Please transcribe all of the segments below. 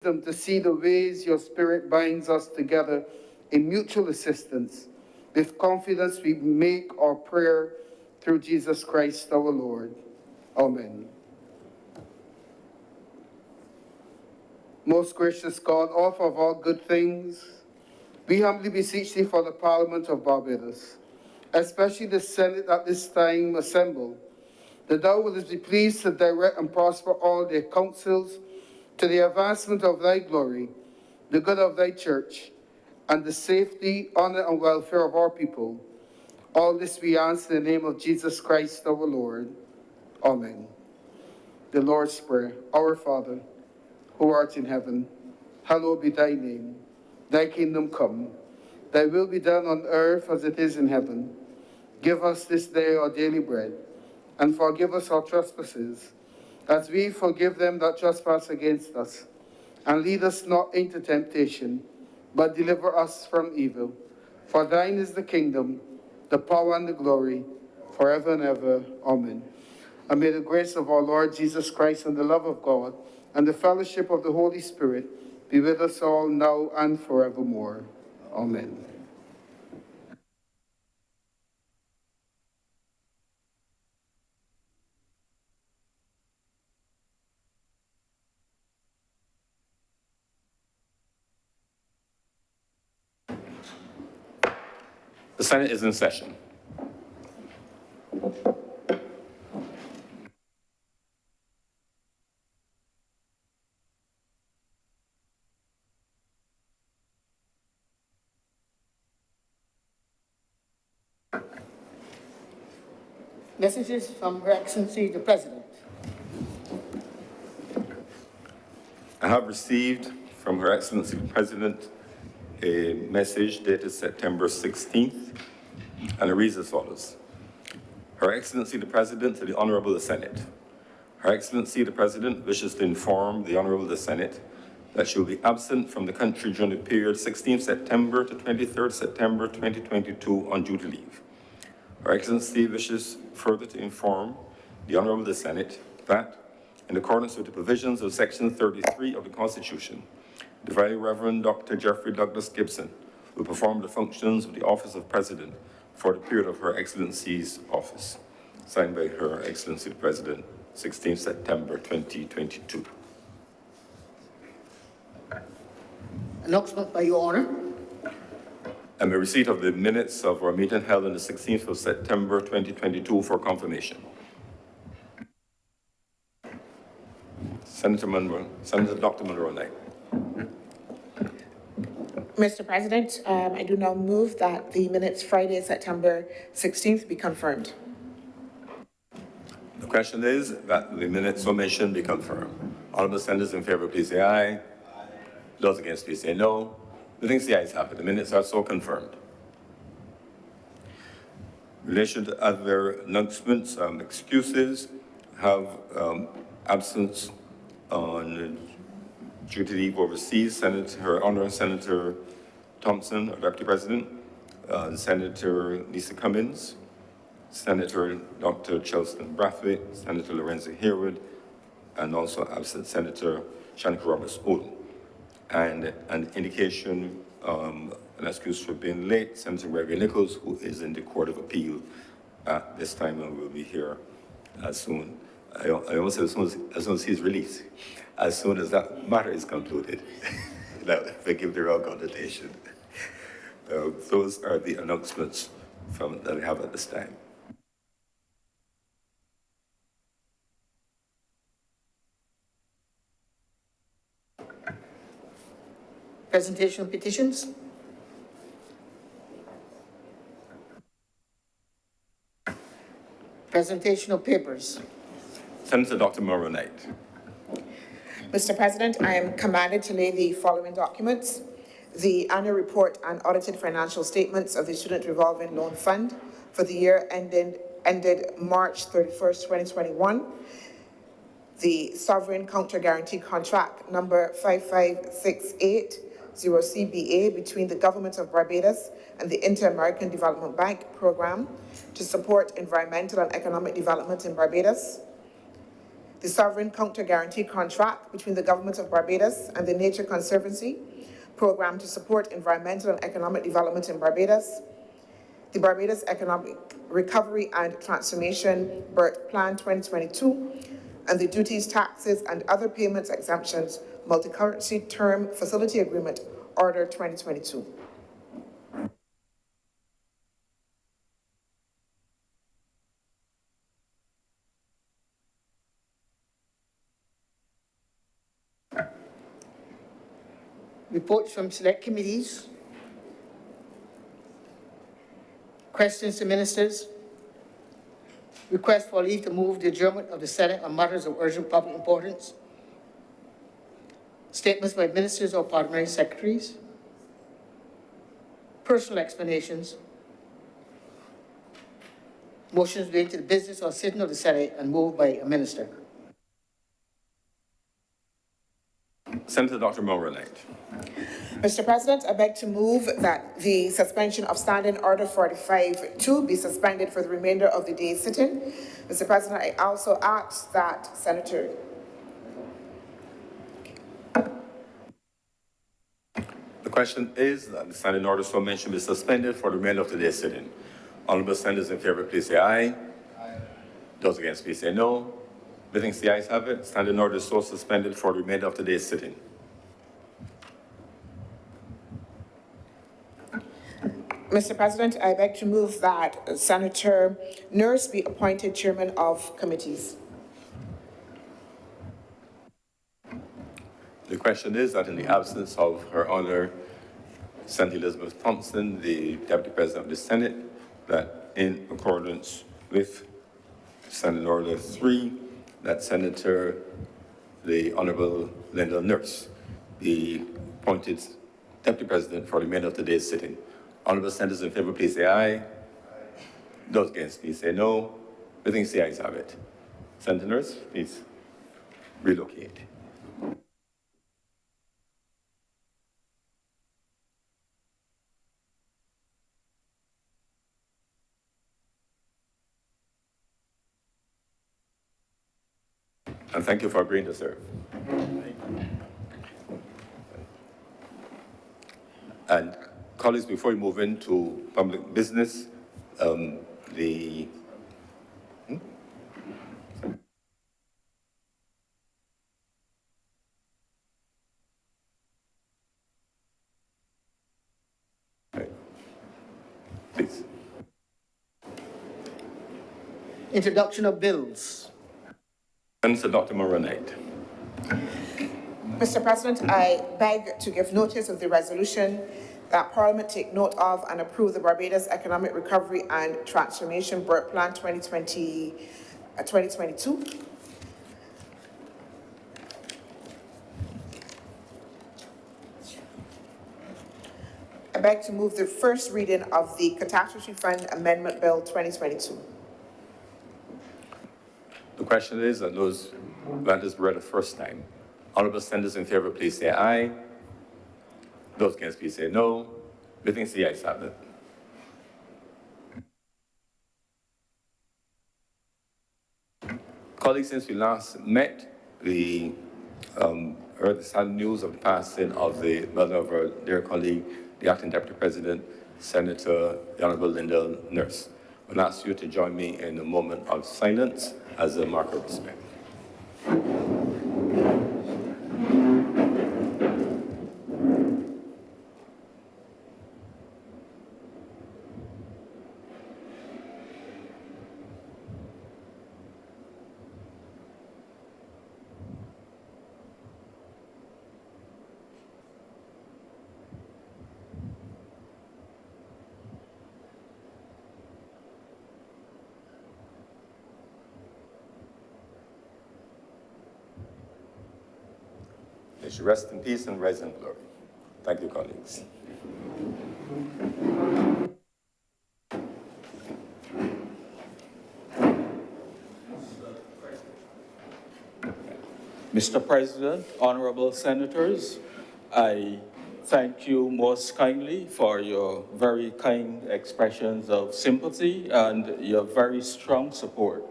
them to see the ways your Spirit binds us together in mutual assistance. With confidence, we make our prayer through Jesus Christ our Lord. Amen. Most gracious God, author of all good things, we humbly beseech thee for the Parliament of Barbados, especially the Senate at this time assembled, that thou wouldest be pleased to direct and prosper all their counsels to the advancement of thy glory, the good of thy church, and the safety, honor, and welfare of our people. All this we ask in the name of Jesus Christ our Lord. Amen. The Lord's Prayer. Our Father, who art in heaven, hallowed be thy name. Thy kingdom come. Thy will be done on earth as it is in heaven. Give us this day our daily bread, and forgive us our trespasses, as we forgive them that trespass against us. And lead us not into temptation, but deliver us from evil. For thine is the kingdom, the power, and the glory, forever and ever. Amen. And may the grace of our Lord Jesus Christ and the love of God and the fellowship of the Holy Spirit be with us all now and forevermore. Amen. The Senate is in session. Messages from Her Excellency the President. I have received from Her Excellency the President a message dated September 16th, and it reads as follows. Her Excellency the President to the Honorable the Senate. Her Excellency the President wishes to inform the Honorable the Senate that she will be absent from the country during the period 16th September to 23rd September 2022 on duty leave. Her Excellency wishes further to inform the Honorable the Senate that, in accordance with the provisions of Section 33 of the Constitution, the Very Reverend Dr. Jeffrey Douglas Gibson will perform the functions of the Office of President for the period of Her Excellency's office. Signed by Her Excellency the President, 16 September 2022. Announcement by Your Honor. And the receipt of the minutes of our meeting held on the 16th of September 2022 for confirmation. Senator Dr. Monroe-Knight. Mr. President, I do now move that the minutes Friday, September 16th be confirmed. The question is that the minutes omission be confirmed. Honorable senators in favor, please say aye. Those against, please say no. The things the ayes have it. The minutes are so confirmed. In relation to other announcements, excuses, have absence on duty leave overseas. Her Honor Senator Thompson, our Deputy President, Senator Lisa Cummins, Senator Dr. Chelston Brathwaite, Senator Lorenzo Harewood, and also absent Senator Shanika Roberts-Oden. And an indication, an excuse for being late, Senator Gregory Nichols, who is in the Court of Appeal at this time and will be here as soon. I almost said as soon as he's released, as soon as that matter is concluded. If I give the wrong connotation. Those are the announcements that I have at this time. Presentation of petitions. Presentation of papers. Senator Dr. Monroe-Knight. Mr. President, I am commanded to lay the following documents: the annual report and audited financial statements of the Student Revolving Loan Fund for the year ended March 31st, 2021, the Sovereign Counter Guarantee Contract number 5568 CBA between the Government of Barbados and the Inter-American Development Bank Program to support environmental and economic development in Barbados, the Sovereign Counter Guarantee Contract between the Government of Barbados and the Nature Conservancy Program to support environmental and economic development in Barbados, the Barbados Economic Recovery and Transformation BERT Plan 2022, and the Duties, Taxes, and Other Payments Exemptions Multi-Currency Term Facility Agreement Order 2022. Reports from select committees. Questions to ministers. Request for leave to move the adjournment of the Senate on matters of urgent public importance. Statements by ministers or parliamentary secretaries. Personal explanations. Motions relating to the business or sitting of the Senate and moved by a minister. Senator Dr. Mulroney. Mr. President, I beg to move that the suspension of Standing Order 45-2 be suspended for the remainder of the day's sitting. Mr. President, I also ask that Senator The question is that the standing order so mentioned be suspended for the remainder of today's sitting. Honorable senators in favor, please say aye. Aye. Those against, please say no. Meeting the ayes have it. Standing order is so suspended for the remainder of today's sitting. Mr. President, I beg to move that Senator Nurse be appointed chairman of committees. The question is that in the absence of Her Honor Senator Elizabeth Thompson, the Deputy President of the Senate, that in accordance with Standing Order 3, that Senator, the Honorable Linda Nurse, be appointed Deputy President for the remainder of today's sitting. Honorable senators in favor, please say aye. Aye. Those against, please say no. Meeting the ayes have it. Senator Nurse, please relocate. And thank you for agreeing to serve. And colleagues, before we move into public business, please. Introduction of bills. Senator Dr. Mulroney. Mr. President, I beg to give notice of the resolution that Parliament take note of and approve the Barbados Economic Recovery and Transformation BERT Plan 2022. I beg to move the first reading of the Catastrophe Fund Amendment Bill 2022. The question is, and those that is read the first time. Honorable senators in favor, please say aye. Those against, please say no. Meeting the ayes have it. Colleagues, since we last met, we heard the sad news of the passing of the mother of our dear colleague, the acting Deputy President, Senator the Honorable Linda Nurse. I'll ask you to join me in a moment of silence as a mark of respect. May she rest in peace and rise in glory. Thank you, colleagues. Mr. President, honorable senators, I thank you most kindly for your very kind expressions of sympathy and your very strong support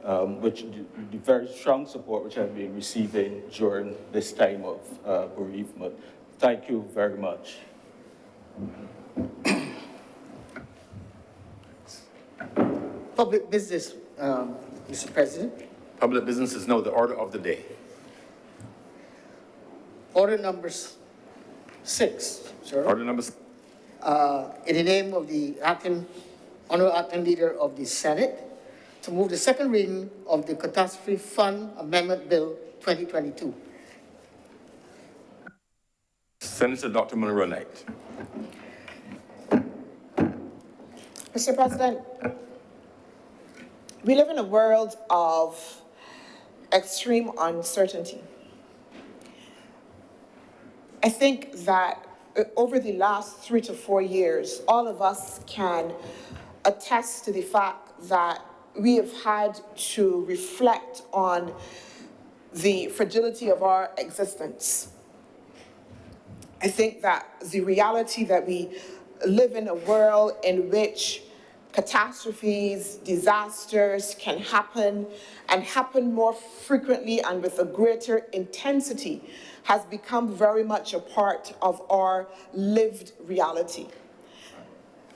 the very strong support which I've been receiving during this time of bereavement. Thank you very much. Public business, Mr. President. Public business is now the order of the day. Order number 6, sir. Order number, In the name of the Honorable Acting Leader of the Senate, to move the second reading of the Catastrophe Fund Amendment Bill 2022. Senator Dr. Monroe Knight. Mr. President, we live in a world of extreme uncertainty. I think that over the last 3 to 4 years, all of us can attest to the fact that we have had to reflect on the fragility of our existence. I think that the reality that we live in a world in which catastrophes, disasters can happen and happen more frequently and with a greater intensity has become very much a part of our lived reality.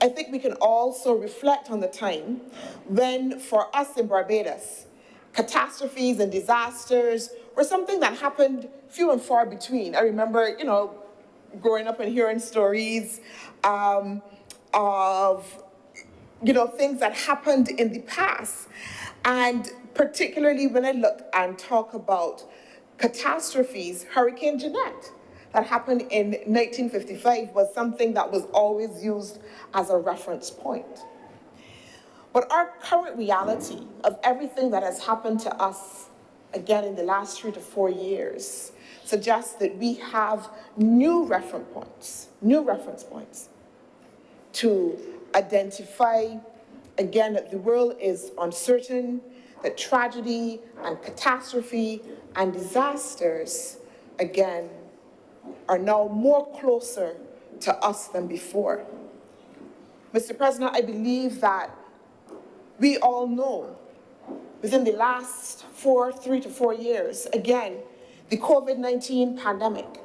I think we can also reflect on the time when, for us in Barbados, catastrophes and disasters were something that happened few and far between. I remember, growing up and hearing stories of, things that happened in the past. And particularly when I look and talk about catastrophes, Hurricane Jeanette that happened in 1955 was something that was always used as a reference point. But our current reality of everything that has happened to us, again, in the last 3 to 4 years, suggests that we have new reference points to identify, again, that the world is uncertain, that tragedy and catastrophe and disasters, again, are now more closer to us than before. Mr. President, I believe that we all know within the last 3 to 4 years, again, the COVID-19 pandemic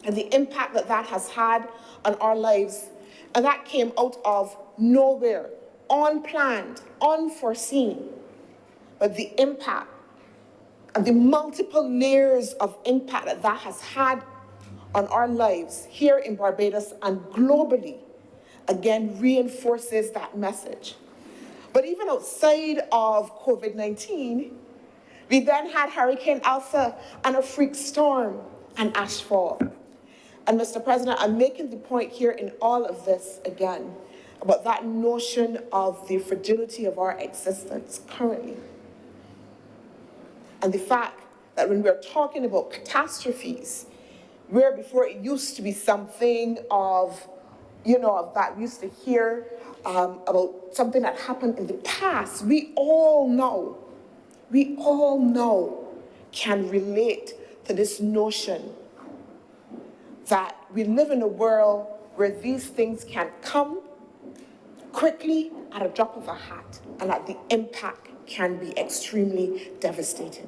and the impact that that has had on our lives, and that came out of nowhere, unplanned, unforeseen, but the impact and the multiple layers of impact that that has had on our lives here in Barbados and globally, again, reinforces that message. But even outside of COVID-19, we then had Hurricane Alpha and a freak storm and ashfall. And Mr. President, I'm making the point here in all of this again about that notion of the fragility of our existence currently. And the fact that when we're talking about catastrophes, where before it used to be something of, that we used to hear about something that happened in the past, we all know can relate to this notion that we live in a world where these things can come quickly at a drop of a hat and that the impact can be extremely devastating.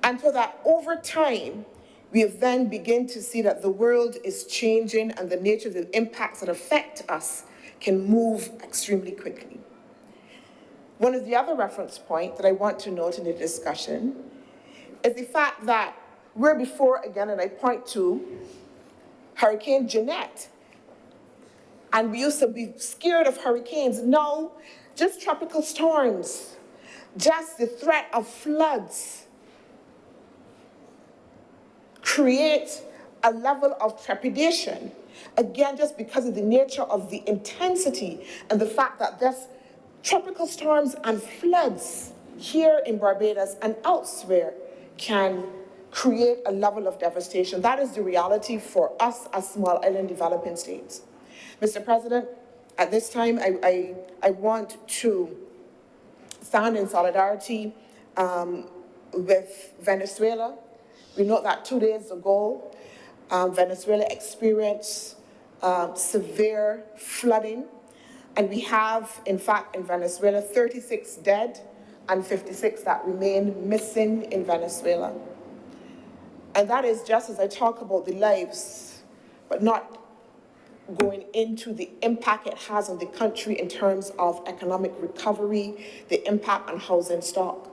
And so that over time, we have then begin to see that the world is changing and the nature of the impacts that affect us can move extremely quickly. One of the other reference points that I want to note in the discussion is the fact that where before, again, and I point to Hurricane Jeanette, and we used to be scared of hurricanes. Now, just tropical storms, just the threat of floods create a level of trepidation, again, just because of the nature of the intensity and the fact that there's tropical storms and floods here in Barbados and elsewhere can create a level of devastation. That is the reality for us as small island developing states. Mr. President, at this time, I want to stand in solidarity with Venezuela. We know that 2 days ago, Venezuela experienced severe flooding And we have, in fact, in Venezuela, 36 dead and 56 that remain missing in Venezuela. And that is just as I talk about the lives, but not going into the impact it has on the country in terms of economic recovery, the impact on housing stock.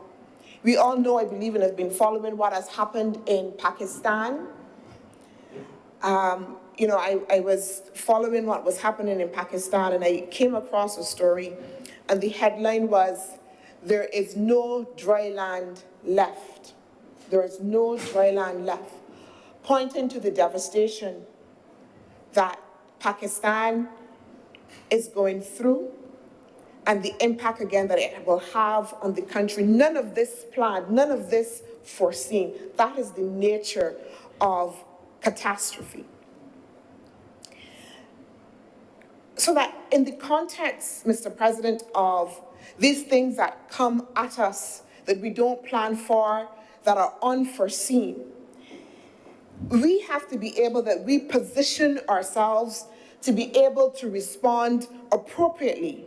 We all know, I believe, and have been following what has happened in Pakistan. I was following what was happening in Pakistan, and I came across a story, and the headline was, "There is no dry land left." There is no dry land left, pointing to the devastation that Pakistan is going through and the impact, again, that it will have on the country. None of this planned, none of this foreseen. That is the nature of catastrophe. So that in the context, Mr. President, of these things that come at us that we don't plan for, that are unforeseen, we have to be able that we position ourselves to be able to respond appropriately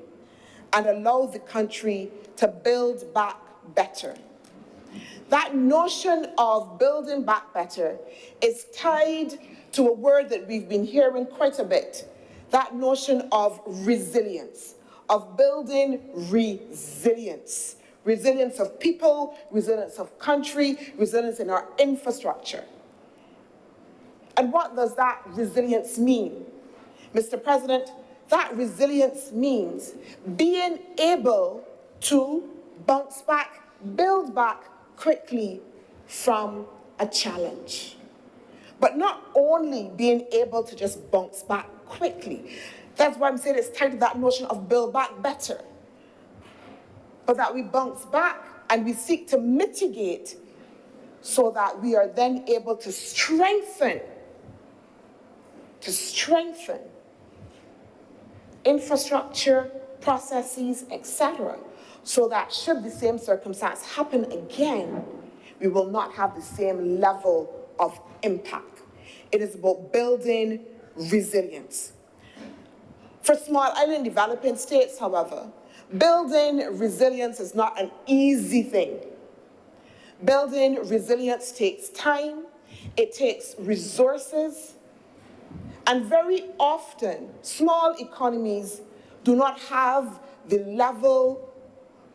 and allow the country to build back better. That notion of building back better is tied to a word that we've been hearing quite a bit, that notion of resilience, of building resilience. Resilience of people, resilience of country, resilience in our infrastructure. And what does that resilience mean? Mr. President, that resilience means being able to bounce back, build back quickly from a challenge. But not only being able to just bounce back quickly. That's why I'm saying it's tied to that notion of build back better. But that we bounce back and we seek to mitigate so that we are then able to strengthen infrastructure, processes, etc., so that should the same circumstance happen again, we will not have the same level of impact. It is about building resilience. For small island developing states, however, building resilience is not an easy thing. Building resilience takes time, it takes resources, and very often, small economies do not have the level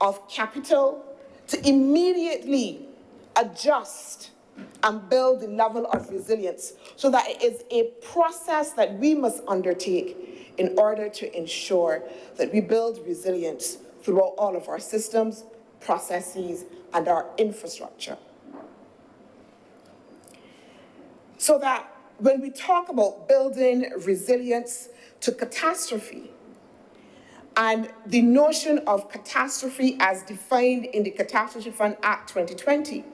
of capital to immediately adjust and build the level of resilience, so that it is a process that we must undertake in order to ensure that we build resilience throughout all of our systems, processes, and our infrastructure. So that when we talk about building resilience to catastrophe, and the notion of catastrophe as defined in the Catastrophe Fund Act 2020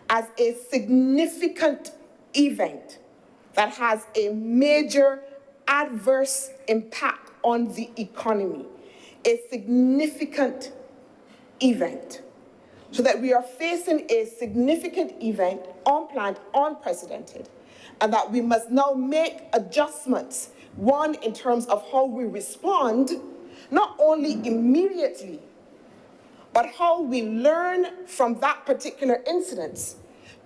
as a significant event that has a major adverse impact on the economy, a significant event, so that we are facing a significant event, unplanned, unprecedented, and that we must now make adjustments, one, in terms of how we respond, not only immediately, but how we learn from that particular incident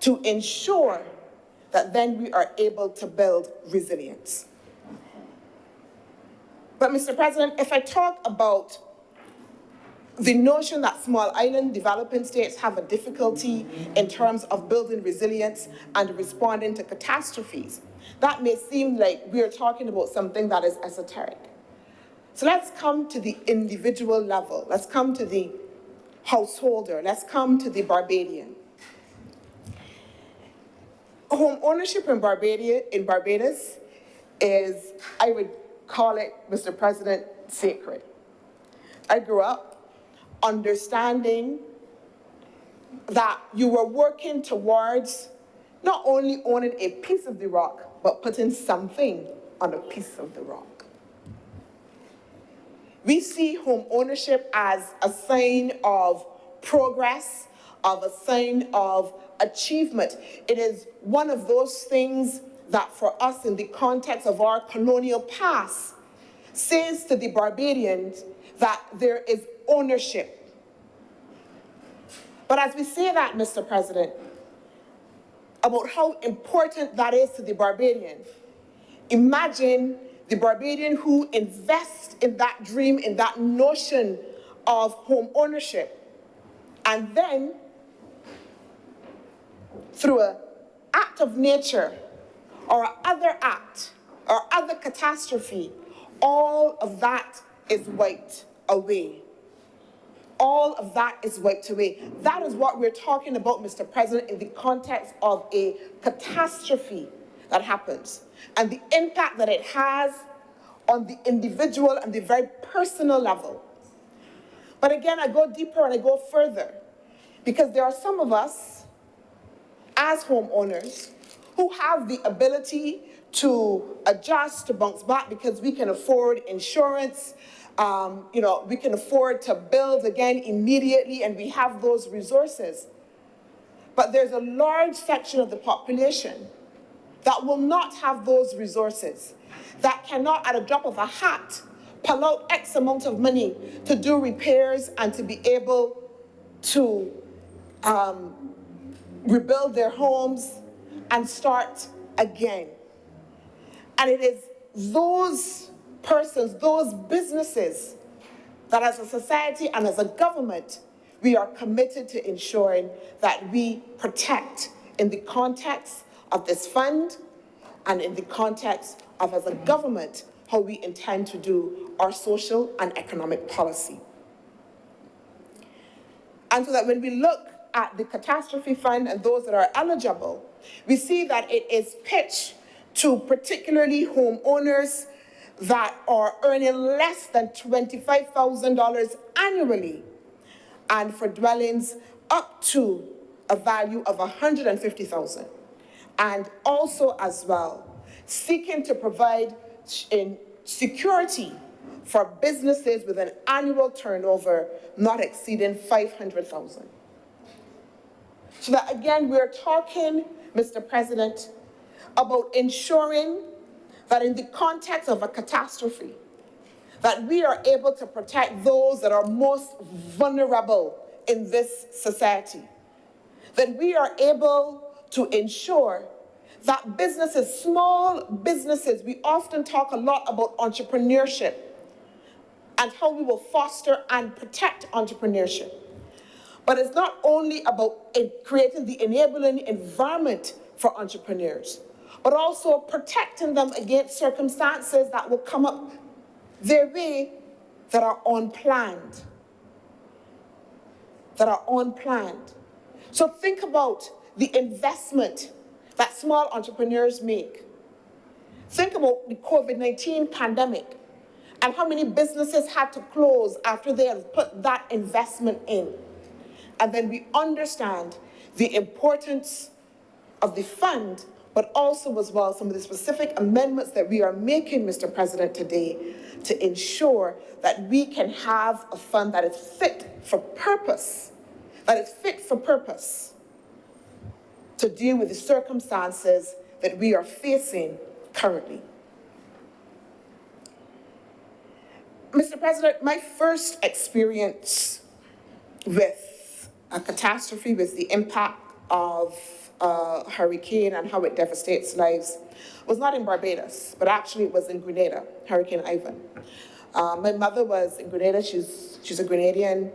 to ensure that then we are able to build resilience. But Mr. President, if I talk about the notion that small island developing states have a difficulty in terms of building resilience and responding to catastrophes, that may seem like we are talking about something that is esoteric. So let's come to the individual level. Let's come to the householder. Let's come to the Barbadian. Home ownership in Barbados is, I would call it, Mr. President, sacred. I grew up understanding that you were working towards not only owning a piece of the rock, but putting something on a piece of the rock. We see home ownership as a sign of progress, of a sign of achievement. It is one of those things that for us in the context of our colonial past says to the Barbadians that there is ownership. But as we say that, Mr. President, about how important that is to the Barbadian, imagine the Barbadian who invests in that dream, in that notion of home ownership, and then through an act of nature or other act or other catastrophe, all of that is wiped away. All of that is wiped away. That is what we're talking about, Mr. President, in the context of a catastrophe that happens and the impact that it has on the individual and the very personal level. But again, I go deeper and I go further because there are some of us as homeowners who have the ability to adjust, to bounce back because we can afford insurance, we can afford to build again immediately and we have those resources. But there's a large section of the population that will not have those resources, that cannot at a drop of a hat pull out X amount of money to do repairs and to be able to rebuild their homes and start again. And it is those persons, those businesses, that as a society and as a government, we are committed to ensuring that we protect in the context of this fund and in the context of, as a government, how we intend to do our social and economic policy. And so that when we look at the catastrophe fund and those that are eligible, we see that it is pitched to particularly homeowners that are earning less than $25,000 annually, and for dwellings up to a value of $150,000. And also as well, seeking to provide in security for businesses with an annual turnover not exceeding $500,000. So that again, we're talking, Mr. President, about ensuring that in the context of a catastrophe, that we are able to protect those that are most vulnerable in this society. That we are able to ensure that businesses, small businesses, we often talk a lot about entrepreneurship and how we will foster and protect entrepreneurship. But it's not only about creating the enabling environment for entrepreneurs, but also protecting them against circumstances that will come up their way that are unplanned. So think about the investment that small entrepreneurs make. Think about the COVID-19 pandemic and how many businesses had to close after they had put that investment in. And then we understand the importance of the fund, but also as well some of the specific amendments that we are making, Mr. President, today to ensure that we can have a fund that is fit for purpose, to deal with the circumstances that we are facing currently. Mr. President, my first experience with a catastrophe, with the impact of a hurricane and how it devastates lives, was not in Barbados, but actually it was in Grenada, Hurricane Ivan. My mother was in Grenada. She's a Grenadian.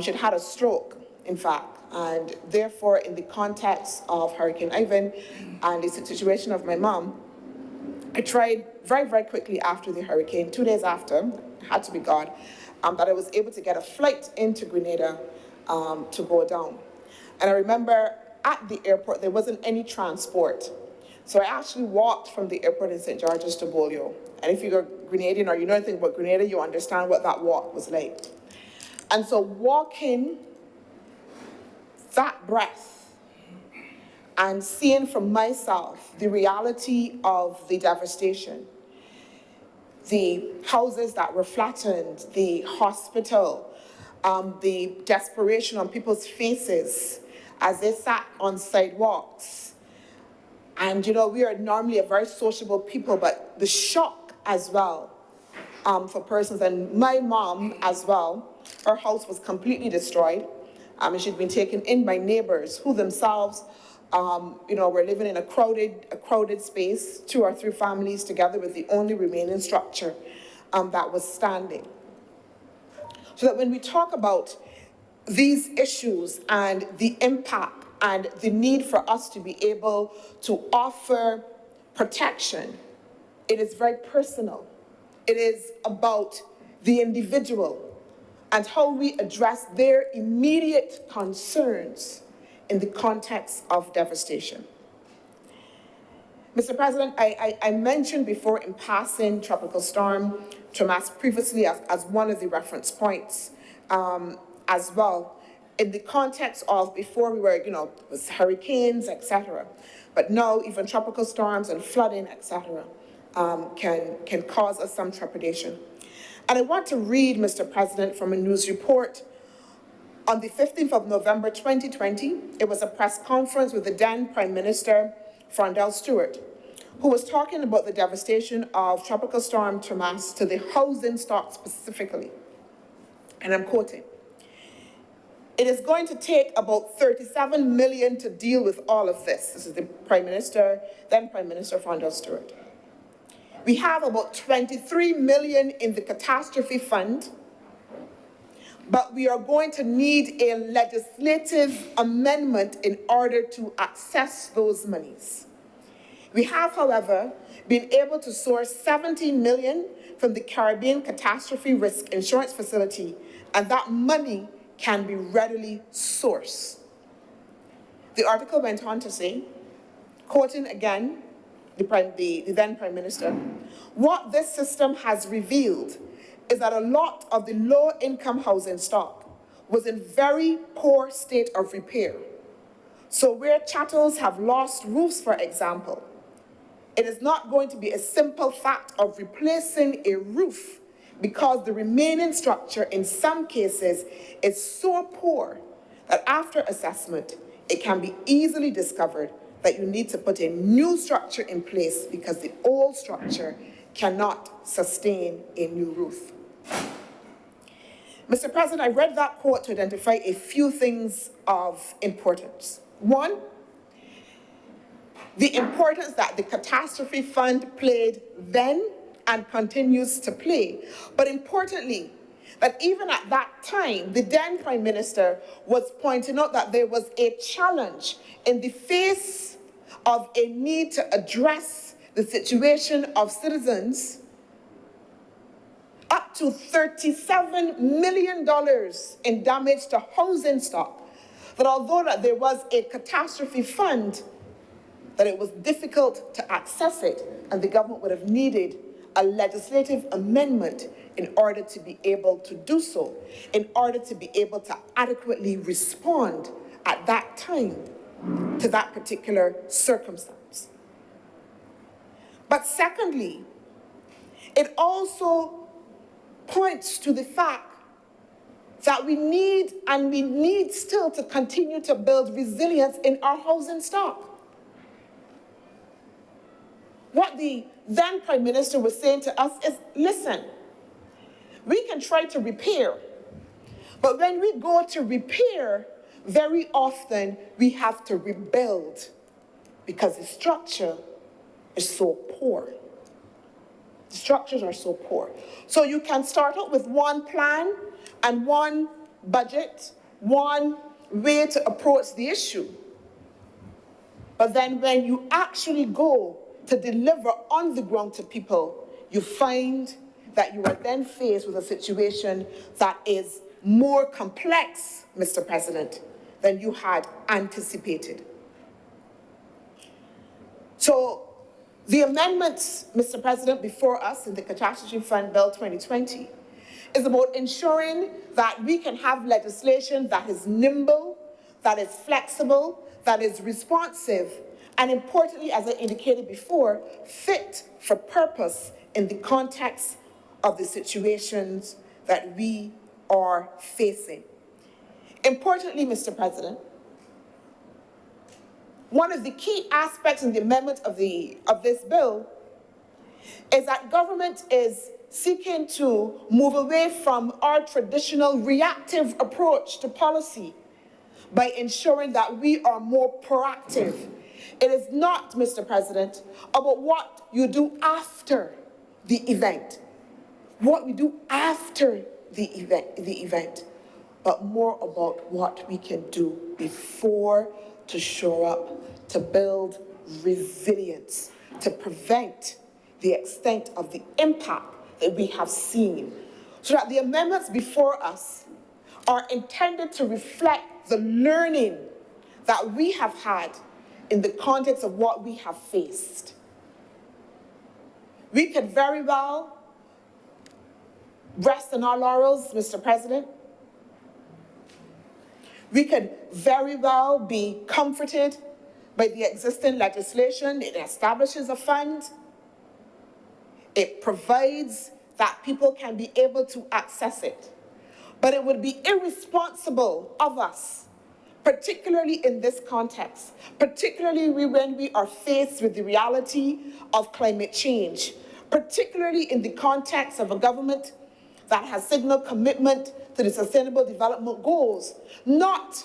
She'd had a stroke, in fact, and therefore in the context of Hurricane Ivan and the situation of my mom, I tried very, very quickly after the hurricane, 2 days after, had to be God, that I was able to get a flight into Grenada to go down. And I remember at the airport, there wasn't any transport. So I actually walked from the airport in St. George's to Bolio. And if you're Grenadian or you know anything about Grenada, you understand what that walk was like. And so walking that breath and seeing for myself the reality of the devastation, the houses that were flattened, the hospital, the desperation on people's faces as they sat on sidewalks. And we are normally a very sociable people, but the shock as well for persons, and my mom as well, her house was completely destroyed. And she'd been taken in by neighbors who themselves, were living in a crowded space, 2 or 3 families together with the only remaining structure that was standing. So that when we talk about these issues and the impact and the need for us to be able to offer protection, it is very personal. It is about the individual and how we address their immediate concerns in the context of devastation. Mr. President, I mentioned before in passing Tropical Storm Tomas previously as one of the reference points as well, in the context of before we were, with hurricanes, etc. But now even tropical storms and flooding, etc., can cause us some trepidation. And I want to read, Mr. President, from a news report on the 15th of November 2020. It was a press conference with the then Prime Minister, Frondell Stewart, who was talking about the devastation of Tropical Storm Tomas to the housing stock specifically. And I'm quoting, "It is going to take about 37 million to deal with all of this." This is the Prime Minister, then Prime Minister Frondell Stewart. "We have about 23 million in the Catastrophe Fund, but we are going to need a legislative amendment in order to access those monies. We have, however, been able to source 17 million from the Caribbean Catastrophe Risk Insurance Facility, and that money can be readily sourced." The article went on to say, quoting again the then Prime Minister, "What this system has revealed is that a lot of the low-income housing stock was in very poor state of repair. So where chattels have lost roofs, for example, it is not going to be a simple fact of replacing a roof because the remaining structure in some cases is so poor that after assessment, it can be easily discovered that you need to put a new structure in place because the old structure cannot sustain a new roof." Mr. President, I read that quote to identify a few things of importance. One, the importance that the Catastrophe Fund played then and continues to play. But importantly, that even at that time, the then Prime Minister was pointing out that there was a challenge in the face of a need to address the situation of citizens. Up to $37 million in damage to housing stock, that although that there was a catastrophe fund, that it was difficult to access it, and the government would have needed a legislative amendment in order to be able to do so, in order to be able to adequately respond at that time to that particular circumstance. But secondly, it also points to the fact that we need still to continue to build resilience in our housing stock. What the then Prime Minister was saying to us is, listen, we can try to repair, but when we go to repair, very often we have to rebuild because the structure is so poor. The structures are so poor. So you can start out with one plan and one budget, one way to approach the issue. But then when you actually go to deliver on the ground to people, you find that you are then faced with a situation that is more complex, Mr. President, than you had anticipated. So the amendments, Mr. President, before us in the Catastrophe Fund Bill 2020 is about ensuring that we can have legislation that is nimble, that is flexible, that is responsive, and importantly, as I indicated before, fit for purpose in the context of the situations that we are facing. Importantly, Mr. President, one of the key aspects in the amendment of this bill is that government is seeking to move away from our traditional reactive approach to policy by ensuring that we are more proactive. It is not, Mr. President, about what you do after the event, what we do after the event, but more about what we can do before to shore up, to build resilience, to prevent the extent of the impact that we have seen, so that the amendments before us are intended to reflect the learning that we have had in the context of what we have faced. We could very well rest on our laurels, Mr. President. We could very well be comforted by the existing legislation. It establishes a fund. It provides that people can be able to access it. But it would be irresponsible of us, particularly in this context, particularly when we are faced with the reality of climate change, particularly in the context of a government that has signaled commitment to the Sustainable Development Goals, not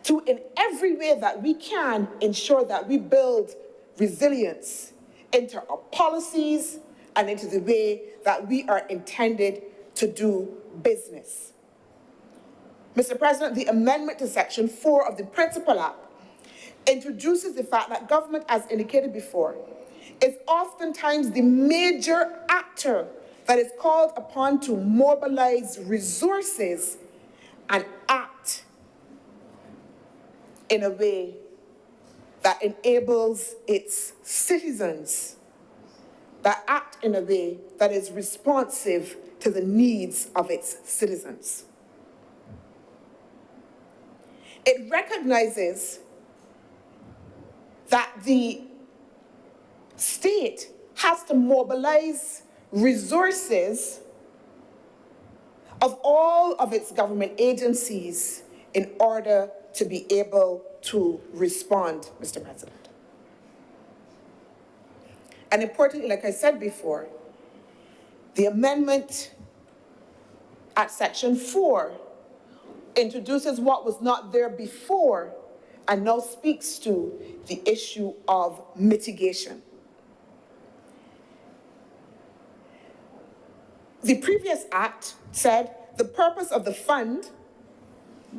to, in every way that we can, ensure that we build resilience into our policies and into the way that we are intended to do business. Mr. President, the amendment to Section 4 of the Principal Act introduces the fact that government, as indicated before, is oftentimes the major actor that is called upon to mobilize resources and act in a way that enables its citizens, that act in a way that is responsive to the needs of its citizens. It recognizes that the state has to mobilize resources of all of its government agencies in order to be able to respond, Mr. President. And importantly, like I said before, the amendment at Section 4 introduces what was not there before and now speaks to the issue of mitigation. The previous act said the purpose of the fund,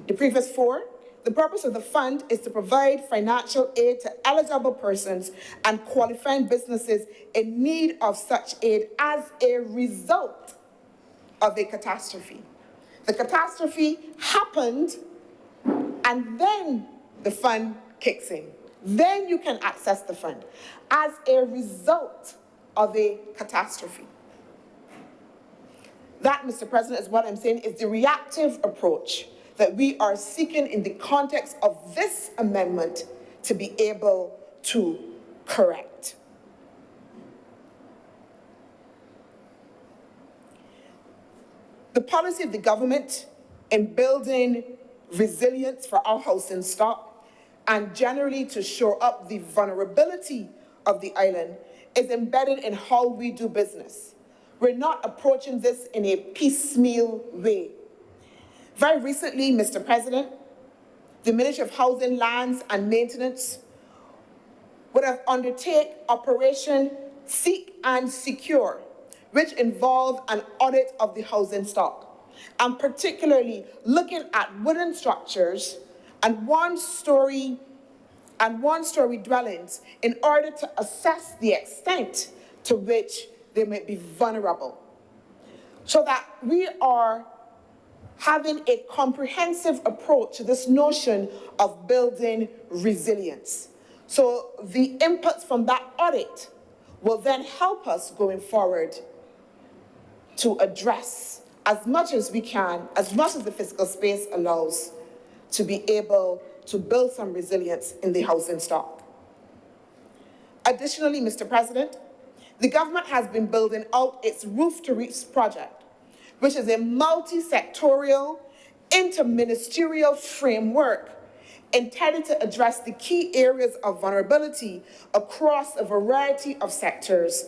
the previous 4, the purpose of the fund is to provide financial aid to eligible persons and qualifying businesses in need of such aid as a result of a catastrophe. The catastrophe happened, and then the fund kicks in. Then you can access the fund as a result of a catastrophe. That, Mr. President, is what I'm saying is the reactive approach that we are seeking in the context of this amendment to be able to correct. The policy of the government in building resilience for our housing stock and generally to shore up the vulnerability of the island is embedded in how we do business. We're not approaching this in a piecemeal way. Very recently, Mr. President, the Ministry of Housing, Lands and Maintenance would have undertaken Operation Seek and Secure, which involved an audit of the housing stock, and particularly looking at wooden structures and one-story dwellings in order to assess the extent to which they may be vulnerable, so that we are having a comprehensive approach to this notion of building resilience. So the inputs from that audit will then help us going forward to address as much as we can, as much as the physical space allows, to be able to build some resilience in the housing stock. Additionally, Mr. President, the government has been building out its Roof to Reach project, which is a multi-sectorial, interministerial framework intended to address the key areas of vulnerability across a variety of sectors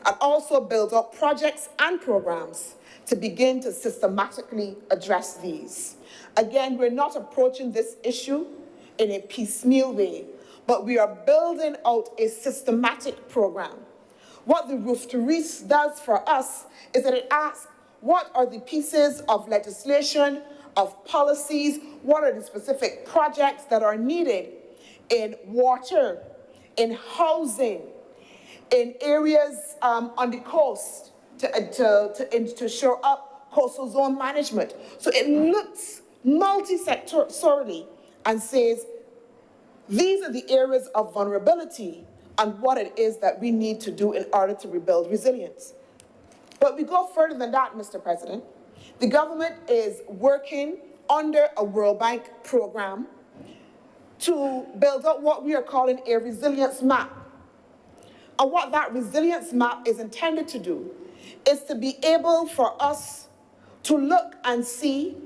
and also build up projects and programs to begin to systematically address these. Again, we're not approaching this issue in a piecemeal way, but we are building out a systematic program. What the Roof to Reach does for us is that it asks, what are the pieces of legislation, of policies, what are the specific projects that are needed in water, in housing, in areas on the coast to shore up coastal zone management. So it looks multi-sectorally and says, these are the areas of vulnerability and what it is that we need to do in order to rebuild resilience. But we go further than that, Mr. President. The government is working under a World Bank program to build up what we are calling a resilience map. And what that resilience map is intended to do is to be able for us to look and see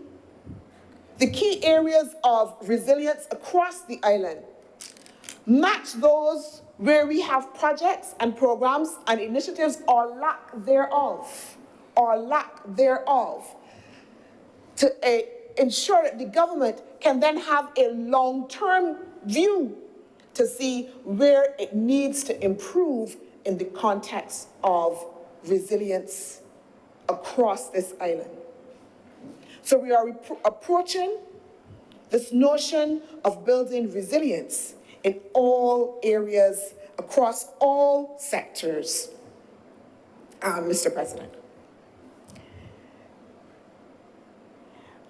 the key areas of resilience across the island, match those where we have projects and programs and initiatives or lack thereof, to ensure that the government can then have a long-term view to see where it needs to improve in the context of resilience across this island. So we are approaching this notion of building resilience in all areas, across all sectors, Mr. President.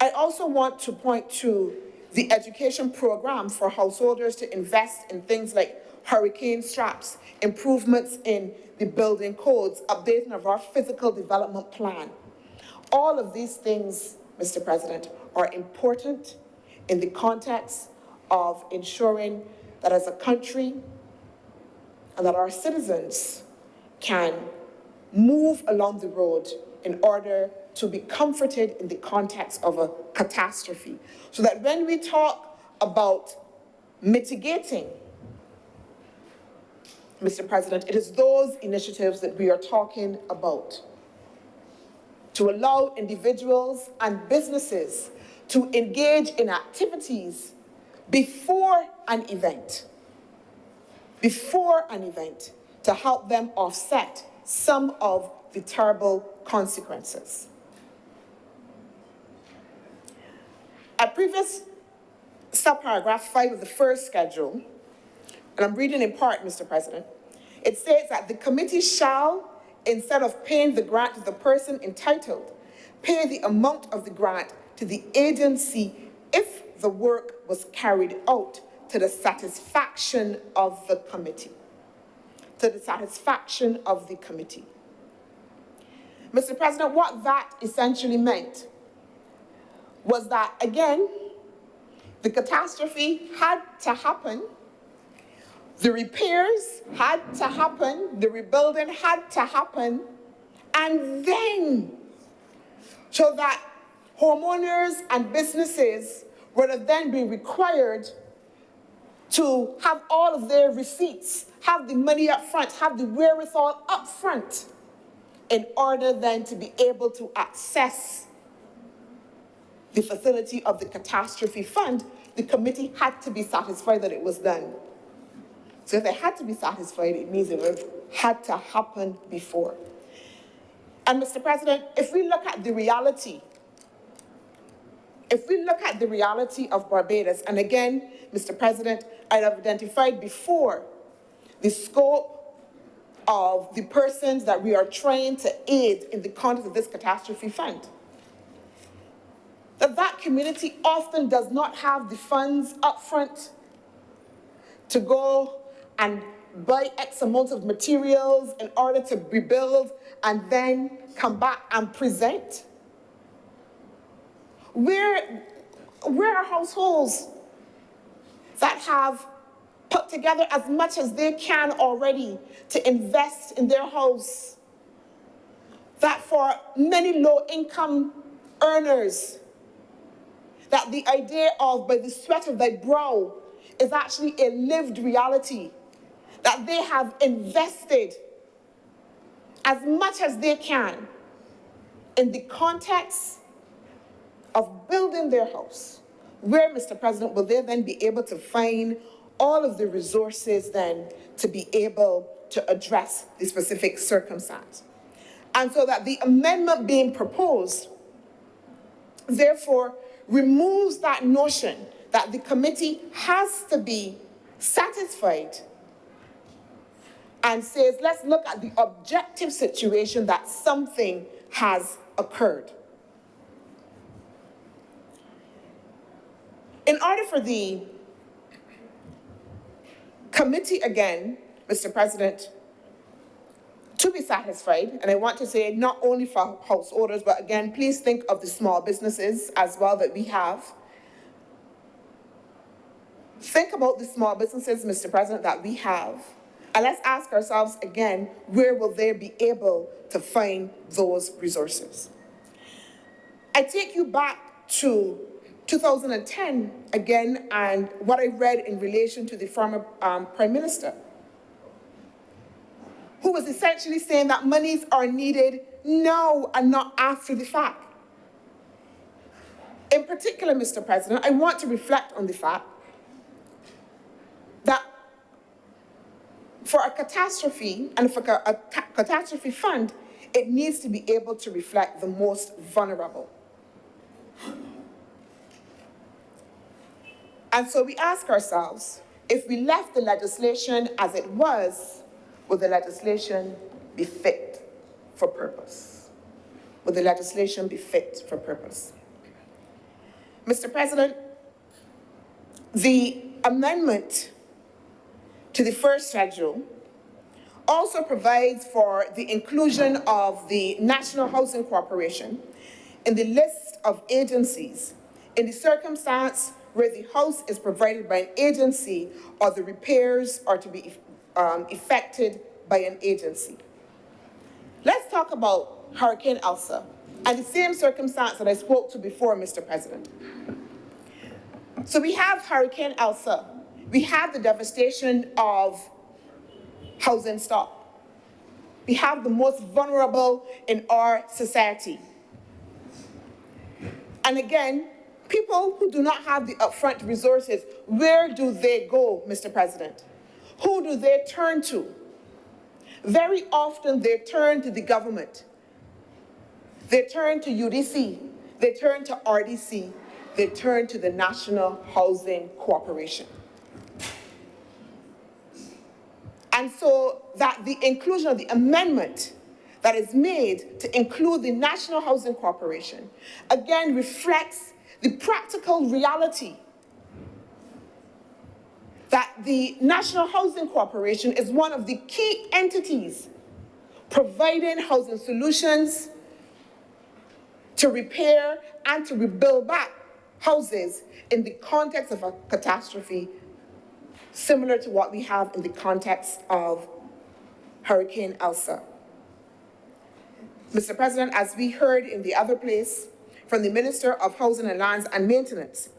I also want to point to the education program for householders to invest in things like hurricane straps, improvements in the building codes, updating of our physical development plan. All of these things, Mr. President, are important in the context of ensuring that as a country and that our citizens can move along the road in order to be comforted in the context of a catastrophe. So that when we talk about mitigating, Mr. President, it is those initiatives that we are talking about to allow individuals and businesses to engage in activities before an event, to help them offset some of the terrible consequences. At previous subparagraph 5 of the first schedule, and I'm reading in part, Mr. President, it states that the committee shall, instead of paying the grant to the person entitled, pay the amount of the grant to the agency if the work was carried out to the satisfaction of the committee. Mr. President, what that essentially meant was that, again, the catastrophe had to happen, the repairs had to happen, the rebuilding had to happen, and then, so that homeowners and businesses would have then been required to have all of their receipts, have the money up front, have the wherewithal up front, in order then to be able to access the facility of the catastrophe fund. The committee had to be satisfied that it was done. So if they had to be satisfied, it means it would have had to happen before. And Mr. President, if we look at the reality of Barbados, and again, Mr. President, I have identified before the scope of the persons that we are trying to aid in the context of this catastrophe fund, that community often does not have the funds up front to go and buy X amount of materials in order to rebuild and then come back and present. Where are households that have put together as much as they can already to invest in their house? That for many low-income earners, that the idea of by the sweat of thy brow is actually a lived reality, that they have invested as much as they can in the context of building their house, where, Mr. President, will they then be able to find all of the resources then to be able to address the specific circumstance? And so that the amendment being proposed, therefore, removes that notion that the committee has to be satisfied and says, let's look at the objective situation that something has occurred. In order for the committee, again, Mr. President, to be satisfied, and I want to say not only for householders, but again, please think of the small businesses as well that we have. Think about the small businesses, Mr. President, that we have, and let's ask ourselves again, where will they be able to find those resources? I take you back to 2010 again, and what I read in relation to the former Prime Minister, who was essentially saying that monies are needed now and not after the fact. In particular, Mr. President, I want to reflect on the fact that for a catastrophe and for a catastrophe fund, it needs to be able to reflect the most vulnerable. And so we ask ourselves, if we left the legislation as it was, will the legislation be fit for purpose? Will the legislation be fit for purpose? Mr. President, the amendment to the first schedule also provides for the inclusion of the National Housing Corporation in the list of agencies in the circumstance where the house is provided by an agency or the repairs are to be effected by an agency. Let's talk about Hurricane Elsa and the same circumstance that I spoke to before, Mr. President. So we have Hurricane Elsa. We have the devastation of housing stock. We have the most vulnerable in our society. And again, people who do not have the upfront resources, where do they go, Mr. President? Who do they turn to? Very often they turn to the government. They turn to UDC. They turn to RDC. They turn to the National Housing Corporation. And so that the inclusion of the amendment that is made to include the National Housing Corporation, again, reflects the practical reality that the National Housing Corporation is one of the key entities providing housing solutions to repair and to rebuild back houses in the context of a catastrophe similar to what we have in the context of Hurricane Elsa. Mr. President, as we heard in the other place from the Minister of Housing and Lands and Maintenance,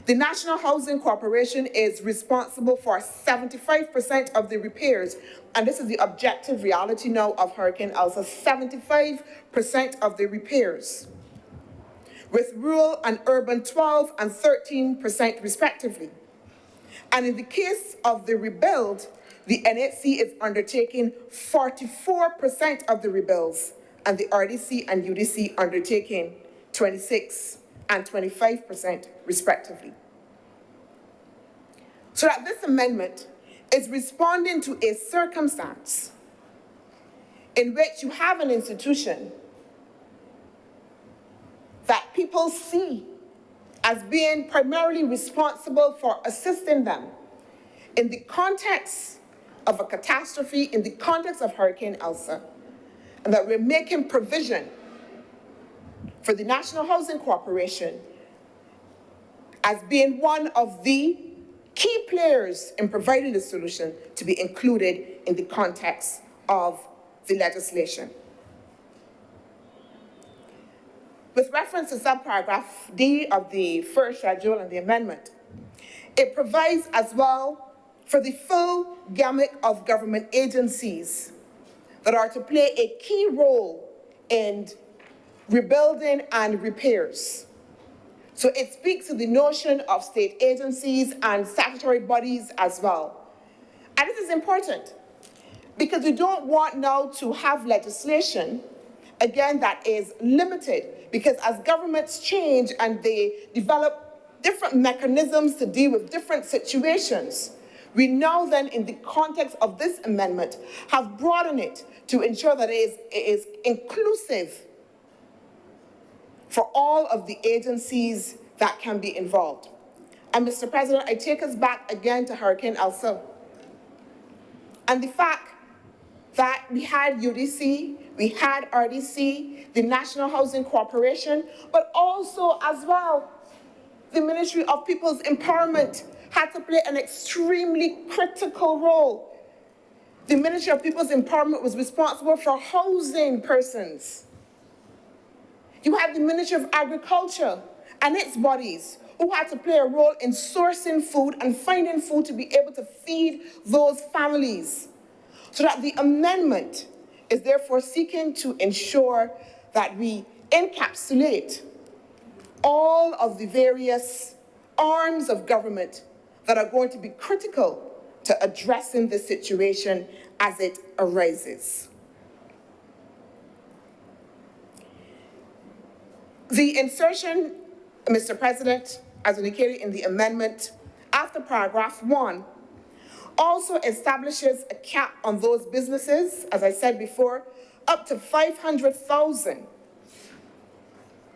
the National Housing Corporation is responsible for 75% of the repairs, and this is the objective reality now of Hurricane Elsa, 75% of the repairs, with rural and urban 12% and 13% respectively. And in the case of the rebuild, the NHC is undertaking 44% of the rebuilds, and the RDC and UDC undertaking 26% and 25% respectively. So that this amendment is responding to a circumstance in which you have an institution that people see as being primarily responsible for assisting them in the context of a catastrophe, in the context of Hurricane Elsa, and that we're making provision for the National Housing Corporation as being one of the key players in providing the solution to be included in the context of the legislation. With reference to subparagraph D of the first schedule and the amendment, it provides as well for the full gamut of government agencies that are to play a key role in rebuilding and repairs. So it speaks to the notion of state agencies and statutory bodies as well. And this is important because we don't want now to have legislation, again, that is limited, because as governments change and they develop different mechanisms to deal with different situations, we now then, in the context of this amendment, have broadened it to ensure that it is inclusive for all of the agencies that can be involved. And Mr. President, I take us back again to Hurricane Elsa. And the fact that we had UDC, we had RDC, the National Housing Corporation, but also as well, the Ministry of People's Empowerment had to play an extremely critical role. The Ministry of People's Empowerment was responsible for housing persons. You had the Ministry of Agriculture and its bodies who had to play a role in sourcing food and finding food to be able to feed those families. So that the amendment is therefore seeking to ensure that we encapsulate all of the various arms of government that are going to be critical to addressing this situation as it arises. The insertion, Mr. President, as indicated in the amendment, after paragraph 1, also establishes a cap on those businesses, as I said before, up to 500,000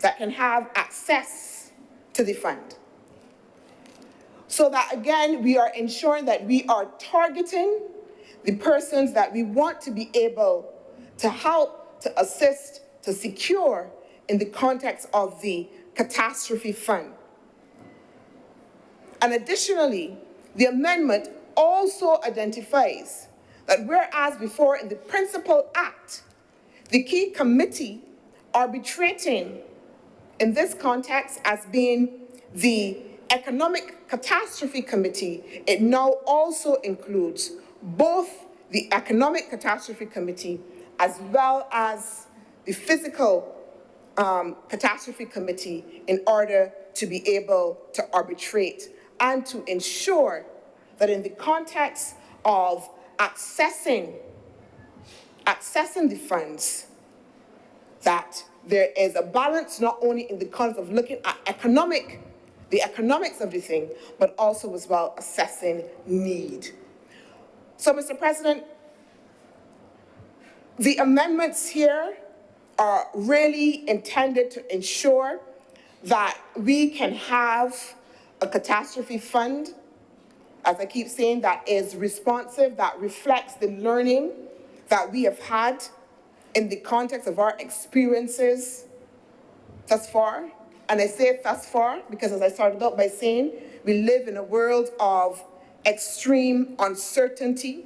that can have access to the fund. So that, again, we are ensuring that we are targeting the persons that we want to be able to help, to assist, to secure in the context of the catastrophe fund. And additionally, the amendment also identifies that whereas before in the Principal Act, the key committee arbitrating in this context as being the Economic Catastrophe Committee, it now also includes both the Economic Catastrophe Committee as well as the Physical Catastrophe Committee in order to be able to arbitrate and to ensure that in the context of accessing the funds, that there is a balance not only in the context of looking at the economics of the thing, but also as well assessing need. So, Mr. President, the amendments here are really intended to ensure that we can have a catastrophe fund, as I keep saying, that is responsive, that reflects the learning that we have had in the context of our experiences thus far. And I say thus far because, as I started out by saying, we live in a world of extreme uncertainty.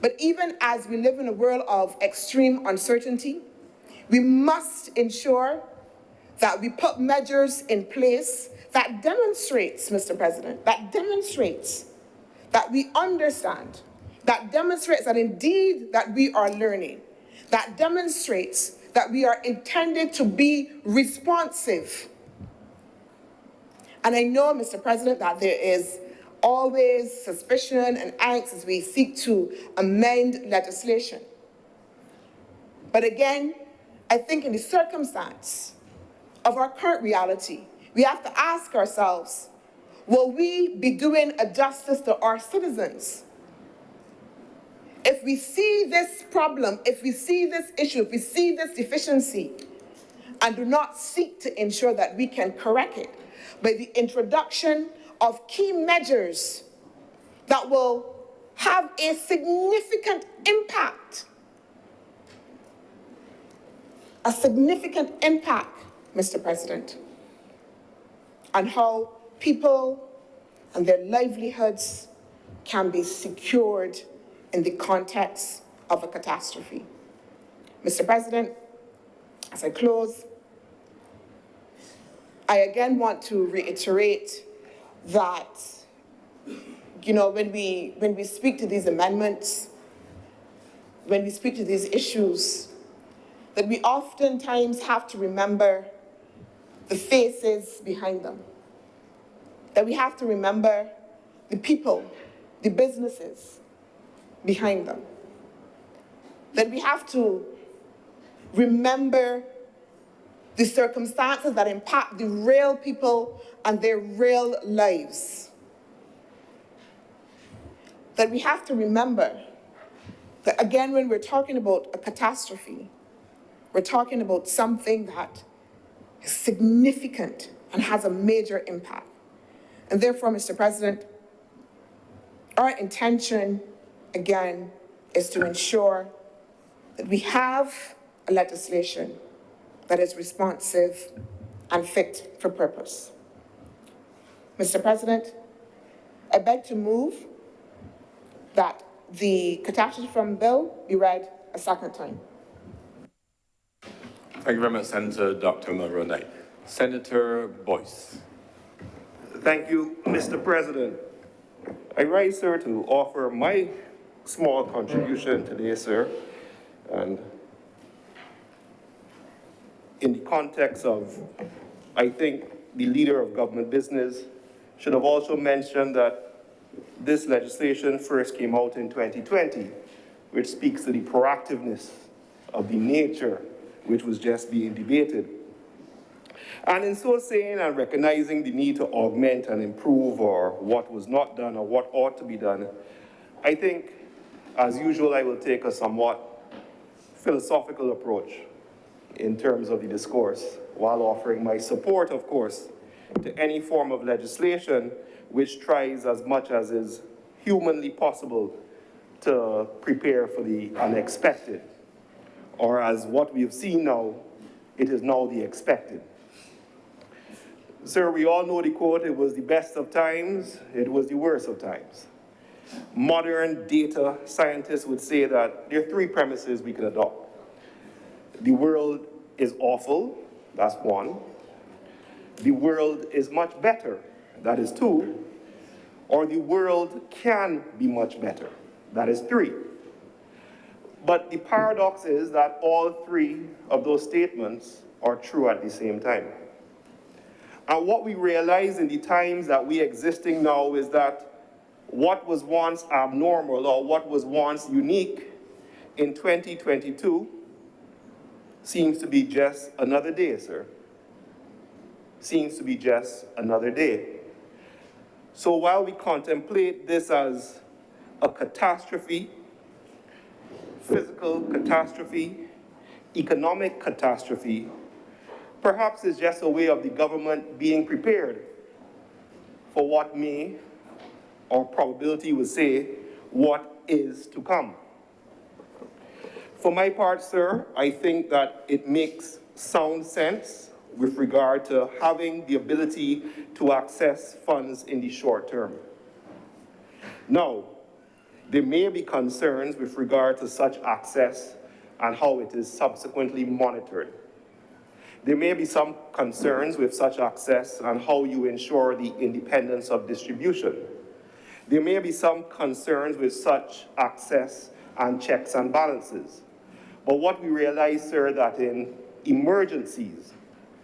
But even as we live in a world of extreme uncertainty, we must ensure that we put measures in place that demonstrates, Mr. President, that demonstrates that we understand, that demonstrates that indeed that we are learning, that demonstrates that we are intended to be responsive. And I know, Mr. President, that there is always suspicion and angst as we seek to amend legislation. But again, I think in the circumstance of our current reality, we have to ask ourselves, will we be doing a justice to our citizens? If we see this problem, if we see this issue, if we see this deficiency, and do not seek to ensure that we can correct it by the introduction of key measures that will have a significant impact, Mr. President, on how people and their livelihoods can be secured in the context of a catastrophe. Mr. President, as I close, I again want to reiterate that, when we speak to these amendments, when we speak to these issues, that we oftentimes have to remember the faces behind them, that we have to remember the people, the businesses behind them, that we have to remember the circumstances that impact the real people and their real lives. That we have to remember that, again, when we're talking about a catastrophe, we're talking about something that is significant and has a major impact. And therefore, Mr. President, our intention, again, is to ensure that we have a legislation that is responsive and fit for purpose. Mr. President, I beg to move that the Catastrophe bill be read a second time. Thank you very much, Senator Dr. Mulroney. Senator Boyce. Thank you, Mr. President. I rise, sir, to offer my small contribution today, sir, and in the context of, I think, the leader of government business should have also mentioned that this legislation first came out in 2020, which speaks to the proactiveness of the nature which was just being debated. And in so saying and recognizing the need to augment and improve or what was not done or what ought to be done, I think, as usual, I will take a somewhat philosophical approach in terms of the discourse, while offering my support, of course, to any form of legislation which tries as much as is humanly possible to prepare for the unexpected, or as what we have seen now, it is now the expected. Sir, we all know the quote, it was the best of times, it was the worst of times. Modern data scientists would say that there are three premises we can adopt. The world is awful, that's one. The world is much better, that is two. Or the world can be much better, that is three. But the paradox is that all three of those statements are true at the same time. And what we realize in the times that we are existing now is that what was once abnormal or what was once unique in 2022 seems to be just another day, sir. Seems to be just another day. So while we contemplate this as a catastrophe, physical catastrophe, economic catastrophe, perhaps it's just a way of the government being prepared for what may, or probability would say, what is to come. For my part, sir, I think that it makes sound sense with regard to having the ability to access funds in the short term. Now, there may be concerns with regard to such access and how it is subsequently monitored. There may be some concerns with such access and how you ensure the independence of distribution. There may be some concerns with such access and checks and balances. But what we realize, sir, that in emergencies,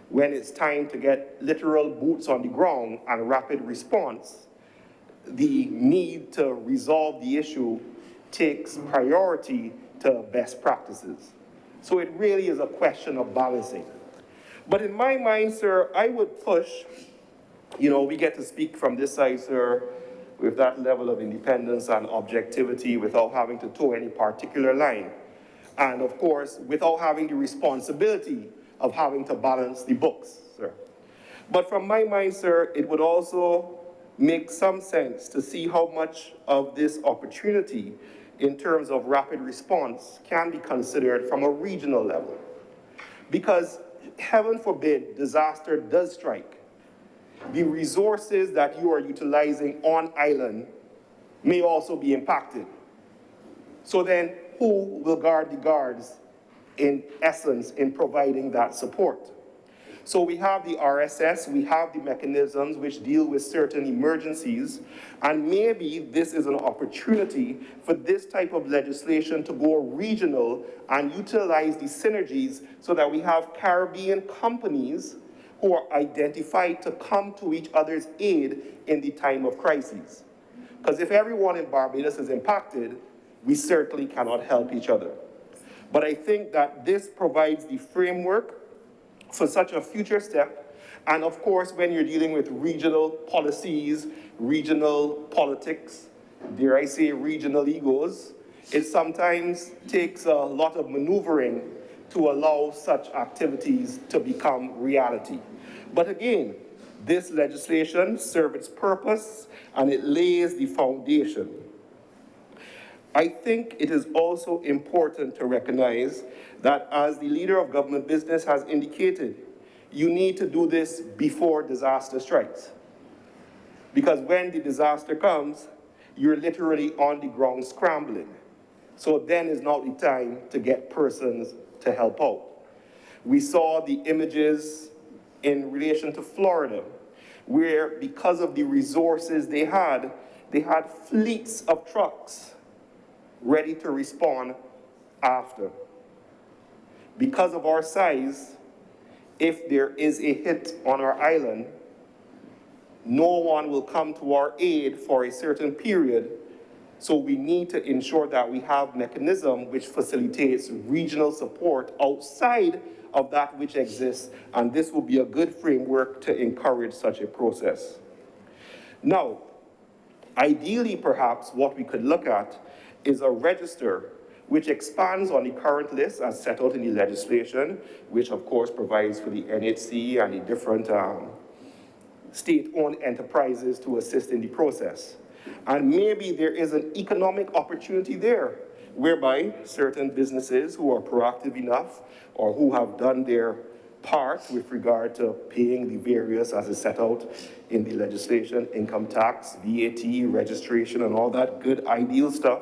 when it's time to get literal boots on the ground and rapid response, the need to resolve the issue takes priority to best practices. So it really is a question of balancing. But in my mind, sir, I would push, we get to speak from this side, sir, with that level of independence and objectivity without having to toe any particular line. And of course, without having the responsibility of having to balance the books, sir. But from my mind, sir, it would also make some sense to see how much of this opportunity in terms of rapid response can be considered from a regional level. Because heaven forbid disaster does strike, the resources that you are utilizing on island may also be impacted. So then who will guard the guards in essence in providing that support? So we have the RSS, we have the mechanisms which deal with certain emergencies, and maybe this is an opportunity for this type of legislation to go regional and utilize the synergies so that we have Caribbean companies who are identified to come to each other's aid in the time of crises. Because if everyone in Barbados is impacted, we certainly cannot help each other. But I think that this provides the framework for such a future step. And of course, when you're dealing with regional policies, regional politics, dare I say regional egos, it sometimes takes a lot of maneuvering to allow such activities to become reality. But again, this legislation serves its purpose and it lays the foundation. I think it is also important to recognize that as the leader of government business has indicated, you need to do this before disaster strikes. Because when the disaster comes, you're literally on the ground scrambling. So then is not the time to get persons to help out. We saw the images in relation to Florida, where because of the resources they had fleets of trucks ready to respond after. Because of our size, if there is a hit on our island, no one will come to our aid for a certain period. So we need to ensure that we have mechanism which facilitates regional support outside of that which exists, and this will be a good framework to encourage such a process. Now, ideally, perhaps what we could look at is a register which expands on the current list as set out in the legislation, which of course provides for the NHC and the different state-owned enterprises to assist in the process. And maybe there is an economic opportunity there, whereby certain businesses who are proactive enough or who have done their part with regard to paying the various, as is set out in the legislation, income tax, VAT, registration, and all that good ideal stuff,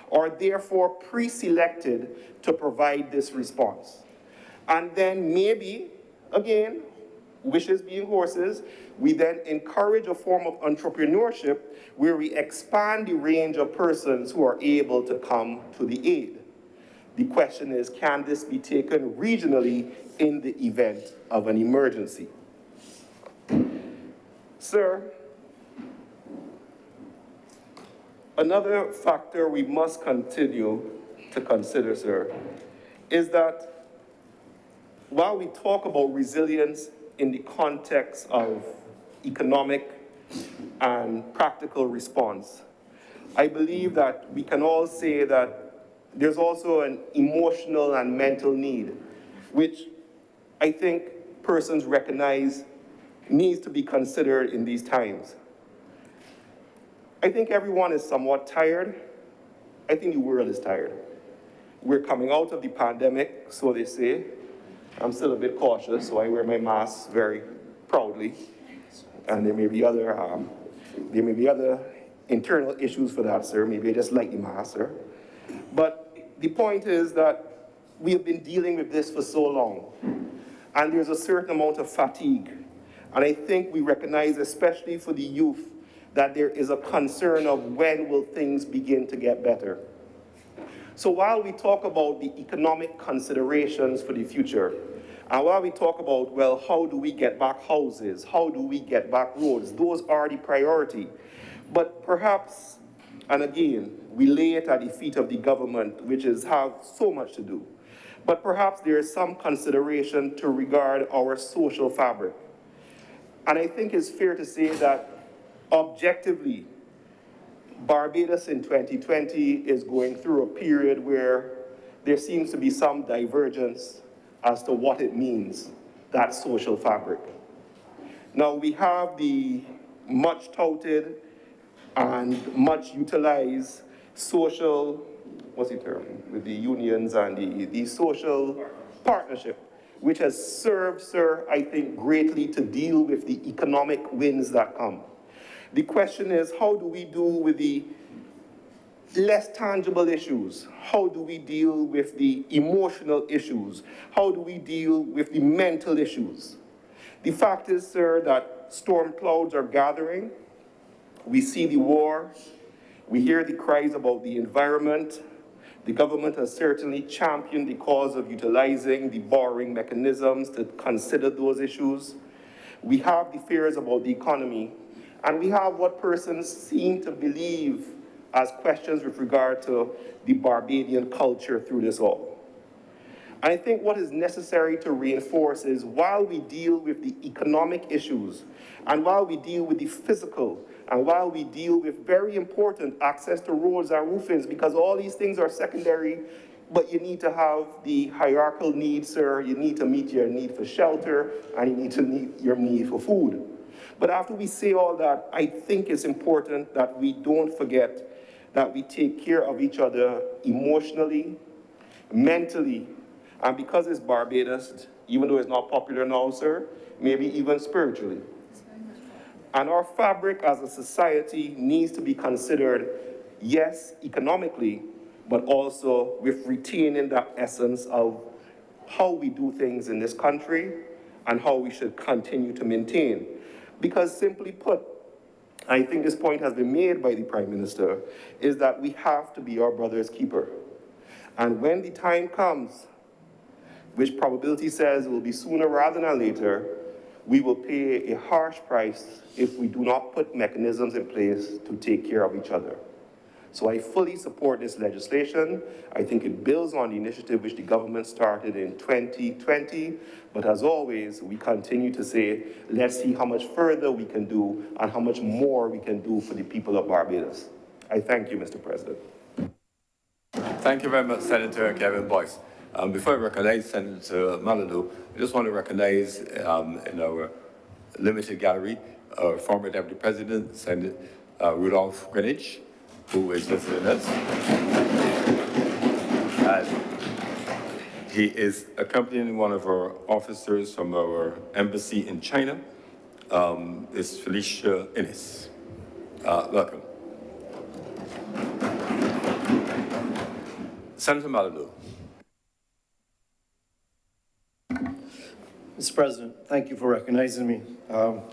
are therefore pre-selected to provide this response. And then maybe, again, wishes being horses, we then encourage a form of entrepreneurship where we expand the range of persons who are able to come to the aid. The question is, can this be taken regionally in the event of an emergency? Sir, another factor we must continue to consider, sir, is that while we talk about resilience in the context of economic and practical response, I believe that we can all say that there's also an emotional and mental need, which I think persons recognize needs to be considered in these times. I think everyone is somewhat tired. I think the world is tired. We're coming out of the pandemic, so they say. I'm still a bit cautious, so I wear my mask very proudly. And there may be other internal issues for that, sir. Maybe I just like the mask, sir. But the point is that we have been dealing with this for so long, and there's a certain amount of fatigue. And I think we recognize, especially for the youth, that there is a concern of when will things begin to get better. So while we talk about the economic considerations for the future, and while we talk about, well, how do we get back houses? How do we get back roads? Those are the priority. But perhaps, and again, we lay it at the feet of the government, which have so much to do. But perhaps there is some consideration to regard our social fabric. And I think it's fair to say that objectively, Barbados in 2020 is going through a period where there seems to be some divergence as to what it means, that social fabric. Now, we have the much touted and much utilized social, what's the term, with the unions and the social partnership, which has served, sir, I think, greatly to deal with the economic wins that come. The question is, how do we do with the less tangible issues? How do we deal with the emotional issues? How do we deal with the mental issues? The fact is, sir, that storm clouds are gathering. We see the war. We hear the cries about the environment. The government has certainly championed the cause of utilizing the borrowing mechanisms to consider those issues. We have the fears about the economy, and we have what persons seem to believe as questions with regard to the Barbadian culture through this all. And I think what is necessary to reinforce is while we deal with the economic issues, and while we deal with the physical, and while we deal with very important access to roads and roofings, because all these things are secondary, but you need to have the hierarchical needs, sir. You need to meet your need for shelter, and you need to meet your need for food. But after we say all that, I think it's important that we don't forget that we take care of each other emotionally, mentally, and because it's Barbados, even though it's not popular now, sir, maybe even spiritually. And our fabric as a society needs to be considered, yes, economically, but also with retaining that essence of how we do things in this country and how we should continue to maintain. Because simply put, I think this point has been made by the Prime Minister, is that we have to be our brother's keeper. And when the time comes, which probability says will be sooner rather than later, we will pay a harsh price if we do not put mechanisms in place to take care of each other. So I fully support this legislation. I think it builds on the initiative which the government started in 2020, but as always, we continue to say, let's see how much further we can do and how much more we can do for the people of Barbados. I thank you, Mr. President. Thank you very much, Senator Kevin Boyce. Before I recognize Senator Malado, I just want to recognize in our limited gallery, our former Deputy President, Senator Rudolph Greenwich, who is visiting us. And he is accompanying one of our officers from our embassy in China, is Felicia Innes. Welcome. Senator Malado. Mr. President, thank you for recognizing me,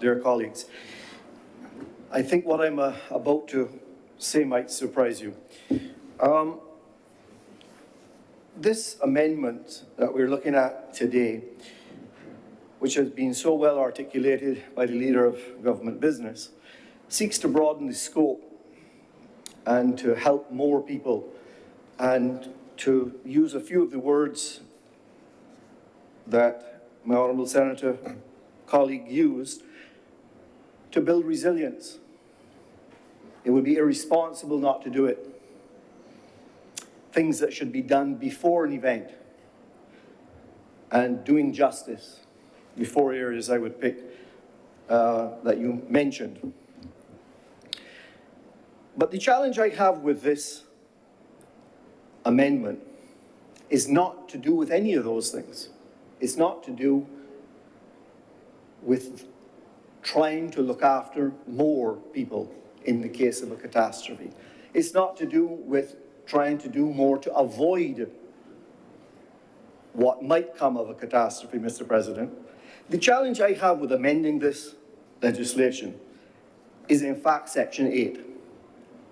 dear colleagues. I think what I'm about to say might surprise you. This amendment that we're looking at today, which has been so well articulated by the Leader of Government Business, seeks to broaden the scope and to help more people and to use a few of the words that my honourable senator colleague used, to build resilience. It would be irresponsible not to do it. Things that should be done before an event and doing justice before areas I would pick that you mentioned. But the challenge I have with this amendment is not to do with any of those things. It's not to do with trying to look after more people in the case of a catastrophe. It's not to do with trying to do more to avoid what might come of a catastrophe, Mr. President. The challenge I have with amending this legislation is in fact Section 8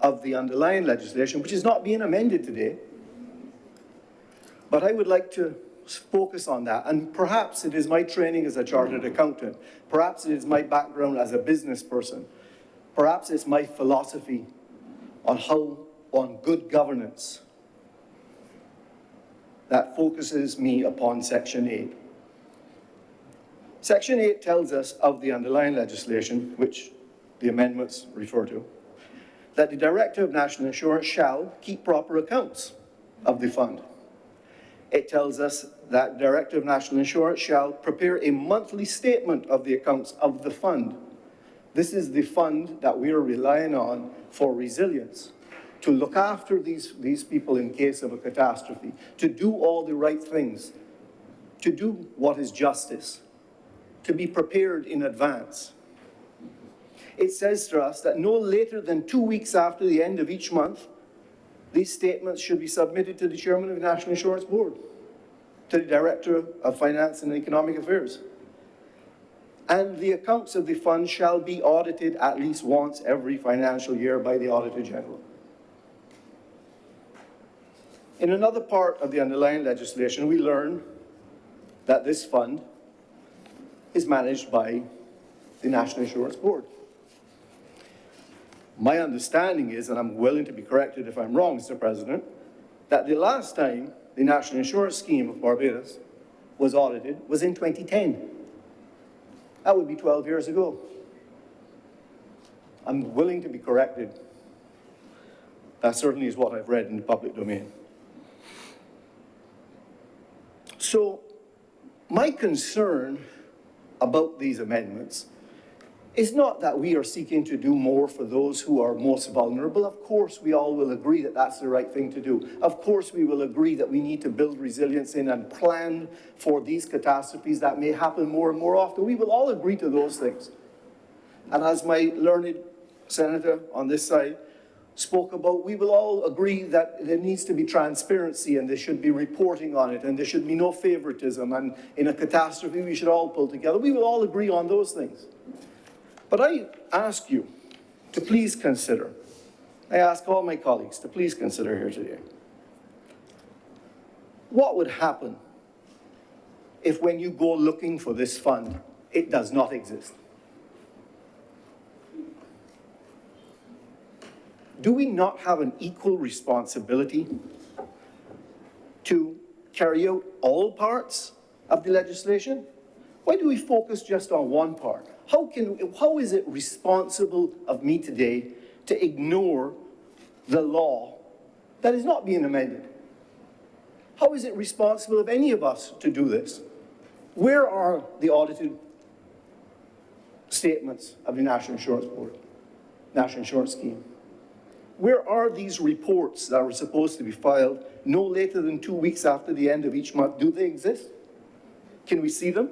of the underlying legislation, which is not being amended today. But I would like to focus on that, and perhaps it is my training as a chartered accountant, perhaps it is my background as a business person, perhaps it's my philosophy on good governance that focuses me upon Section 8. Section 8 tells us of the underlying legislation, which the amendments refer to, that the Director of National Insurance shall keep proper accounts of the fund. It tells us that Director of National Insurance shall prepare a monthly statement of the accounts of the fund. This is the fund that we are relying on for resilience, to look after these people in case of a catastrophe, to do all the right things, to do what is justice, to be prepared in advance. It says to us that no later than 2 weeks after the end of each month, these statements should be submitted to the Chairman of the National Insurance Board, to the Director of Finance and Economic Affairs. and the accounts of the fund shall be audited at least once every financial year by the Auditor General. In another part of the underlying legislation, we learn that this fund is managed by the National Insurance Board. My understanding is, and I'm willing to be corrected if I'm wrong, Mr. President, that the last time the National Insurance Scheme of Barbados was audited was in 2010. That would be 12 years ago. I'm willing to be corrected. That certainly is what I've read in the public domain. So, my concern about these amendments is not that we are seeking to do more for those who are most vulnerable. Of course, we all will agree that that's the right thing to do. Of course, we will agree that we need to build resilience in and plan for these catastrophes that may happen more and more often. We will all agree to those things. And as my learned senator on this side spoke about, we will all agree that there needs to be transparency and there should be reporting on it and there should be no favoritism, and in a catastrophe we should all pull together. We will all agree on those things. But I ask you to please consider, I ask all my colleagues to please consider here today, what would happen if when you go looking for this fund, it does not exist? Do we not have an equal responsibility to carry out all parts of the legislation? Why do we focus just on one part? How is it responsible of me today to ignore the law that is not being amended? How is it responsible of any of us to do this? Where are the audited statements of the National Insurance Board, National Insurance Scheme? Where are these reports that were supposed to be filed no later than 2 weeks after the end of each month? Do they exist? Can we see them?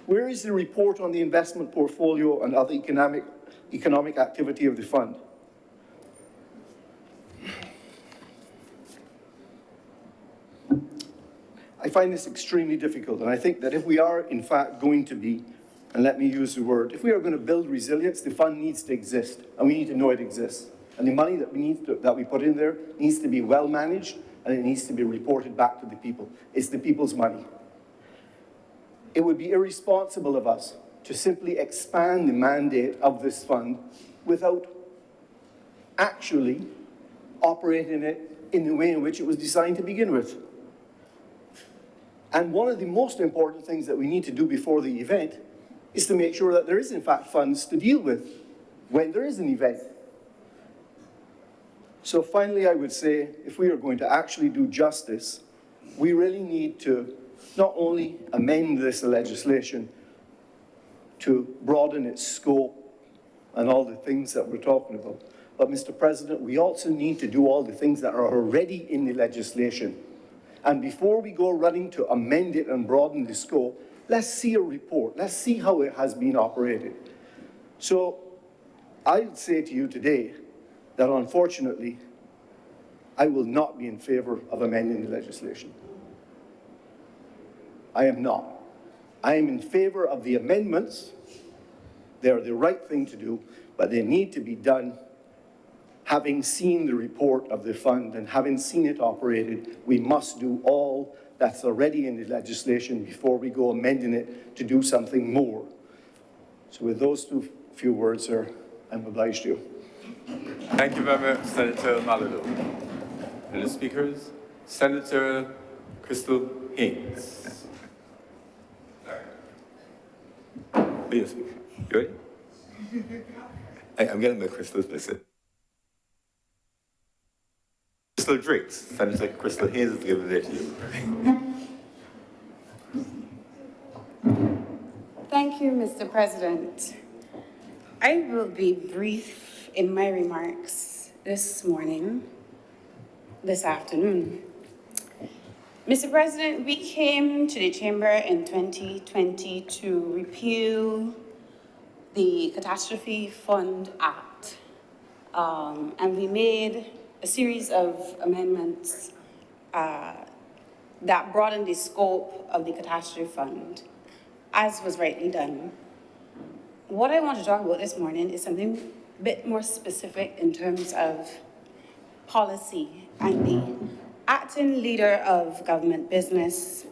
Where is the report on the investment portfolio and other economic activity of the fund? I find this extremely difficult, and I think that if we are, in fact, going to be, and let me use the word, if we are going to build resilience, the fund needs to exist, and we need to know it exists. And the money that we put in there needs to be well managed, and it needs to be reported back to the people. It's the people's money. It would be irresponsible of us to simply expand the mandate of this fund without actually operating it in the way in which it was designed to begin with. And one of the most important things that we need to do before the event is to make sure that there is, in fact, funds to deal with when there is an event. So finally, I would say, if we are going to actually do justice, we really need to not only amend this legislation to broaden its scope and all the things that we're talking about, but Mr. President, we also need to do all the things that are already in the legislation. And before we go running to amend it and broaden the scope, let's see a report. Let's see how it has been operated. So I'd say to you today that unfortunately, I will not be in favor of amending the legislation. I am not. I am in favor of the amendments. They are the right thing to do, but they need to be done having seen the report of the fund and having seen it operated. We must do all that's already in the legislation before we go amending it to do something more. So with those few words, sir, I'm obliged to you. Thank you very much, Senator Malado. And the speakers, Senator Crystal Haynes. Please, you ready? I'm getting my crystals missing. Crystal drinks. Senator Crystal Haynes is giving it to you. Thank you, Mr. President. I will be brief in my remarks this afternoon. Mr. President, we came to the Chamber in 2020 to repeal the Catastrophe Fund Act, and we made a series of amendments that broadened the scope of the Catastrophe Fund. as was rightly done. What I want to talk about this morning is something a bit more specific in terms of policy, and the acting leader of government business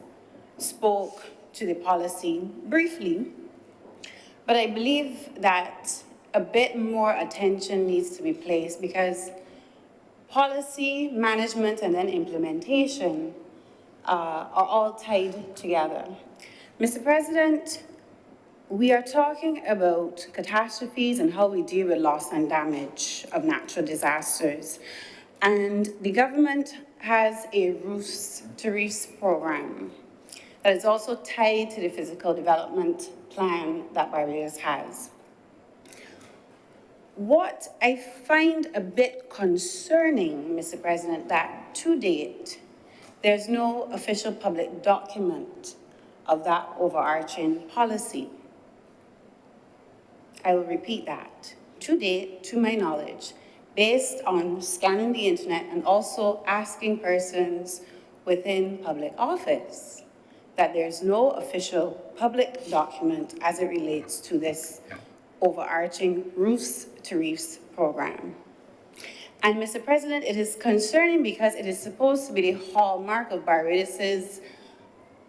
spoke to the policy briefly, but I believe that a bit more attention needs to be placed because policy, management, and then implementation are all tied together. Mr. President, we are talking about catastrophes and how we deal with loss and damage of natural disasters. And the government has a roofs to reefs program that is also tied to the physical development plan that Barbados has. What I find a bit concerning, Mr. President, that to date, there's no official public document of that overarching policy. I will repeat that. To date, to my knowledge, based on scanning the internet and also asking persons within public office, that there's no official public document as it relates to this overarching roofs to reefs program. And Mr. President, it is concerning because it is supposed to be the hallmark of Barbados's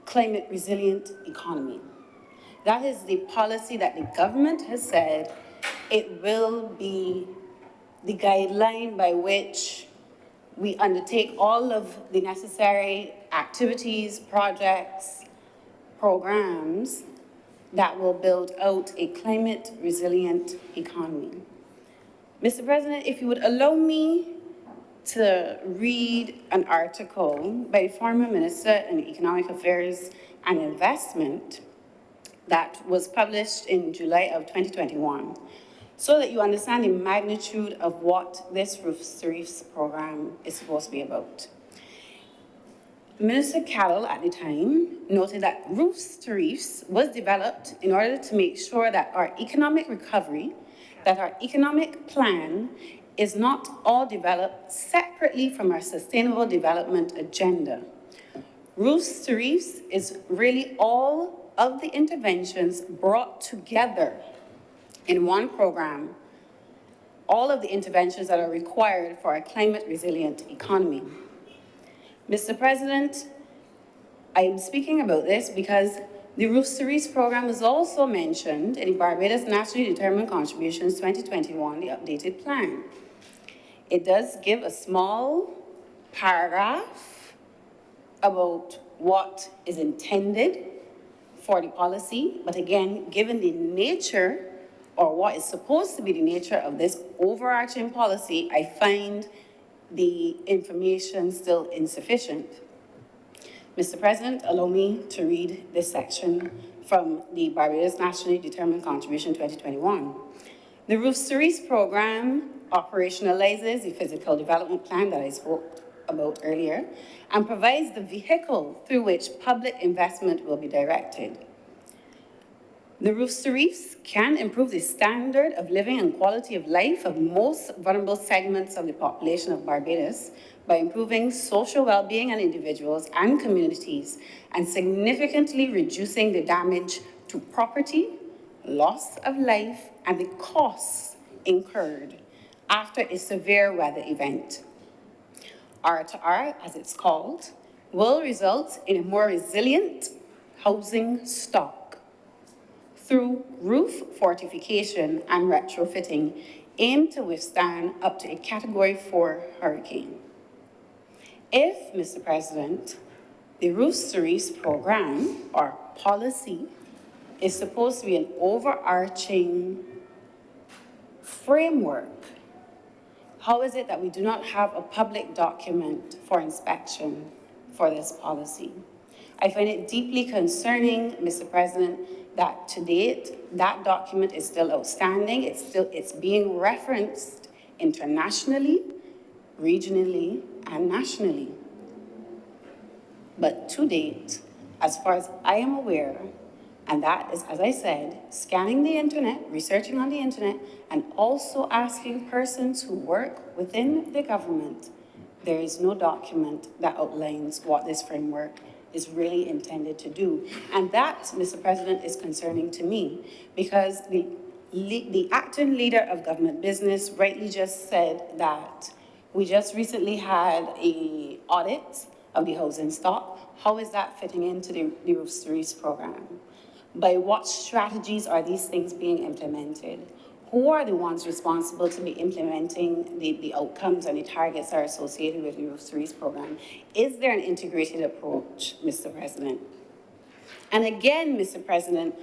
climate resilient economy. That is the policy that the government has said it will be the guideline by which we undertake all of the necessary activities, projects, programs that will build out a climate resilient economy. Mr. President, if you would allow me to read an article by the former Minister in Economic Affairs and Investment that was published in July of 2021, so that you understand the magnitude of what this Roofs to Reefs program is supposed to be about. Minister Carroll at the time noted that Roofs to Reefs was developed in order to make sure that our economic recovery, that our economic plan is not all developed separately from our sustainable development agenda. Roofs to Reefs is really all of the interventions brought together in one program, all of the interventions that are required for a climate resilient economy. Mr. President, I am speaking about this because the Roofs to Reefs program is also mentioned in the Barbados Nationally Determined Contributions 2021, the updated plan. It does give a small paragraph about what is intended for the policy, but again, given the nature or what is supposed to be the nature of this overarching policy, I find the information still insufficient. Mr. President, allow me to read this section from the Barbados Nationally Determined Contribution 2021. The Roofs to Reefs program operationalizes the physical development plan that I spoke about earlier and provides the vehicle through which public investment will be directed. The Roofs to Reefs can improve the standard of living and quality of life of most vulnerable segments of the population of Barbados by improving social well-being in individuals and communities and significantly reducing the damage to property, loss of life, and the costs incurred after a severe weather event. R2R, as it's called, will result in a more resilient housing stock through roof fortification and retrofitting aimed to withstand up to a Category 4 hurricane. If, Mr. President, the Roofs to Reefs program or policy is supposed to be an overarching framework, how is it that we do not have a public document for inspection for this policy? I find it deeply concerning, Mr. President, that to date, that document is still outstanding. It's being referenced internationally, regionally, and nationally. But to date, as far as I am aware, and that is, as I said, scanning the internet, researching on the internet, and also asking persons who work within the government, there is no document that outlines what this framework is really intended to do. And that, Mr. President, is concerning to me because the acting leader of government business rightly just said that we just recently had an audit of the housing stock. How is that fitting into the Roofs to Reefs program? By what strategies are these things being implemented? Who are the ones responsible to be implementing the outcomes and the targets that are associated with the Roofs to Reefs program? Is there an integrated approach, Mr. President? And again, Mr. President,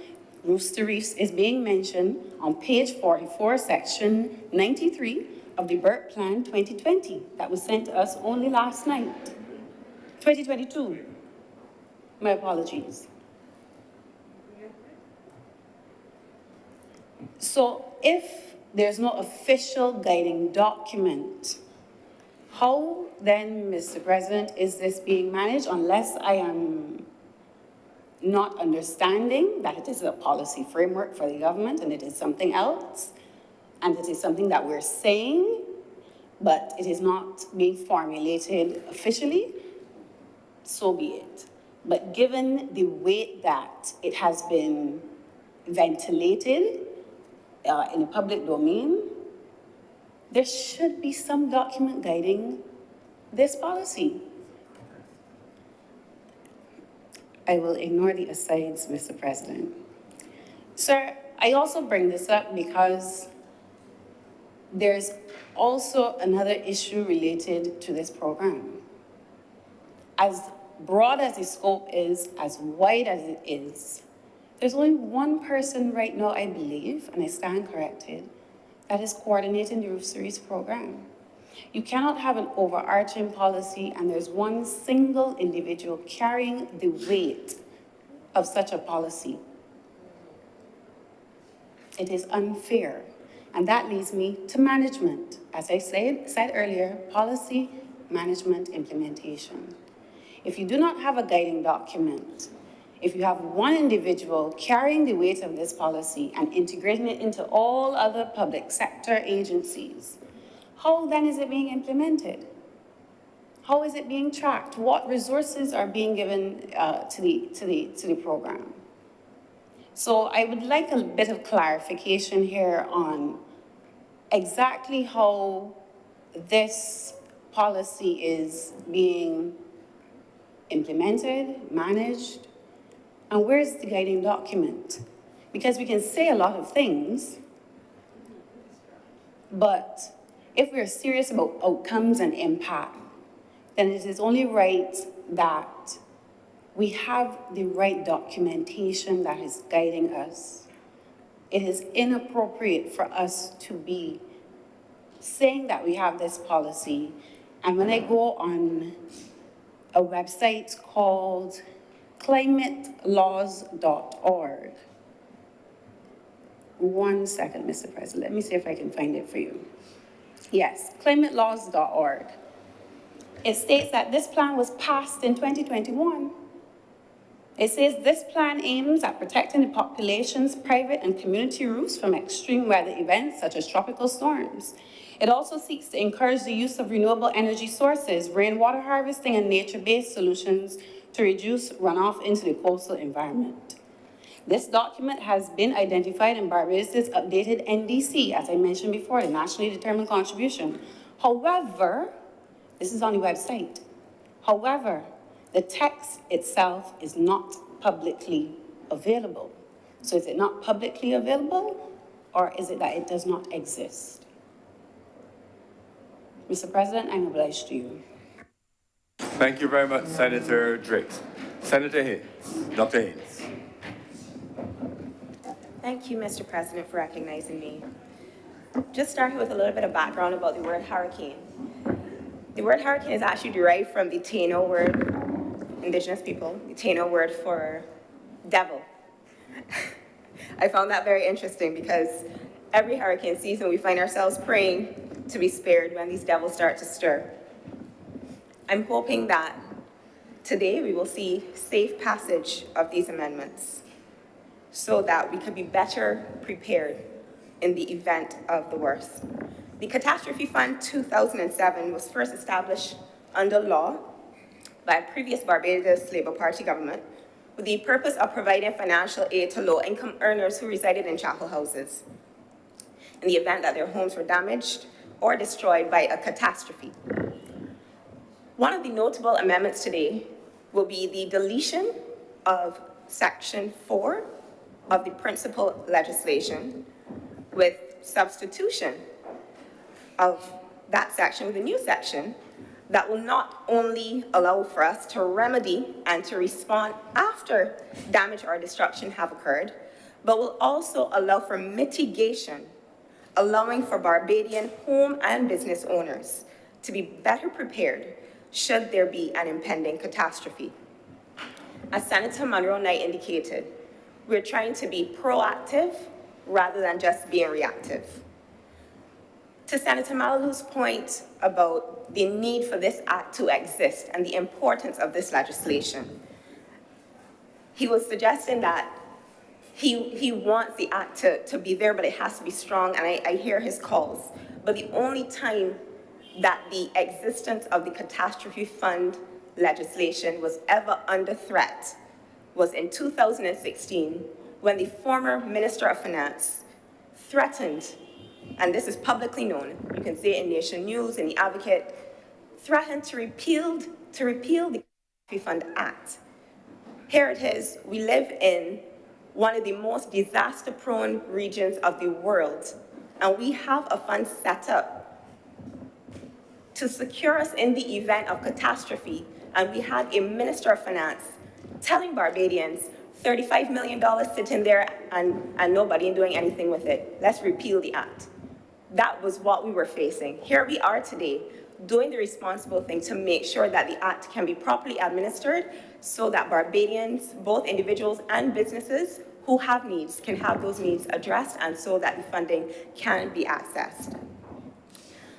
Roofs to Reefs is being mentioned on page 44, section 93 of the BERT Plan 2020 that was sent to us only last night. 2022. My apologies. So if there's no official guiding document, how then, Mr. President, is this being managed unless I am not understanding that it is a policy framework for the government and it is something else, and it is something that we're saying, but it is not being formulated officially, so be it. But given the way that it has been ventilated in the public domain, there should be some document guiding this policy. I will ignore the asides, Mr. President. Sir, I also bring this up because there's also another issue related to this program. As broad as the scope is, as wide as it is, there's only one person right now, I believe, and I stand corrected, that is coordinating the Roof Series program. You cannot have an overarching policy and there's one single individual carrying the weight of such a policy. It is unfair. And that leads me to management. As I said earlier, policy, management, implementation. If you do not have a guiding document, if you have one individual carrying the weight of this policy and integrating it into all other public sector agencies, how then is it being implemented? How is it being tracked? What resources are being given to the program? So I would like a bit of clarification here on exactly how this policy is being implemented, managed, and where's the guiding document? Because we can say a lot of things, but if we're serious about outcomes and impact, then it is only right that we have the right documentation that is guiding us. It is inappropriate for us to be saying that we have this policy, and when I go on a website called climatelaws.org. One second, Mr. President. Let me see if I can find it for you. Yes, climatelaws.org. It states that this plan was passed in 2021. It says this plan aims at protecting the population's private and community roofs from extreme weather events such as tropical storms. It also seeks to encourage the use of renewable energy sources, rainwater harvesting, and nature-based solutions to reduce runoff into the coastal environment. This document has been identified in Barbados' updated NDC, as I mentioned before, the Nationally Determined Contribution. However, this is on the website. However, the text itself is not publicly available. So is it not publicly available, or is it that it does not exist? Mr. President, I'm obliged to you. Thank you very much, Senator Drake. Senator Haynes, Dr. Haynes. Thank you, Mr. President, for recognizing me. Just starting with a little bit of background about the word hurricane. The word hurricane is actually derived from the Taino word, Indigenous people, the Taino word for devil. I found that very interesting because every hurricane season we find ourselves praying to be spared when these devils start to stir. I'm hoping that today we will see safe passage of these amendments so that we could be better prepared in the event of the worst. The Catastrophe Fund 2007 was first established under law by a previous Barbados Labour Party government with the purpose of providing financial aid to low-income earners who resided in chapel houses in the event that their homes were damaged or destroyed by a catastrophe. One of the notable amendments today will be the deletion of Section 4 of the principal legislation with substitution of that section with a new section that will not only allow for us to remedy and to respond after damage or destruction have occurred, but will also allow for mitigation, allowing for Barbadian home and business owners to be better prepared should there be an impending catastrophe. As Senator Monroe Knight indicated, we're trying to be proactive rather than just being reactive. To Senator Malalu's point about the need for this act to exist and the importance of this legislation, he was suggesting that he wants the act to be there, but it has to be strong, and I hear his calls. But the only time that the existence of the Catastrophe Fund legislation was ever under threat was in 2016, when the former Minister of Finance threatened, and this is publicly known, you can see it in Nation News, in The Advocate, threatened to repeal the Catastrophe Fund Act. Here it is, we live in one of the most disaster-prone regions of the world, and we have a fund set up to secure us in the event of catastrophe, and we had a Minister of Finance telling Barbadians, $35 million sitting there and nobody doing anything with it. Let's repeal the act. That was what we were facing. Here we are today, doing the responsible thing to make sure that the act can be properly administered so that Barbadians, both individuals and businesses who have needs, can have those needs addressed, and so that the funding can be accessed.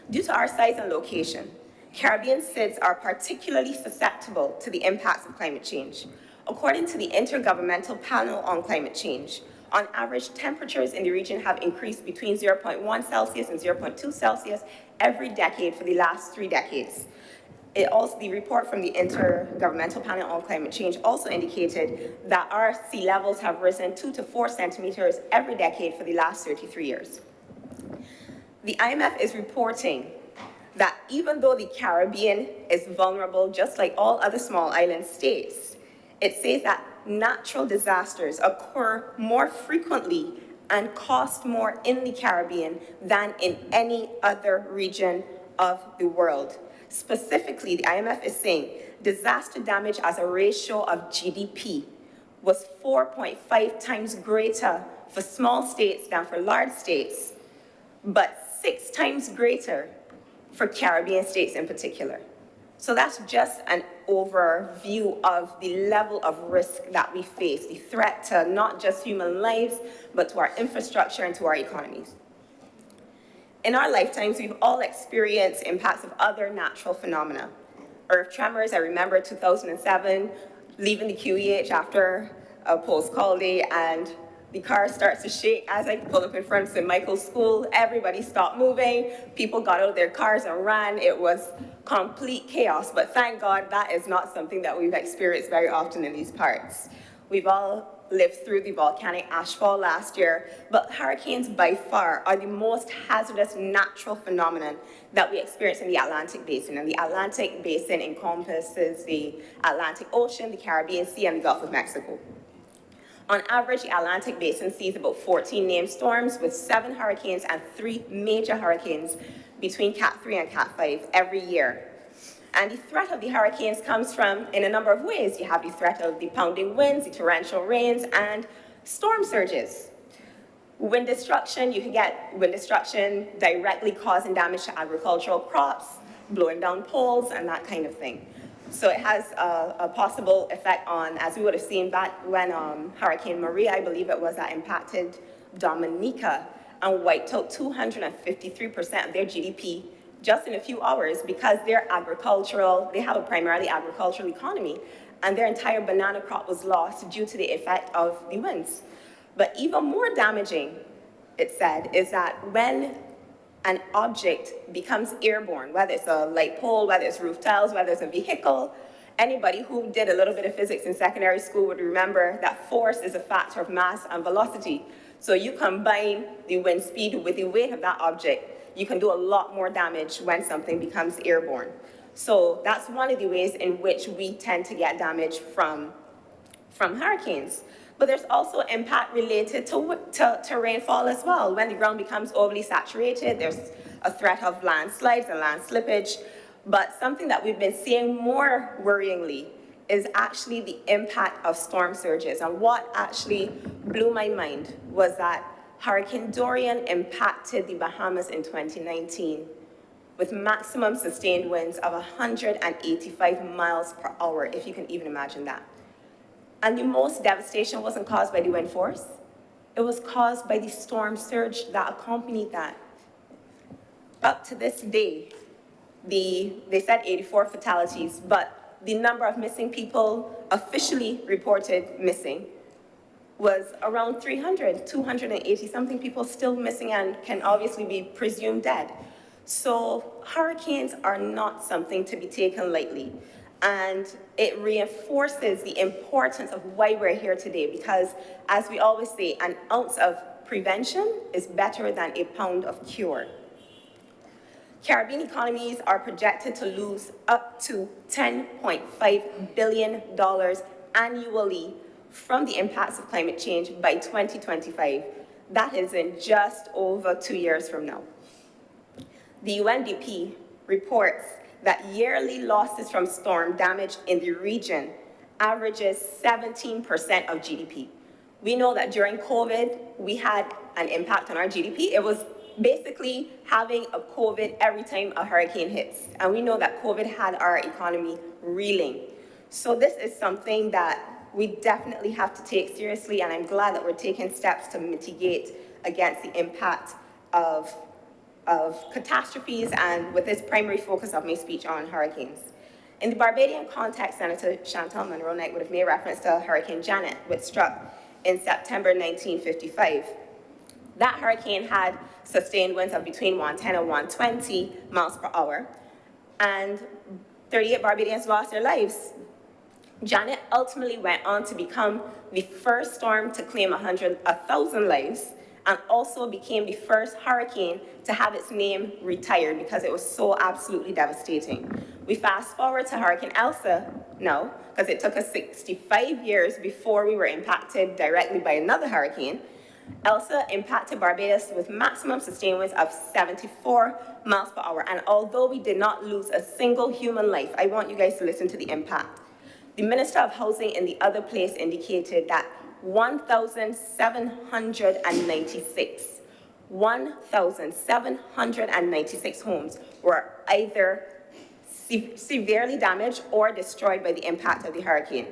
Due to our size and location, Caribbean SIDS are particularly susceptible to the impacts of climate change. According to the Intergovernmental Panel on Climate Change, on average, temperatures in the region have increased between 0.1 Celsius and 0.2 Celsius every decade for the last 3 decades. The report from the Intergovernmental Panel on Climate Change also indicated that our sea levels have risen 2 to 4 centimeters every decade for the last 33 years. The IMF is reporting that even though the Caribbean is vulnerable, just like all other small island states, it says that natural disasters occur more frequently and cost more in the Caribbean than in any other region of the world. Specifically, the IMF is saying disaster damage as a ratio of GDP was 4.5 times greater for small states than for large states, but 6 times greater for Caribbean states in particular. So that's just an overview of the level of risk that we face, the threat to not just human lives, but to our infrastructure and to our economies. In our lifetimes, we've all experienced impacts of other natural phenomena. Earth tremors, I remember 2007, leaving the QEH after a post-call day, and the car starts to shake as I pull up in front of St. Michael's School. Everybody stopped moving. People got out of their cars and ran. It was complete chaos, but thank God that is not something that we've experienced very often in these parts. We've all lived through the volcanic ashfall last year, but hurricanes by far are the most hazardous natural phenomenon that we experience in the Atlantic Basin. And the Atlantic Basin encompasses the Atlantic Ocean, the Caribbean Sea, and the Gulf of Mexico. On average, the Atlantic Basin sees about 14 named storms with 7 hurricanes and 3 major hurricanes between Cat 3 and Cat 5 every year. And the threat of the hurricanes comes from in a number of ways. You have the threat of the pounding winds, the torrential rains, and storm surges. Wind destruction, you can get wind destruction directly causing damage to agricultural crops, blowing down poles, and that kind of thing. So it has a possible effect on, as we would have seen back when Hurricane Maria, I believe it was, that impacted Dominica and wiped out 253% of their GDP just in a few hours because they're agricultural, they have a primarily agricultural economy, and their entire banana crop was lost due to the effect of the winds. But even more damaging, it said, is that when an object becomes airborne, whether it's a light pole, whether it's roof tiles, whether it's a vehicle, Anybody who did a little bit of physics in secondary school would remember that force is a factor of mass and velocity. So you combine the wind speed with the weight of that object, you can do a lot more damage when something becomes airborne. So that's one of the ways in which we tend to get damage from hurricanes. But there's also impact related to rainfall as well. When the ground becomes overly saturated, there's a threat of landslides and land slippage. But something that we've been seeing more worryingly is actually the impact of storm surges. And what actually blew my mind was that Hurricane Dorian impacted the Bahamas in 2019 with maximum sustained winds of 185 miles per hour, if you can even imagine that. And the most devastation wasn't caused by the wind force. It was caused by the storm surge that accompanied that. Up to this day, they said 84 fatalities, but the number of missing people officially reported missing was around 300, 280-something people still missing and can obviously be presumed dead. So hurricanes are not something to be taken lightly. And it reinforces the importance of why we're here today, because as we always say, an ounce of prevention is better than a pound of cure. Caribbean economies are projected to lose up to $10.5 billion annually from the impacts of climate change by 2025. That is in just over 2 years from now. The UNDP reports that yearly losses from storm damage in the region averages 17% of GDP. We know that during COVID, we had an impact on our GDP. It was basically having a COVID every time a hurricane hits. And we know that COVID had our economy reeling. So this is something that we definitely have to take seriously, and I'm glad that we're taking steps to mitigate against the impact of catastrophes, and with this primary focus of my speech on hurricanes. In the Barbadian context, Senator Chantal Monroe-Knight would have made reference to Hurricane Janet, which struck in September 1955. That hurricane had sustained winds of between 110 and 120 miles per hour, and 38 Barbadians lost their lives. Janet ultimately went on to become the first storm to claim 1,000 lives, and also became the first hurricane to have its name retired because it was so absolutely devastating. We fast forward to Hurricane Elsa now, because it took us 65 years before we were impacted directly by another hurricane. Elsa impacted Barbados with maximum sustained winds of 74 miles per hour. And although we did not lose a single human life, I want you guys to listen to the impact. The Minister of Housing in the other place indicated that 1,796 homes were either severely damaged or destroyed by the impact of the hurricane.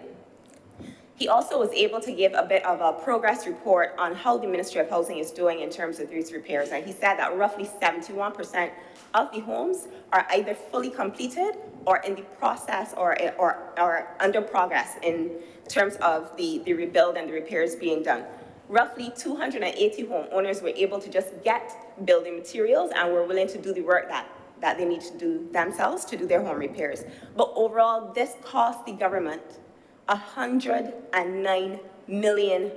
He also was able to give a bit of a progress report on how the Ministry of Housing is doing in terms of these repairs. And he said that roughly 71% of the homes are either fully completed or in the process or under progress in terms of the rebuild and the repairs being done. Roughly 280 homeowners were able to just get building materials and were willing to do the work that they need to do themselves to do their home repairs. But overall, this cost the government $109 million.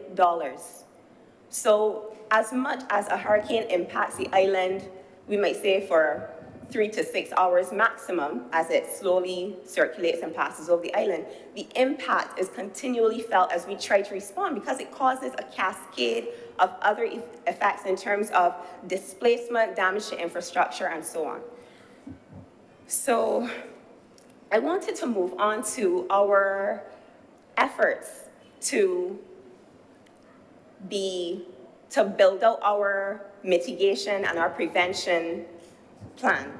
So as much as a hurricane impacts the island, we might say for 3 to 6 hours maximum as it slowly circulates and passes over the island, the impact is continually felt as we try to respond because it causes a cascade of other effects in terms of displacement, damage to infrastructure, and so on. So I wanted to move on to our efforts to build out our mitigation and our prevention plan.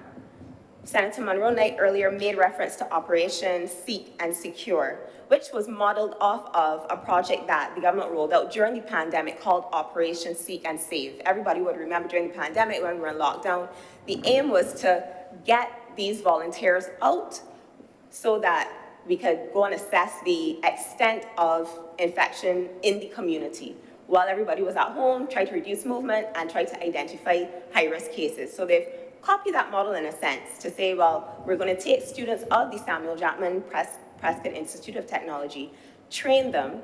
Senator Monroe-Knight earlier made reference to Operation Seek and Secure, which was modeled off of a project that the government rolled out during the pandemic called Operation Seek and Save. Everybody would remember during the pandemic when we were in lockdown, the aim was to get these volunteers out so that we could go and assess the extent of infection in the community while everybody was at home, try to reduce movement and try to identify high-risk cases. So they've copy that model in a sense to say, well, we're going to take students of the Samuel Jackman Prescott Institute of Technology, train them,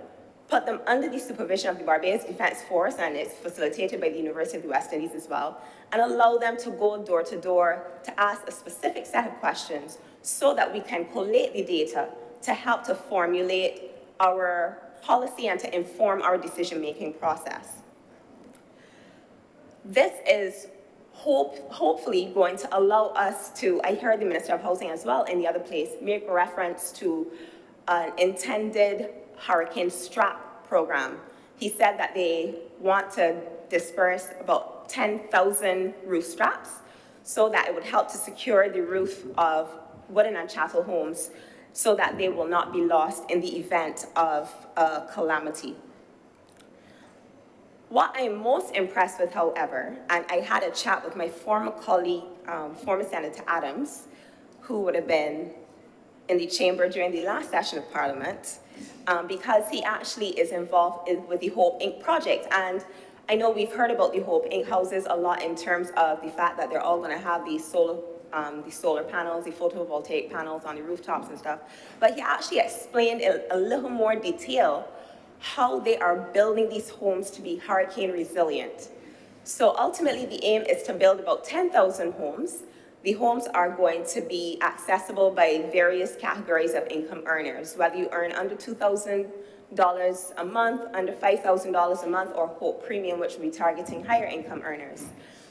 put them under the supervision of the Barbados Defense Force, and it's facilitated by the University of the West Indies as well, and allow them to go door to door to ask a specific set of questions so that we can collate the data to help to formulate our policy and to inform our decision-making process. This is hopefully going to allow us to, I heard the Minister of Housing as well in the other place, make reference to an intended hurricane strap program. He said that they want to disperse about 10,000 roof straps so that it would help to secure the roof of wooden and chattel homes so that they will not be lost in the event of a calamity. What I'm most impressed with, however, and I had a chat with my former colleague, former Senator Adams, who would have been in the chamber during the last session of Parliament, because he actually is involved with the Hope Inc. project. And I know we've heard about the Hope Inc. houses a lot in terms of the fact that they're all going to have these solar panels, the photovoltaic panels on the rooftops and stuff. But he actually explained in a little more detail how they are building these homes to be hurricane resilient. So ultimately, the aim is to build about 10,000 homes. The homes are going to be accessible by various categories of income earners, whether you earn under $2,000 a month, under $5,000 a month, or Hope Premium, which will be targeting higher income earners.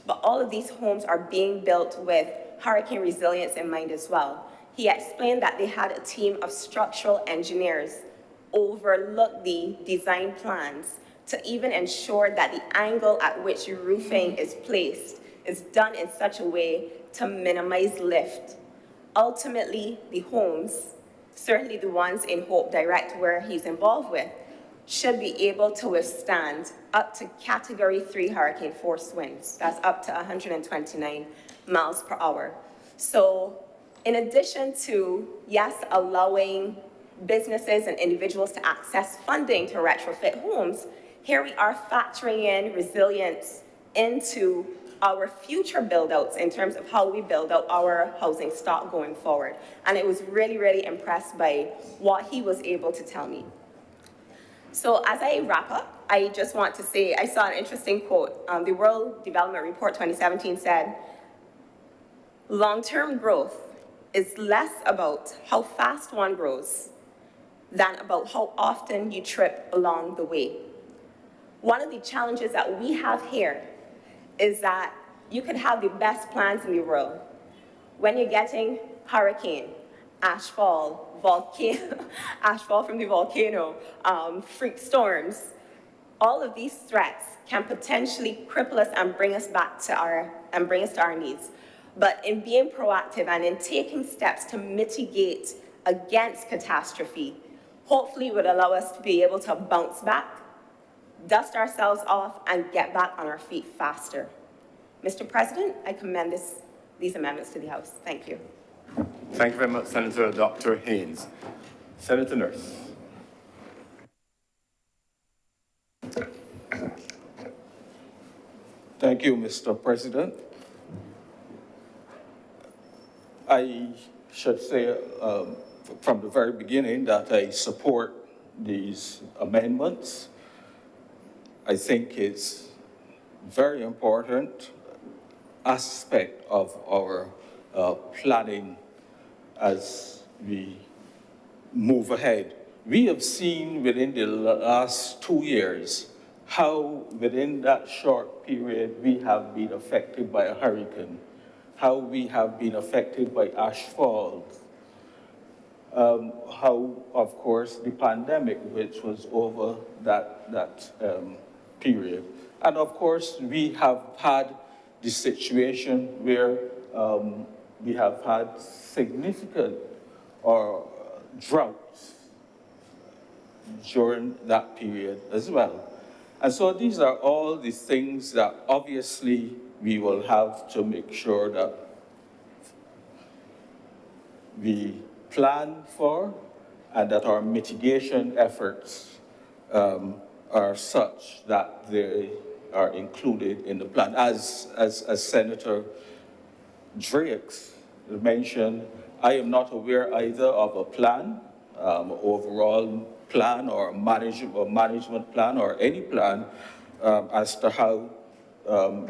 But all of these homes are being built with hurricane resilience in mind as well. He explained that they had a team of structural engineers overlook the design plans to even ensure that the angle at which roofing is placed is done in such a way to minimize lift. Ultimately, the homes, certainly the ones in Hope Direct where he's involved with, should be able to withstand up to Category 3 hurricane force winds. That's up to 129 miles per hour. So in addition to, yes, allowing businesses and individuals to access funding to retrofit homes, here we are factoring in resilience into our future build-outs in terms of how we build out our housing stock going forward. And I was really, really impressed by what he was able to tell me. So as I wrap up, I just want to say, I saw an interesting quote. The World Development Report 2017 said, long-term growth is less about how fast one grows than about how often you trip along the way. One of the challenges that we have here is that you could have the best plans in the world. When you're getting hurricane, ashfall, volcano, ashfall from the volcano, freak storms, all of these threats can potentially cripple us and bring us back to our needs. But in being proactive and in taking steps to mitigate against catastrophe, hopefully would allow us to be able to bounce back, dust ourselves off, and get back on our feet faster. Mr. President, I commend these amendments to the House. Thank you. Thank you very much, Senator Dr. Haynes. Senator Nurse. Thank you, Mr. President. I should say from the very beginning that I support these amendments. I think it's very important aspect of our planning as we move ahead. We have seen within the last 2 years how within that short period we have been affected by a hurricane, how we have been affected by ashfall, how, of course, the pandemic, which was over that period. And of course, we have had the situation where we have had significant droughts during that period as well. And so these are all the things that obviously we will have to make sure that we plan for and that our mitigation efforts are such that they are included in the plan. As Senator Drake's mentioned, I am not aware either of a plan, overall plan or management plan or any plan as to how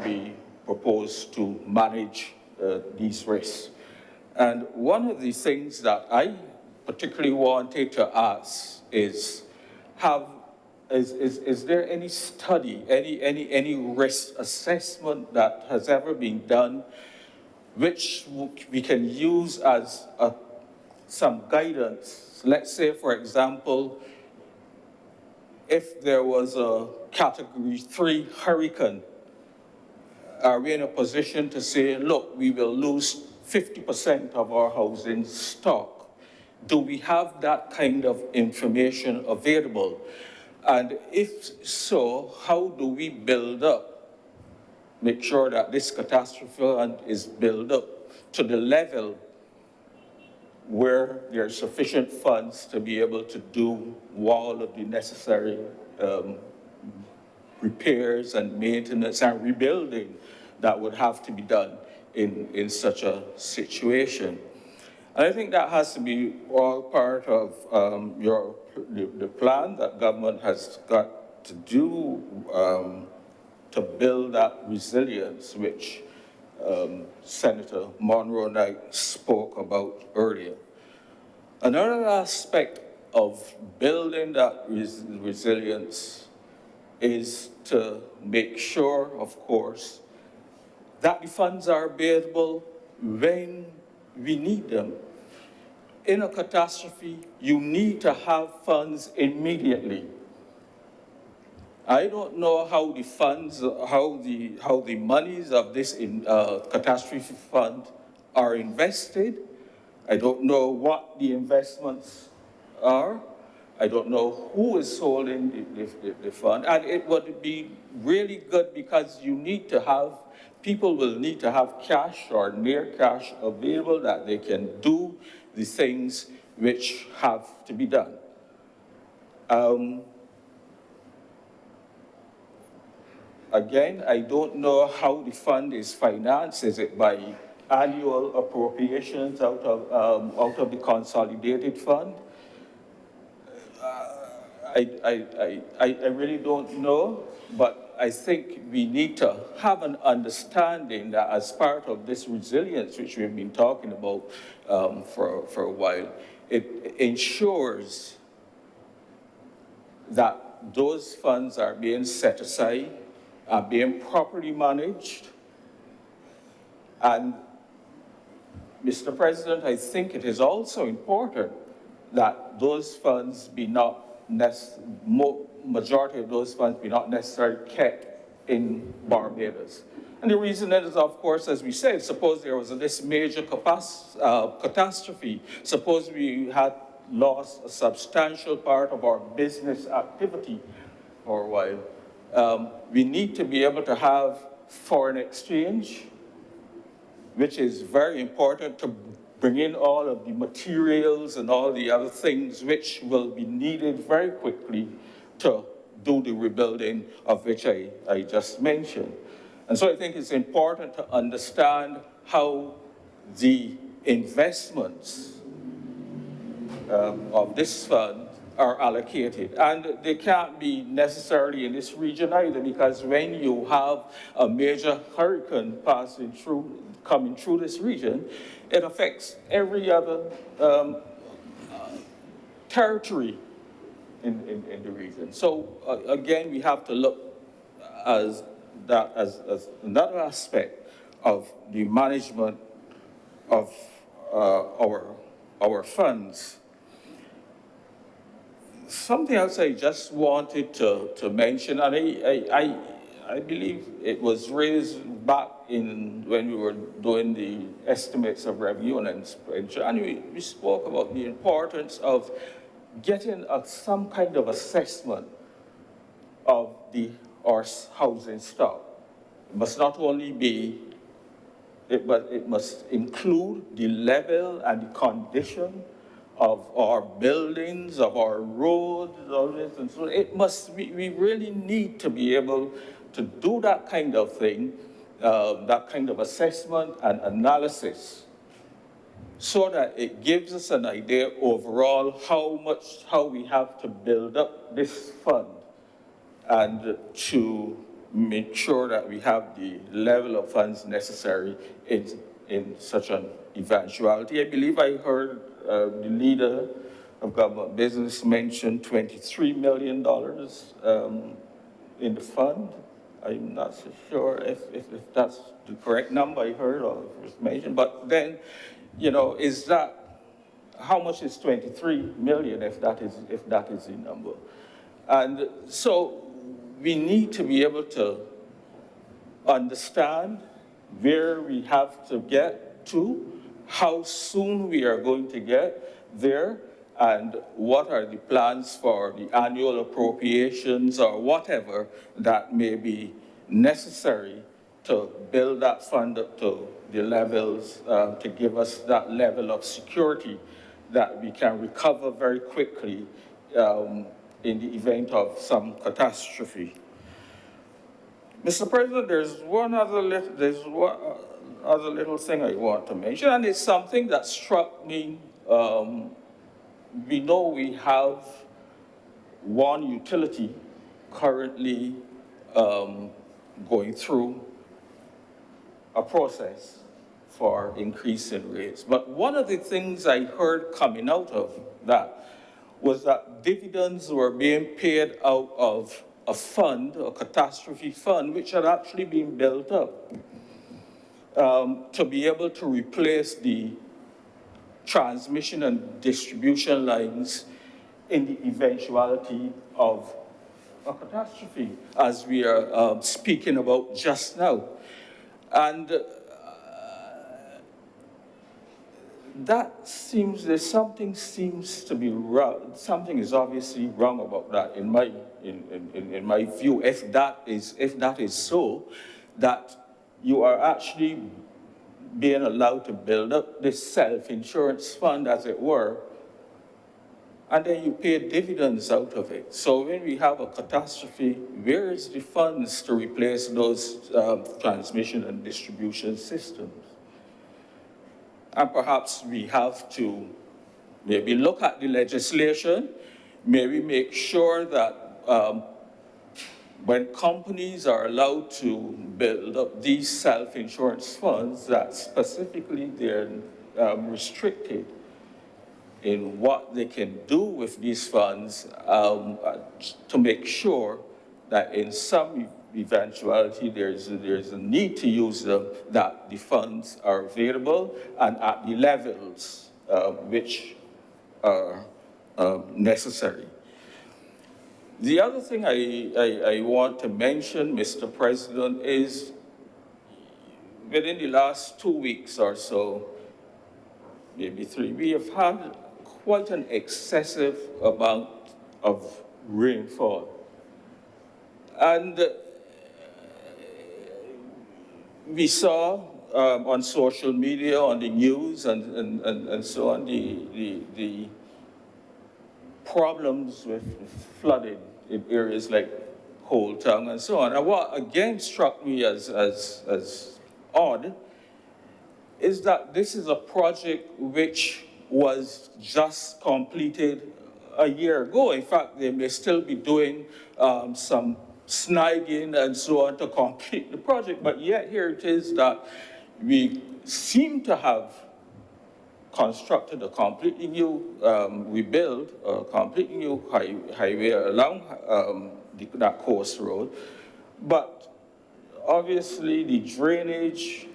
we propose to manage these risks. And one of the things that I particularly wanted to ask is, is there any study, any risk assessment that has ever been done which we can use as some guidance? Let's say, for example, if there was a Category 3 hurricane, are we in a position to say, look, we will lose 50% of our housing stock? Do we have that kind of information available? And if so, how do we build up, make sure that this catastrophe fund is built up to the level where there are sufficient funds to be able to do all of the necessary repairs and maintenance and rebuilding that would have to be done in such a situation. And I think that has to be all part of the plan that government has got to do to build that resilience, which Senator Monroe and I spoke about earlier. Another aspect of building that resilience is to make sure, of course, that the funds are available when we need them. In a catastrophe, you need to have funds immediately. I don't know how the funds, how the monies of this catastrophe fund are invested. I don't know what the investments are. I don't know who is holding the fund. And it would be really good because you need to have, people will need to have cash or near cash available that they can do the things which have to be done. Again, I don't know how the fund is financed. Is it by annual appropriations out of the consolidated fund? I really don't know, but I think we need to have an understanding that as part of this resilience, which we've been talking about for a while, it ensures that those funds are being set aside, are being properly managed. And Mr. President, I think it is also important that those funds be not majority of those funds be not necessarily kept in Barbados. And the reason is, of course, as we said, suppose there was this major catastrophe, suppose we had lost a substantial part of our business activity for a while. We need to be able to have foreign exchange, which is very important to bring in all of the materials and all the other things which will be needed very quickly to do the rebuilding of which I just mentioned. And so I think it's important to understand how the investments of this fund are allocated. And they can't be necessarily in this region either, because when you have a major hurricane coming through this region, it affects every other territory in the region. So again, we have to look as another aspect of the management of our funds. Something else I just wanted to mention, and I believe it was raised back when we were doing the estimates of revenue and expenditure, and we spoke about the importance of getting some kind of assessment of our housing stock. It must not only be, but it must include the level and the condition of our buildings, of our roads, all this, and so we really need to be able to do that kind of thing that kind of assessment and analysis so that it gives us an idea overall how we have to build up this fund and to make sure that we have the level of funds necessary in such an eventuality. I believe I heard the leader of government business mention $23 million in the fund. I'm not so sure if that's the correct number I heard or information, but then, you know, is that, how much is 23 million if that is the number? And so we need to be able to understand where we have to get to, how soon we are going to get there, and what are the plans for the annual appropriations or whatever that may be necessary to build that fund up to the levels, to give us that level of security that we can recover very quickly in the event of some catastrophe. Mr. President, there's one other little thing I want to mention, and it's something that struck me. We know we have one utility currently going through a process for increasing rates. But one of the things I heard coming out of that was that dividends were being paid out of a fund, a catastrophe fund, which had actually been built up to be able to replace the transmission and distribution lines in the eventuality of a catastrophe, as we are speaking about just now. And that seems, something seems to be wrong. Something is obviously wrong about that in my view. If that is so, that you are actually being allowed to build up this self-insurance fund, as it were, and then you pay dividends out of it. So when we have a catastrophe, where is the funds to replace those transmission and distribution systems? And perhaps we have to maybe look at the legislation, maybe make sure that when companies are allowed to build up these self-insurance funds, that specifically they're restricted in what they can do with these funds to make sure that in some eventuality there's a need to use them, that the funds are available and at the levels which are necessary. The other thing I want to mention, Mr. President, is within the last 2 weeks or so, maybe 3, we have had quite an excessive amount of rainfall. And we saw on social media, on the news, and so on, the problems with flooding in areas like Old Town and so on. And what again struck me as odd is that this is a project which was just completed a year ago. In fact, they may still be doing some snagging and so on to complete the project, but yet here it is that we seem to have constructed a completely new, rebuild a completely new highway along that coast road, but obviously the drainage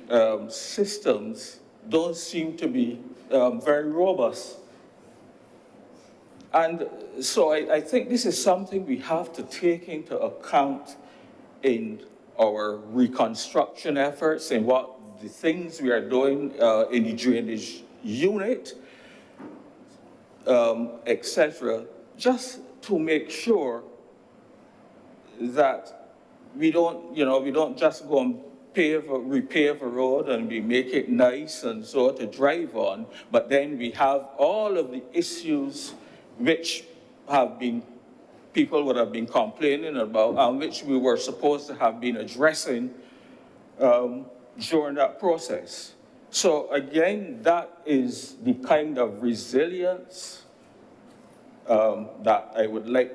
systems don't seem to be very robust. And so I think this is something we have to take into account in our reconstruction efforts and what the things we are doing in the drainage unit, etc., just to make sure that we don't just go and repave a road and we make it nice and so to drive on, but then we have all of the issues which people would have been complaining about and which we were supposed to have been addressing during that process. So again, that is the kind of resilience that I would like,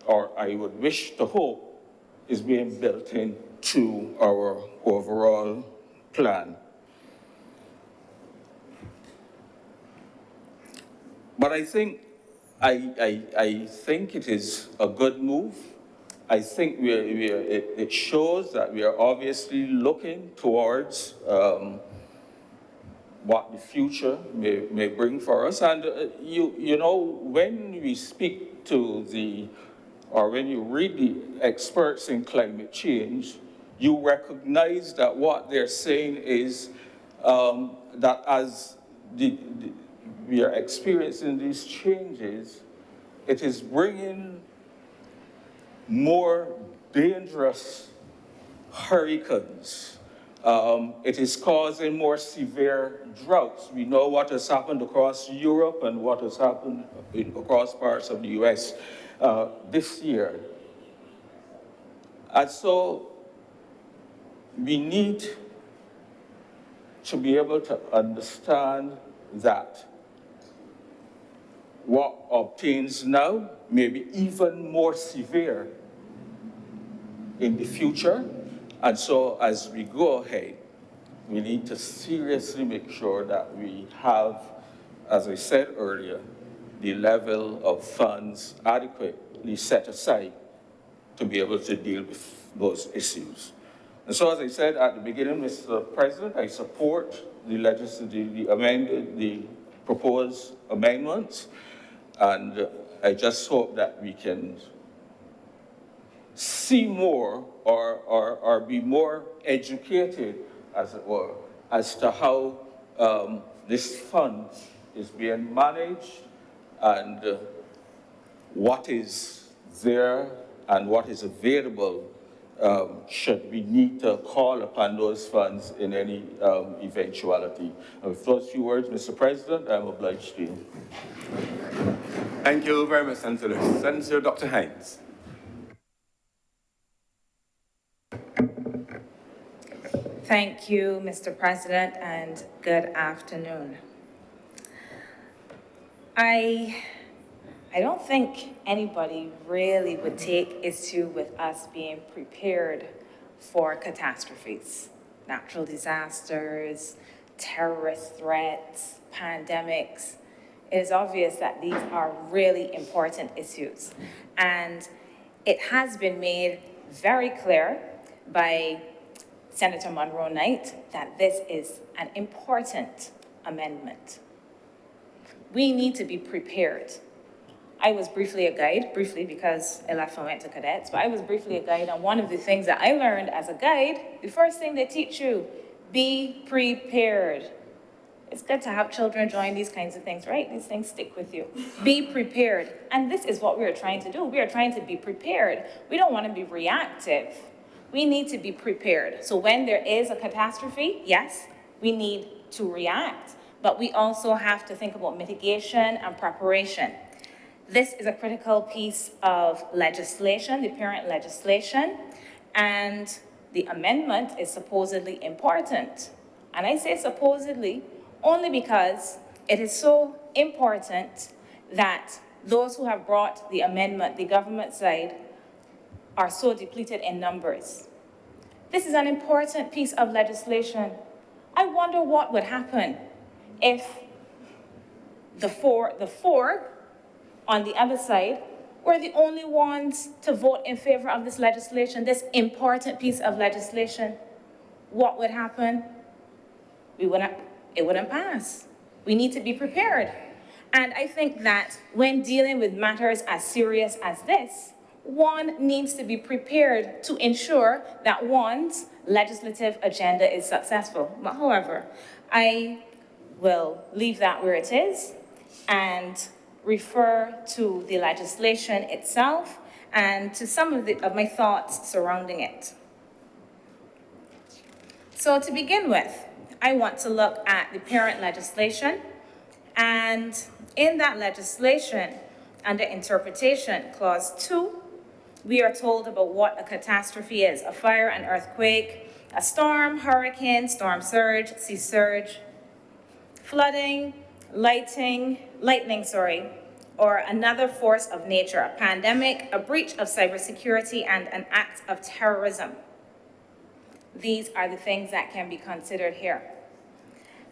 or I would wish to hope, is being built into our overall plan. But I think, I think it is a good move. I think it shows that we are obviously looking towards what the future may bring for us. And you know, when we speak to or when you read the experts in climate change, you recognize that what they're saying is that as we are experiencing these changes, it is bringing more dangerous hurricanes. It is causing more severe droughts. We know what has happened across Europe and what has happened across parts of the US this year. And so we need to be able to understand that what obtains now may be even more severe in the future. And so as we go ahead, we need to seriously make sure that we have, as I said earlier, the level of funds adequately set aside to be able to deal with those issues. And so, as I said at the beginning, Mr. President, I support the proposed amendments, and I just hope that we can see more or be more educated, as it were, as to how this fund is being managed and what is there and what is available should we need to call upon those funds in any eventuality. And with those few words, Mr. President, I'm obliged to you. Thank you very much, Senator Lewis. Senator Dr. Hines. Thank you, Mr. President, and good afternoon. I don't think anybody really would take issue with us being prepared for catastrophes, natural disasters, terrorist threats, pandemics. It is obvious that these are really important issues. And it has been made very clear by Senator Monroe Knight that this is an important amendment. We need to be prepared. I was briefly a guide, because I left and went to cadets, but I was briefly a guide, and one of the things that I learned as a guide, the first thing they teach you, be prepared. It's good to have children join these kinds of things, right? These things stick with you. Be prepared. And this is what we are trying to do. We are trying to be prepared. We don't want to be reactive. We need to be prepared. So when there is a catastrophe, yes, we need to react, but we also have to think about mitigation and preparation. This is a critical piece of legislation, the parent legislation, and the amendment is supposedly important. And I say supposedly only because it is so important that those who have brought the amendment, the government side, are so depleted in numbers. This is an important piece of legislation. I wonder what would happen if the four on the other side were the only ones to vote in favor of this legislation, this important piece of legislation. What would happen? It wouldn't pass. We need to be prepared. And I think that when dealing with matters as serious as this, one needs to be prepared to ensure that one's legislative agenda is successful. But however, I will leave that where it is and refer to the legislation itself and to some of my thoughts surrounding it. So to begin with, I want to look at the parent legislation, and in that legislation, under interpretation, clause 2, we are told about what a catastrophe is: a fire, an earthquake, a storm, hurricane, storm surge, sea surge, flooding, lightning, or another force of nature, a pandemic, a breach of cybersecurity, and an act of terrorism. These are the things that can be considered here.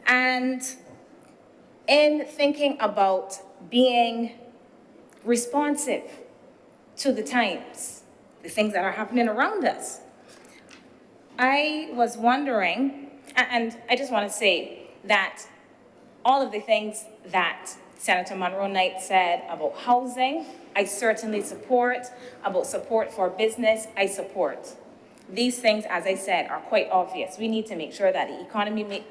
And in thinking about being responsive to the times, the things that are happening around us, I was wondering, and I just want to say that all of the things that Senator Monroe Knight said about housing, I certainly support. About support for business, I support. These things, as I said, are quite obvious. We need to make sure that the economy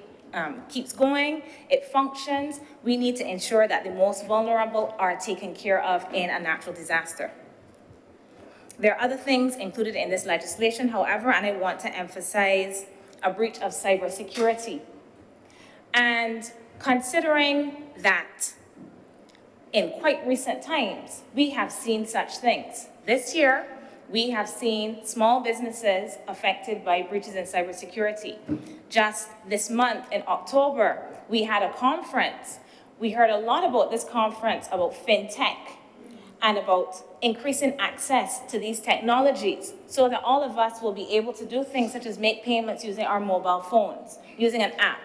keeps going, it functions. We need to ensure that the most vulnerable are taken care of in a natural disaster. There are other things included in this legislation, however, and I want to emphasize a breach of cybersecurity. And considering that in quite recent times, we have seen such things. This year, we have seen small businesses affected by breaches in cybersecurity. Just this month in October, we had a conference. We heard a lot about this conference, about Fintech, and about increasing access to these technologies so that all of us will be able to do things such as make payments using our mobile phones, using an app.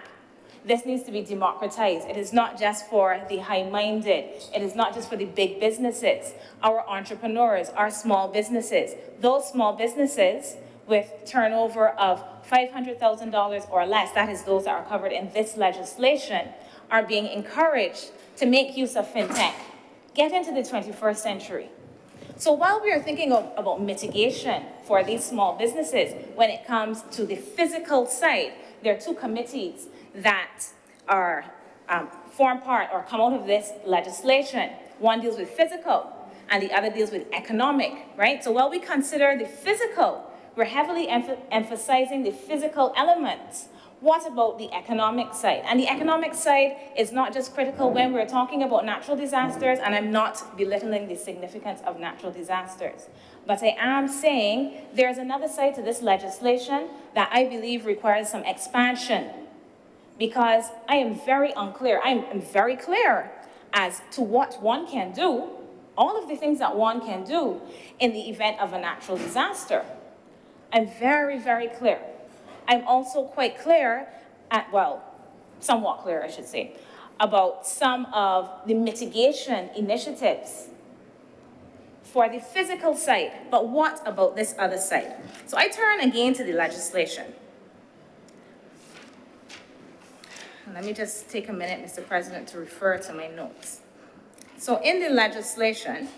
This needs to be democratized. It is not just for the high-minded. It is not just for the big businesses, our entrepreneurs, our small businesses. Those small businesses with turnover of $500,000 or less, that is those that are covered in this legislation, are being encouraged to make use of fintech, get into the 21st century. So while we are thinking about mitigation for these small businesses, when it comes to the physical side, there are two committees that are form part or come out of this legislation. One deals with physical and the other deals with economic, right? So while we consider the physical, we're heavily emphasizing the physical elements. What about the economic side? And the economic side is not just critical when we're talking about natural disasters, and I'm not belittling the significance of natural disasters. But I am saying there's another side to this legislation that I believe requires some expansion, because I am very unclear. I'm very clear as to what one can do, all of the things that one can do in the event of a natural disaster. I'm very, very clear. I'm also quite clear, somewhat clear, I should say, about some of the mitigation initiatives for the physical side. But what about this other side? So I turn again to the legislation. Let me just take a minute, Mr. President, to refer to my notes. So in the legislation,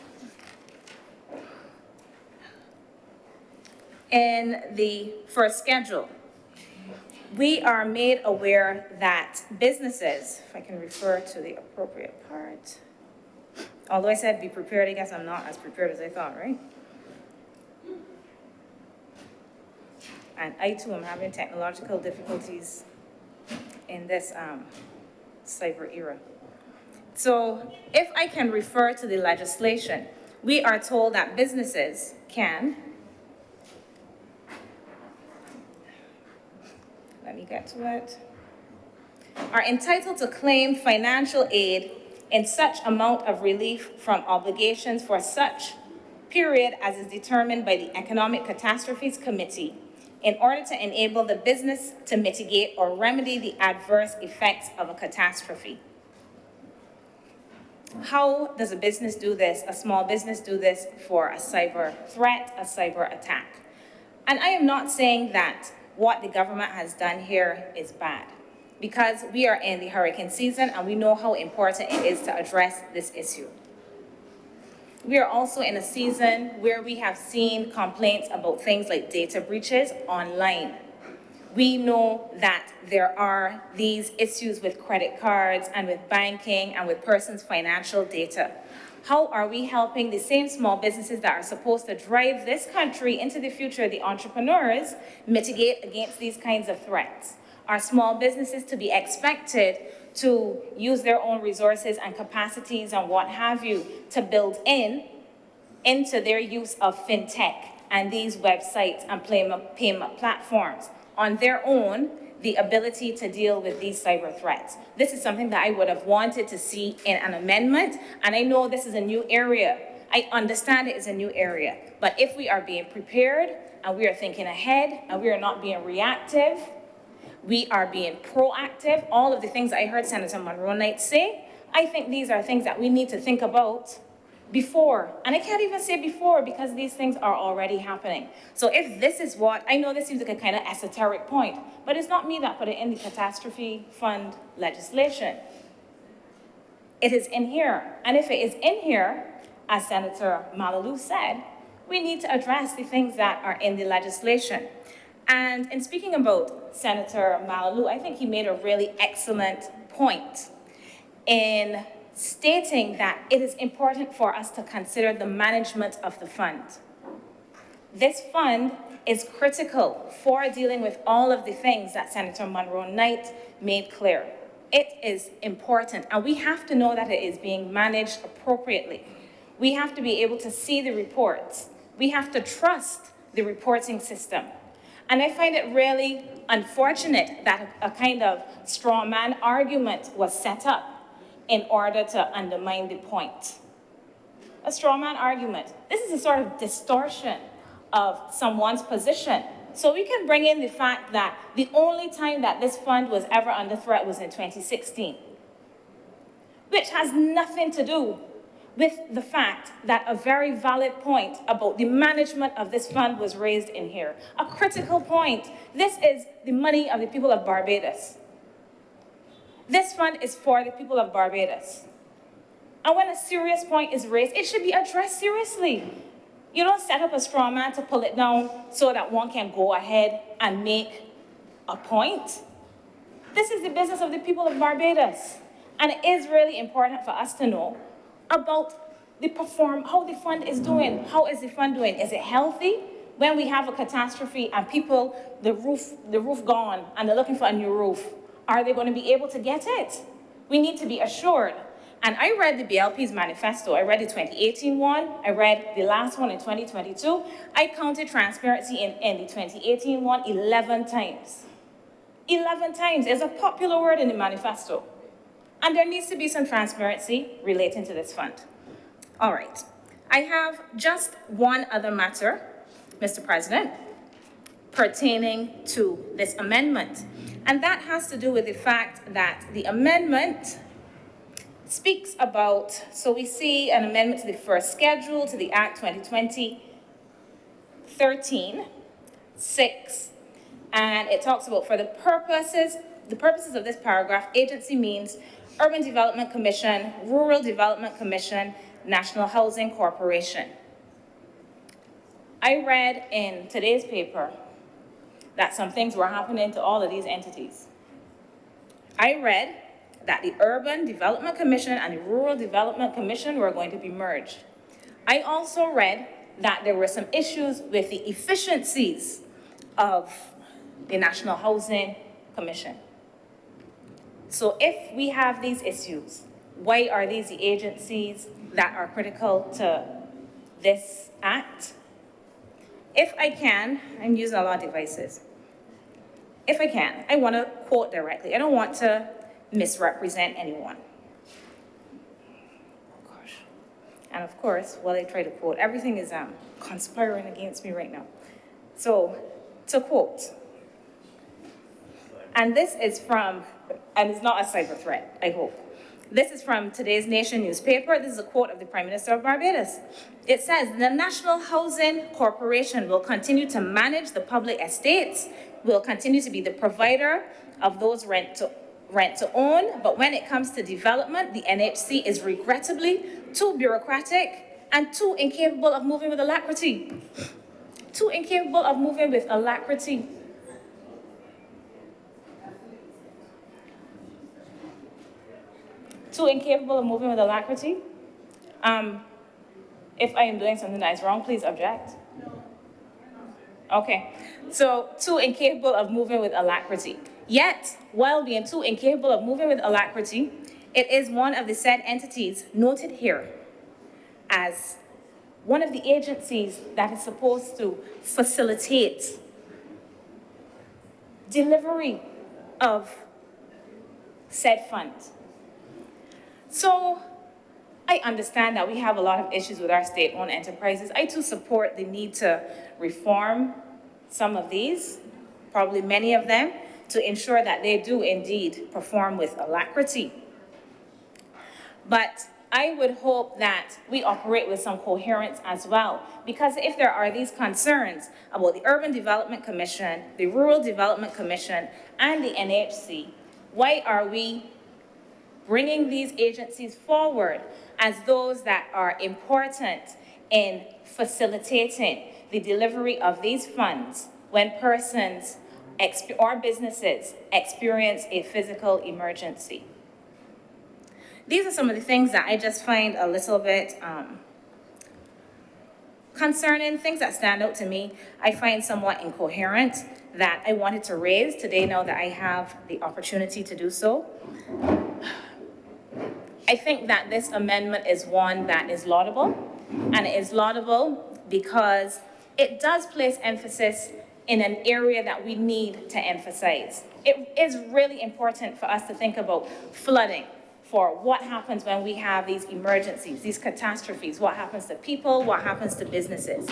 in the first schedule, we are made aware that businesses, if I can refer to the appropriate part, although I said be prepared, I guess I'm not as prepared as I thought, right? And I too am having technological difficulties in this cyber era. So if I can refer to the legislation, we are told that businesses can, let me get to it, are entitled to claim financial aid in such amount of relief from obligations for such period as is determined by the Economic Catastrophes Committee in order to enable the business to mitigate or remedy the adverse effects of a catastrophe. How does a business do this, a small business do this for a cyber threat, a cyber attack? And I am not saying that what the government has done here is bad, because we are in the hurricane season and we know how important it is to address this issue. We are also in a season where we have seen complaints about things like data breaches online. We know that there are these issues with credit cards and with banking and with persons' financial data. How are we helping the same small businesses that are supposed to drive this country into the future, the entrepreneurs, mitigate against these kinds of threats? Are small businesses to be expected to use their own resources and capacities and what have you to build in into their use of Fintech and these websites and payment platforms on their own the ability to deal with these cyber threats. This is something that I would have wanted to see in an amendment, and I know this is a new area. I understand it is a new area, but if we are being prepared and we are thinking ahead and we are not being reactive, we are being proactive, all of the things I heard Senator Monroe Knight say, I think these are things that we need to think about before. And I can't even say before because these things are already happening. So if this is what, I know this seems like a kind of esoteric point, but it's not me that put it in the catastrophe fund legislation. It is in here. And if it is in here, as Senator Malalou said, we need to address the things that are in the legislation. And in speaking about Senator Malalou, I think he made a really excellent point in stating that it is important for us to consider the management of the fund. This fund is critical for dealing with all of the things that Senator Monroe Knight made clear. It is important, and we have to know that it is being managed appropriately. We have to be able to see the reports. We have to trust the reporting system. And I find it really unfortunate that a kind of straw man argument was set up in order to undermine the point. A straw man argument. This is a sort of distortion of someone's position. So we can bring in the fact that the only time that this fund was ever under threat was in 2016, which has nothing to do with the fact that a very valid point about the management of this fund was raised in here. A critical point. This is the money of the people of Barbados. This fund is for the people of Barbados. And when a serious point is raised, it should be addressed seriously. You don't set up a straw man to pull it down so that one can go ahead and make a point. This is the business of the people of Barbados. And it is really important for us to know about how the fund is doing. How is the fund doing? Is it healthy? When we have a catastrophe and people, the roof gone, and they're looking for a new roof, are they going to be able to get it? We need to be assured. And I read the BLP's manifesto. I read the 2018 one. I read the last one in 2022. I counted transparency in the 2018 one 11 times. 11 times is a popular word in the manifesto. And there needs to be some transparency relating to this fund. All right. I have just one other matter, Mr. President, pertaining to this amendment. And that has to do with the fact that the amendment speaks about, so we see an amendment to the first schedule to the Act 2020-13-6, and it talks about for the purposes of this paragraph, agency means Urban Development Commission, Rural Development Commission, National Housing Corporation. I read in today's paper that some things were happening to all of these entities. I read that the Urban Development Commission and the Rural Development Commission were going to be merged. I also read that there were some issues with the efficiencies of the National Housing Commission. So if we have these issues, why are these the agencies that are critical to this act? If I can, I'm using a lot of devices. If I can, I want to quote directly. I don't want to misrepresent anyone. Oh gosh. And of course, while I try to quote, everything is conspiring against me right now. So, to quote, and this is from, and it's not a cyber threat, I hope. This is from today's Nation newspaper. This is a quote of the Prime Minister of Barbados. It says, the National Housing Corporation will continue to manage the public estates, will continue to be the provider of those rent to own, but when it comes to development, the NHC is regrettably too bureaucratic and too incapable of moving with alacrity. Too incapable of moving with alacrity. Too incapable of moving with alacrity. If I am doing something that is wrong, please object. Okay, so too incapable of moving with alacrity. Yet, while being too incapable of moving with alacrity, it is one of the said entities noted here as one of the agencies that is supposed to facilitate delivery of said fund. So I understand that we have a lot of issues with our state-owned enterprises. I too support the need to reform some of these, probably many of them, to ensure that they do indeed perform with alacrity. But I would hope that we operate with some coherence as well, because if there are these concerns about the Urban Development Commission, the Rural Development Commission, and the NHC, why are we bringing these agencies forward as those that are important in facilitating the delivery of these funds when persons or businesses experience a physical emergency? These are some of the things that I just find a little bit concerning, things that stand out to me. I find somewhat incoherent that I wanted to raise today now that I have the opportunity to do so. I think that this amendment is one that is laudable, and it is laudable because it does place emphasis in an area that we need to emphasize. It is really important for us to think about flooding, for what happens when we have these emergencies, these catastrophes, what happens to people, what happens to businesses.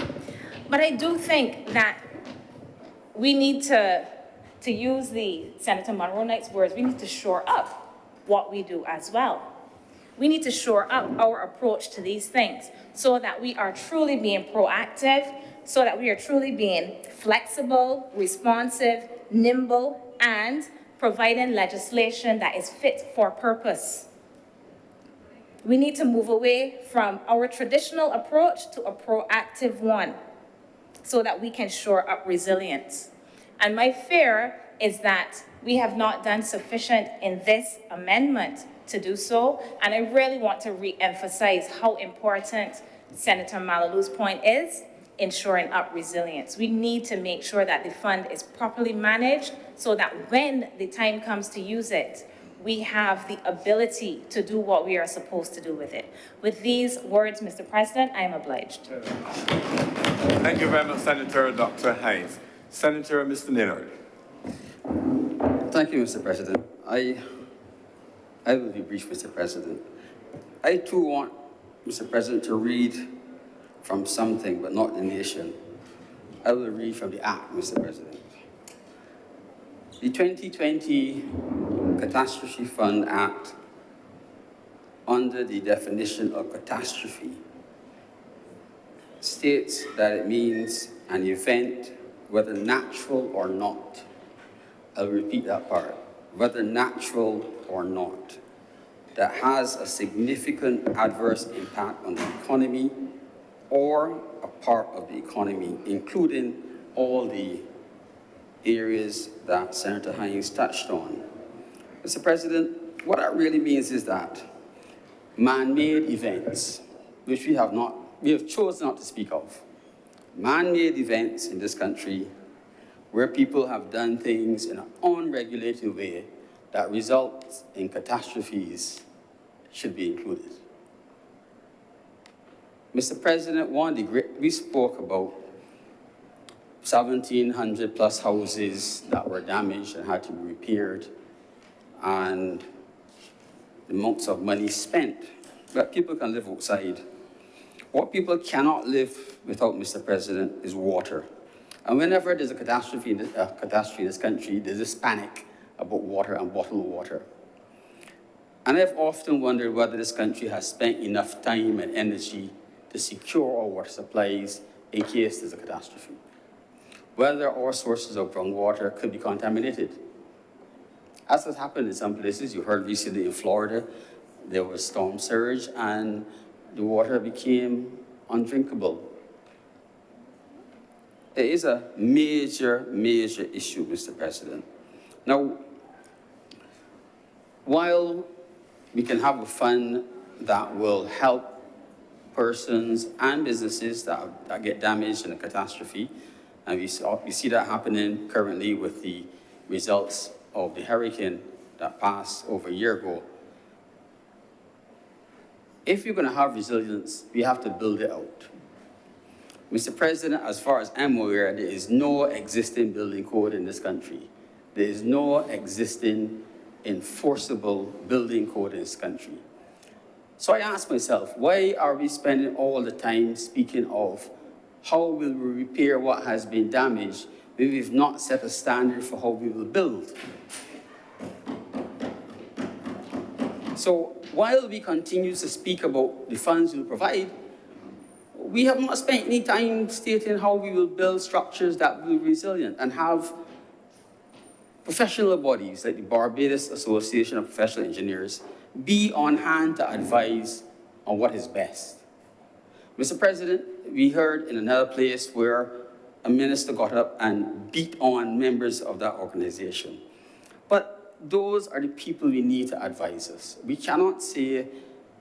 But I do think that we need to use the Senator Monroe Knight's words, we need to shore up what we do as well. We need to shore up our approach to these things so that we are truly being proactive, so that we are truly being flexible, responsive, nimble, and providing legislation that is fit for purpose. We need to move away from our traditional approach to a proactive one so that we can shore up resilience. And my fear is that we have not done sufficient in this amendment to do so, and I really want to re-emphasize how important Senator Malalu's point is in shoring up resilience. We need to make sure that the fund is properly managed so that when the time comes to use it, we have the ability to do what we are supposed to do with it. With these words, Mr. President, I am obliged. Thank you very much, Senator Dr. Hines. Senator Mr. Maynard. Thank you, Mr. President. I will be brief, Mr. President. I too want, Mr. President, to read from something, but not the nation. I will read from the Act, Mr. President. The 2020 Catastrophe Fund Act, under the definition of catastrophe, states that it means an event, whether natural or not. I'll repeat that part. Whether natural or not, that has a significant adverse impact on the economy or a part of the economy, including all the areas that Senator Hines touched on. Mr. President, what that really means is that man-made events, which we have chosen not to speak of, man-made events in this country where people have done things in an unregulated way that results in catastrophes should be included. Mr. President, we spoke about 1,700 plus houses that were damaged and had to be repaired, and the amounts of money spent. But people can live outside. What people cannot live without, Mr. President, is water. And whenever there's a catastrophe in this country, there's this panic about water and bottled water. And I've often wondered whether this country has spent enough time and energy to secure our water supplies in case there's a catastrophe. Whether our sources of groundwater could be contaminated. As has happened in some places, you heard recently in Florida, there was storm surge and the water became undrinkable. It is a major, major issue, Mr. President. Now, while we can have a fund that will help persons and businesses that get damaged in a catastrophe, and we see that happening currently with the results of the hurricane that passed over a year ago. If you're going to have resilience, we have to build it out. Mr. President, as far as I'm aware, there is no existing building code in this country. There is no existing enforceable building code in this country. So I ask myself, why are we spending all the time speaking of how will we repair what has been damaged when we've not set a standard for how we will build? So while we continue to speak about the funds we'll provide, we have not spent any time stating how we will build structures that will be resilient and have professional bodies like the Barbados Association of Professional Engineers be on hand to advise on what is best. Mr. President, we heard in another place where a minister got up and beat on members of that organization. But those are the people we need to advise us. We cannot say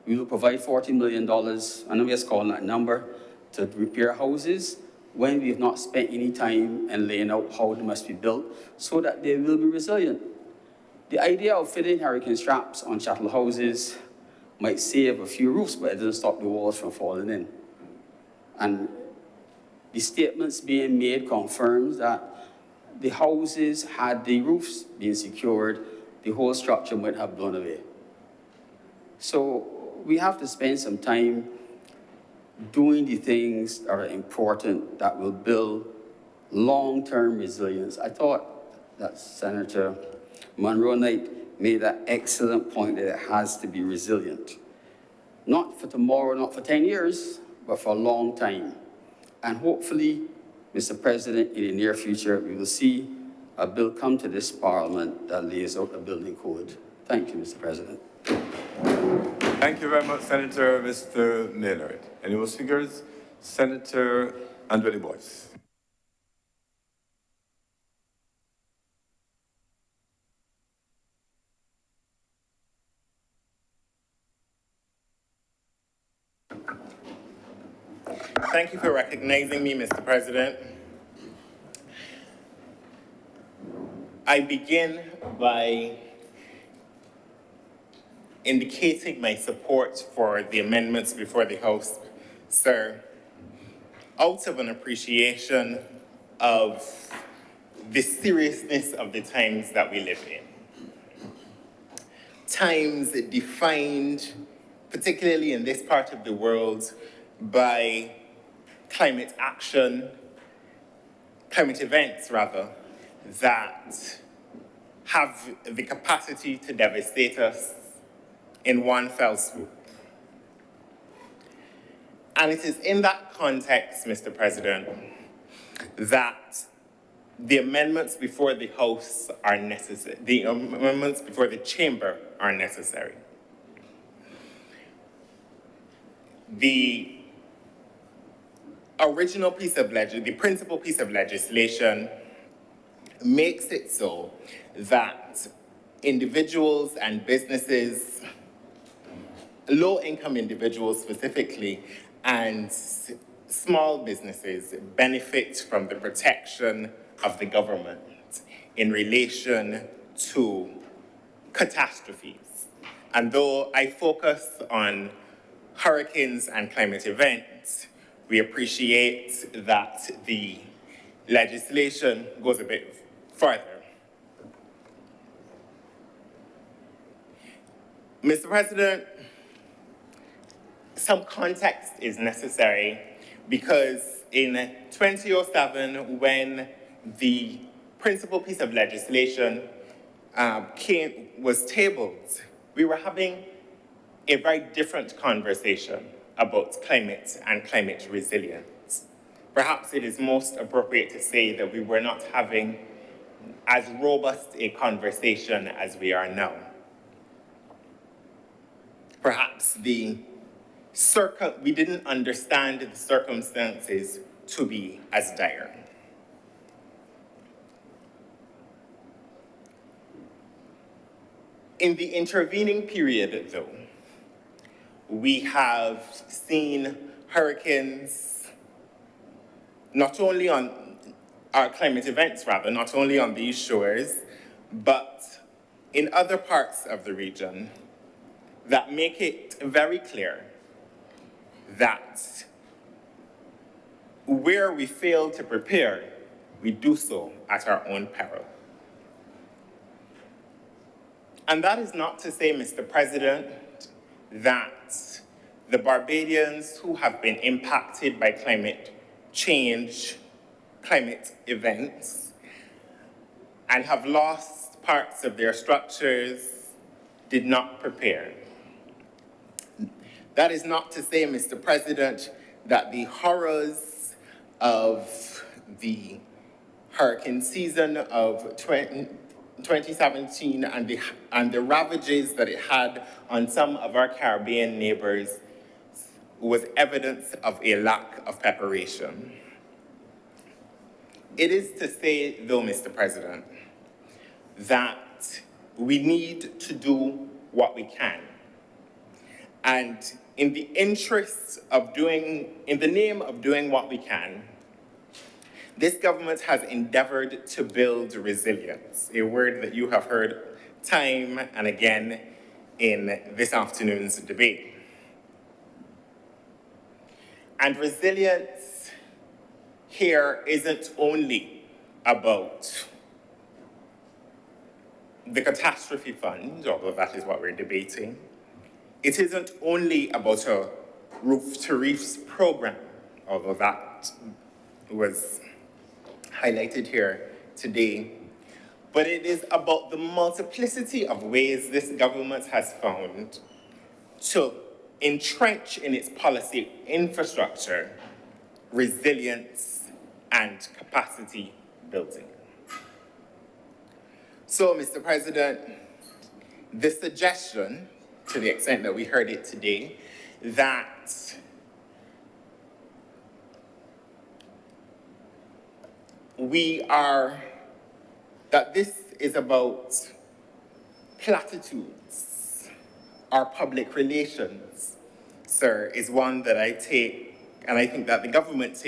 we will provide $40 million, I know we're just calling that a number, to repair houses when we have not spent any time in laying out how they must be built so that they will be resilient. The idea of fitting hurricane straps on chattel houses might save a few roofs, but it doesn't stop the walls from falling in. And the statements being made confirms that the houses, had the roofs been secured, the whole structure might have blown away. So we have to spend some time doing the things that are important that will build long-term resilience. I thought that Senator Monroe Knight made an excellent point that it has to be resilient. Not for tomorrow, not for 10 years, but for a long time. And hopefully, Mr. President, in the near future, we will see a bill come to this Parliament that lays out a building code. Thank you, Mr. President. Thank you very much, Senator Mr. Maynard. Any more speakers? Senator Andrew Boyce. Thank you for recognizing me, Mr. President. I begin by indicating my support for the amendments before the House, sir, out of an appreciation of the seriousness of the times that we live in. Times defined, particularly in this part of the world, by climate action, climate events rather, that have the capacity to devastate us in one fell swoop. And it is in that context, Mr. President, that the amendments before the House are necessary, the amendments before the Chamber are necessary. The original piece of the principal piece of legislation makes it so that individuals and businesses, low-income individuals specifically, and small businesses benefit from the protection of the government in relation to catastrophes. And though I focus on hurricanes and climate events, we appreciate that the legislation goes a bit further. Mr. President, some context is necessary because in 2007, when the principal piece of legislation was tabled, we were having a very different conversation about climate and climate resilience. Perhaps it is most appropriate to say that we were not having as robust a conversation as we are now. Perhaps we didn't understand the circumstances to be as dire. In the intervening period, though, we have seen hurricanes, not only on our climate events, rather, not only on these shores, but in other parts of the region that make it very clear that where we fail to prepare, we do so at our own peril. And that is not to say, Mr. President, that the Barbadians who have been impacted by climate change, climate events, and have lost parts of their structures did not prepare. That is not to say, Mr. President, that the horrors of the hurricane season of 2017 and the ravages that it had on some of our Caribbean neighbors was evidence of a lack of preparation. It is to say, though, Mr. President, that we need to do what we can. And in the name of doing what we can, this government has endeavored to build resilience, a word that you have heard time and again in this afternoon's debate. And resilience here isn't only about the Catastrophe Fund, although that is what we're debating. It isn't only about a Roof to Reefs program, although that was highlighted here today. But it is about the multiplicity of ways this government has found to entrench in its policy infrastructure, resilience, and capacity building. So, Mr. President, the suggestion, to the extent that we heard it today, that this is about platitudes or public relations, sir, is one that I take, and I think that the government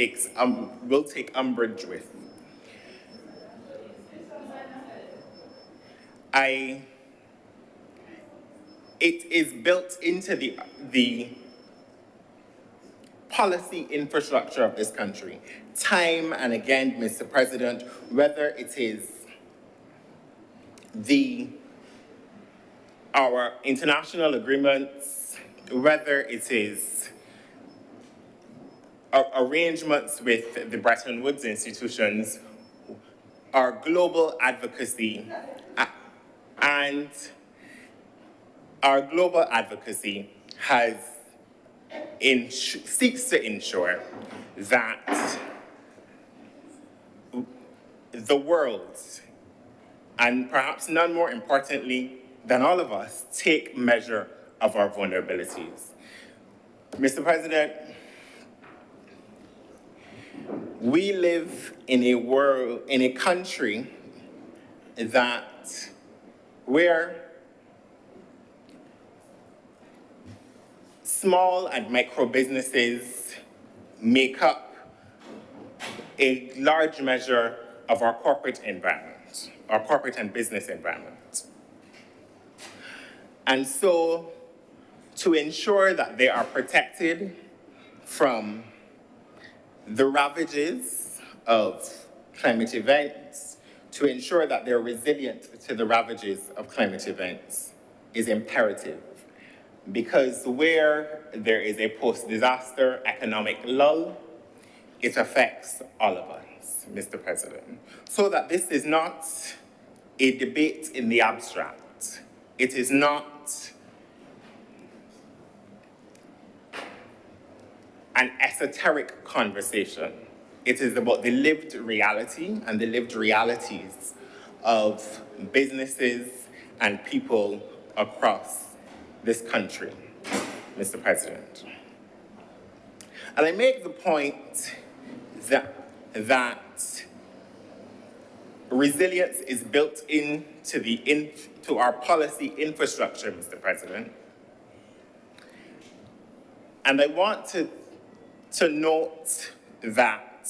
will take umbrage with. It is built into the policy infrastructure of this country. Time and again, Mr. President, whether it is our international agreements, whether it is arrangements with the Bretton Woods institutions, our global advocacy, and our global advocacy seeks to ensure that the world, and perhaps none more importantly than all of us, take measure of our vulnerabilities. Mr. President, we live in a country where small and micro businesses make up a large measure of our corporate environment, our corporate and business environment. And so, to ensure that they are protected from the ravages of climate events, to ensure that they're resilient to the ravages of climate events is imperative. Because where there is a post-disaster economic lull, it affects all of us, Mr. President. So that this is not a debate in the abstract. It is not an esoteric conversation. It is about the lived reality and the lived realities of businesses and people across this country, Mr. President. And I make the point that resilience is built into our policy infrastructure, Mr. President. And I want to note that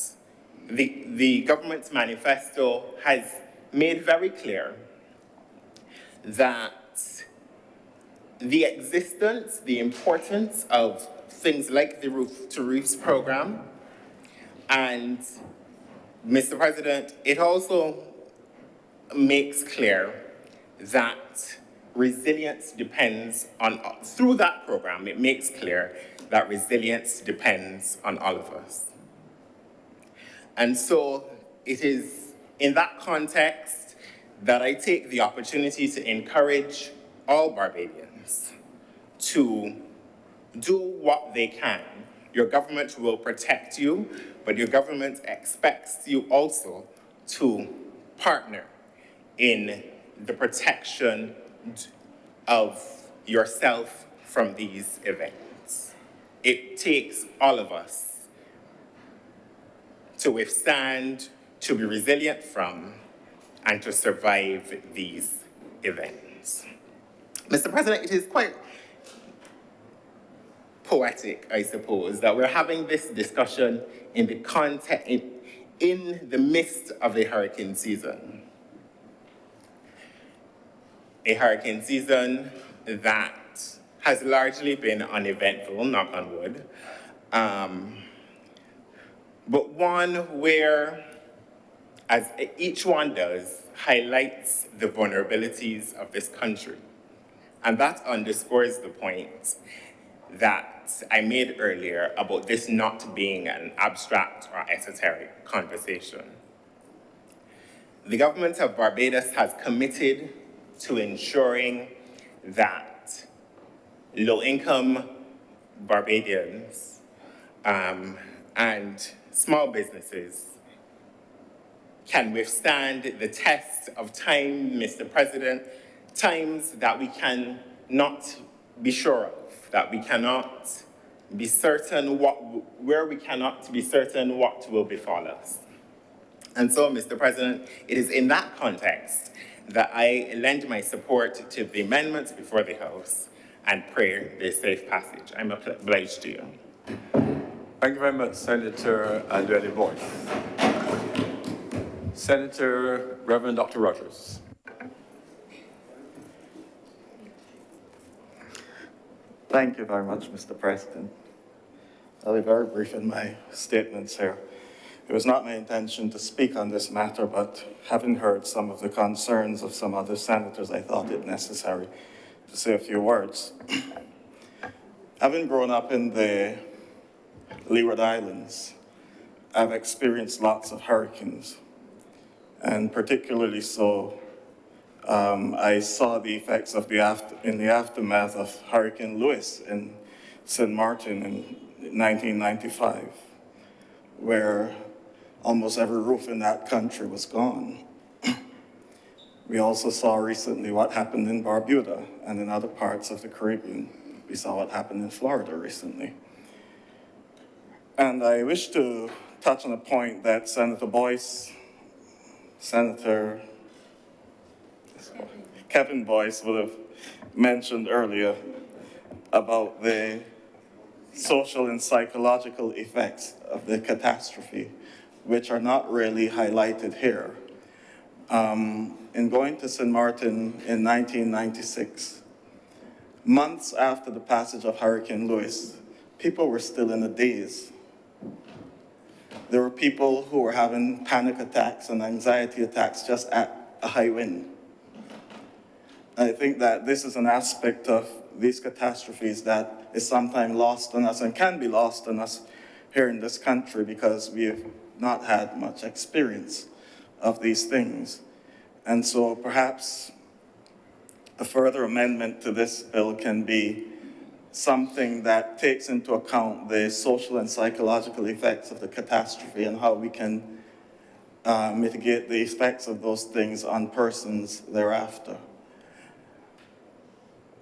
the government's manifesto has made very clear that the existence, the importance of things like the Roof to Roofs program And, Mr. President, it also makes clear that resilience depends on, through that program, it makes clear that resilience depends on all of us. And so it is in that context that I take the opportunity to encourage all Barbadians to do what they can. Your government will protect you, but your government expects you also to partner in the protection of yourself from these events. It takes all of us to withstand, to be resilient from, and to survive these events. Mr. President, it is quite poetic, I suppose, that we're having this discussion in the context, in the midst of a hurricane season. A hurricane season that has largely been uneventful, knock on wood, but one where, as each one does, highlights the vulnerabilities of this country. And that underscores the point that I made earlier about this not being an abstract or esoteric conversation. The government of Barbados has committed to ensuring that low-income Barbadians and small businesses can withstand the test of time, Mr. President, times that we can not be sure of, that we cannot be certain where we cannot be certain what will befall us. And so, Mr. President, it is in that context that I lend my support to the amendments before the House and pray their safe passage. I'm obliged to you. Thank you very much, Senator Andrew Boyce. Senator Reverend Dr. Rogers. Thank you very much, Mr. President. I'll be very brief in my statements here. It was not my intention to speak on this matter, but having heard some of the concerns of some other senators, I thought it necessary to say a few words. Having grown up in the Leeward Islands, I've experienced lots of hurricanes, and particularly so, I saw the effects of in the aftermath of Hurricane Lewis in St. Martin in 1995, where almost every roof in that country was gone. We also saw recently what happened in Barbuda and in other parts of the Caribbean. We saw what happened in Florida recently. And I wish to touch on a point that Senator Boyce, Senator Kevin Boyce would have mentioned earlier about the social and psychological effects of the catastrophe, which are not really highlighted here. In going to St. Martin in 1996, months after the passage of Hurricane Lewis, people were still in a daze. There were people who were having panic attacks and anxiety attacks just at a high wind. I think that this is an aspect of these catastrophes that is sometimes lost on us and can be lost on us here in this country because we have not had much experience of these things. And so perhaps a further amendment to this bill can be something that takes into account the social and psychological effects of the catastrophe and how we can mitigate the effects of those things on persons thereafter.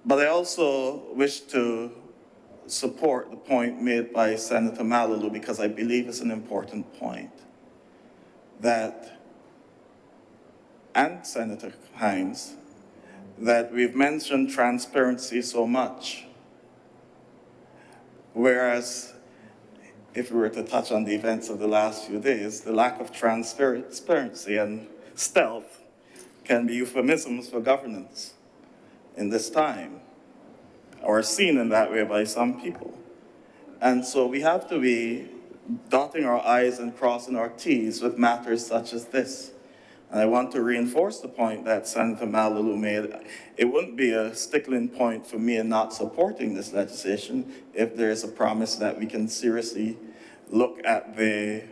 But I also wish to support the point made by Senator Malilou because I believe it's an important point and Senator Hines, that we've mentioned transparency so much, whereas if we were to touch on the events of the last few days, the lack of transparency and stealth can be euphemisms for governance in this time, or seen in that way by some people. And so we have to be dotting our I's and crossing our T's with matters such as this. And I want to reinforce the point that Senator Malulu made. It wouldn't be a stickling point for me in not supporting this legislation if there is a promise that we can seriously look at the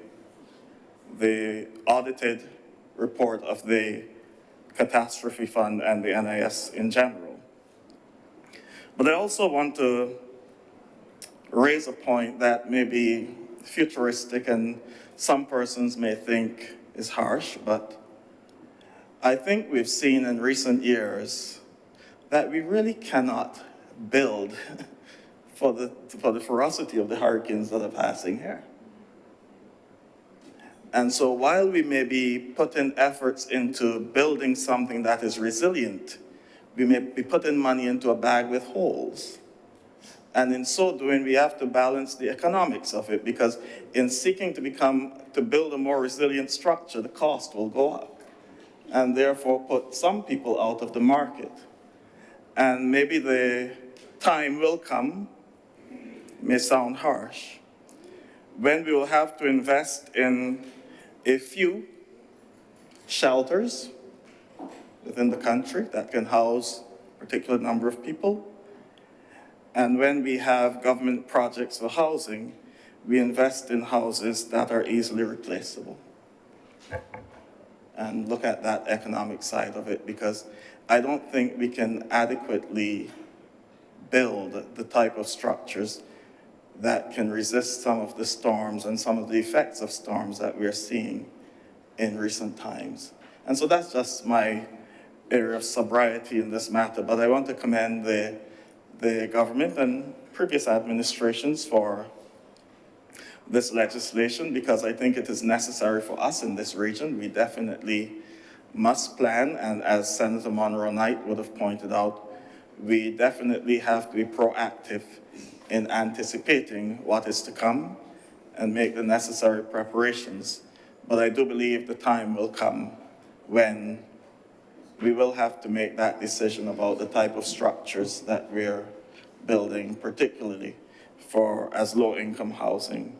audited report of the Catastrophe Fund and the NIS in general. But I also want to raise a point that may be futuristic and some persons may think is harsh, but I think we've seen in recent years that we really cannot build for the ferocity of the hurricanes that are passing here. And so while we may be putting efforts into building something that is resilient, we may be putting money into a bag with holes. And in so doing, we have to balance the economics of it, because in seeking to build a more resilient structure, the cost will go up, and therefore put some people out of the market. And maybe the time will come, may sound harsh, when we will have to invest in a few shelters within the country that can house a particular number of people. And when we have government projects for housing, we invest in houses that are easily replaceable. And look at that economic side of it, because I don't think we can adequately build the type of structures that can resist some of the storms and some of the effects of storms that we're seeing in recent times. And so that's just my area of sobriety in this matter, but I want to commend the government and previous administrations for this legislation, because I think it is necessary for us in this region. We definitely must plan, and as Senator Monroe Knight would have pointed out, we definitely have to be proactive in anticipating what is to come and make the necessary preparations. But I do believe the time will come when we will have to make that decision about the type of structures that we're building, particularly for as low-income housing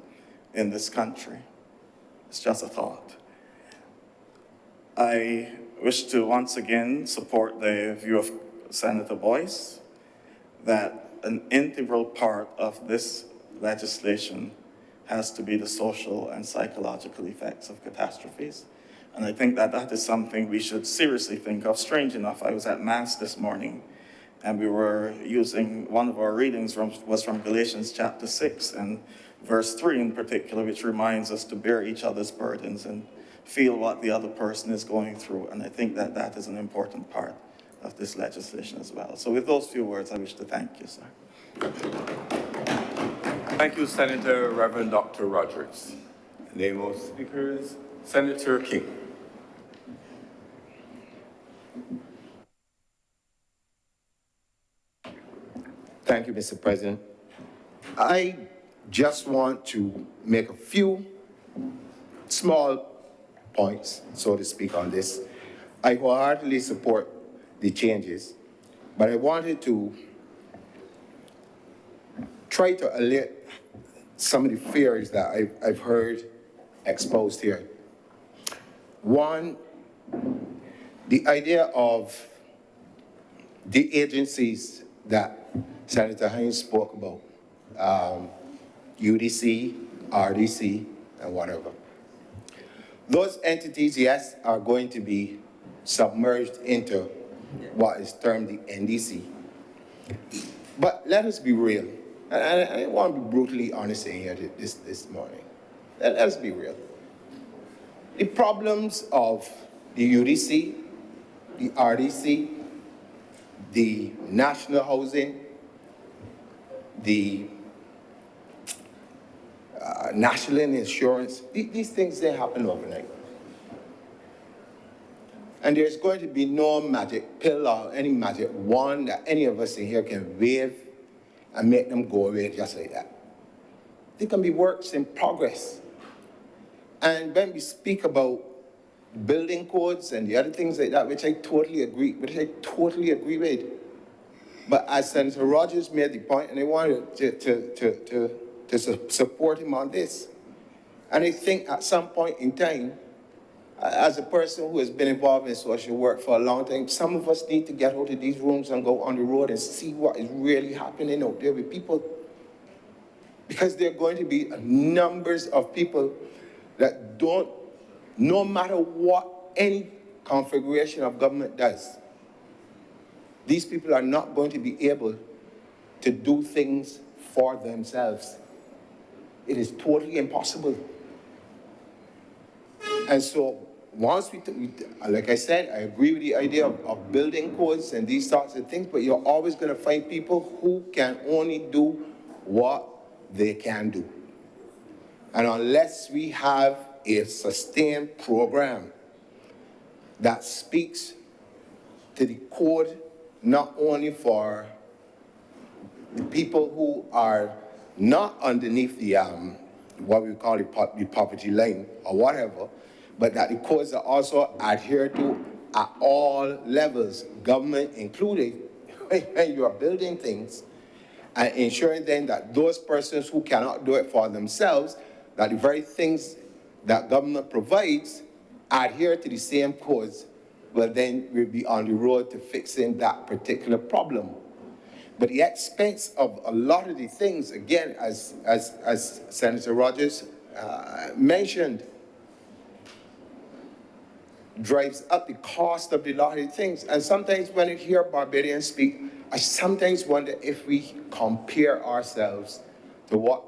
in this country. It's just a thought. I wish to once again support the view of Senator Boyce that an integral part of this legislation has to be the social and psychological effects of catastrophes. And I think that that is something we should seriously think of. Strange enough, I was at Mass this morning, and we were using, one of our readings was from Galatians chapter 6 and verse 3 in particular, which reminds us to bear each other's burdens and feel what the other person is going through. And I think that that is an important part of this legislation as well. So with those few words, I wish to thank you, sir. Thank you, Senator Reverend Dr. Rogers. Name of speakers, Senator King. Thank you, Mr. President. I just want to make a few small points, so to speak, on this. I wholeheartedly support the changes, but I wanted to try to allay some of the fears that I've heard exposed here. One, the idea of the agencies that Senator Hines spoke about, UDC, RDC, and whatever. Those entities, yes, are going to be submerged into what is termed the NDC. But let us be real. And I want to be brutally honest in here this morning. Let us be real. The problems of the UDC, the RDC, the national housing, the national insurance, these things, they happen overnight. And there's going to be no magic pill or any magic wand that any of us in here can wave and make them go away just like that. They can be works in progress. And when we speak about building codes and the other things like that, which I totally agree with. But as Senator Rogers made the point, and I wanted to support him on this, And I think at some point in time, as a person who has been involved in social work for a long time, some of us need to get out of these rooms and go on the road and see what is really happening out there with people. Because there are going to be numbers of people that don't, no matter what any configuration of government does, these people are not going to be able to do things for themselves. It is totally impossible. And so once like I said, I agree with the idea of building codes and these sorts of things, but you're always going to find people who can only do what they can do. And unless we have a sustained program that speaks to the code, not only for the people who are not underneath the, what we call the poverty line or whatever, but that the codes are also adhered to at all levels, government included, when you are building things, and ensuring then that those persons who cannot do it for themselves, that the very things that government provides adhere to the same codes, well then we'll be on the road to fixing that particular problem. But the expense of a lot of the things, again, as Senator Rogers mentioned, drives up the cost of a lot of the things. And sometimes when I hear Barbadians speak, I sometimes wonder if we compare ourselves to what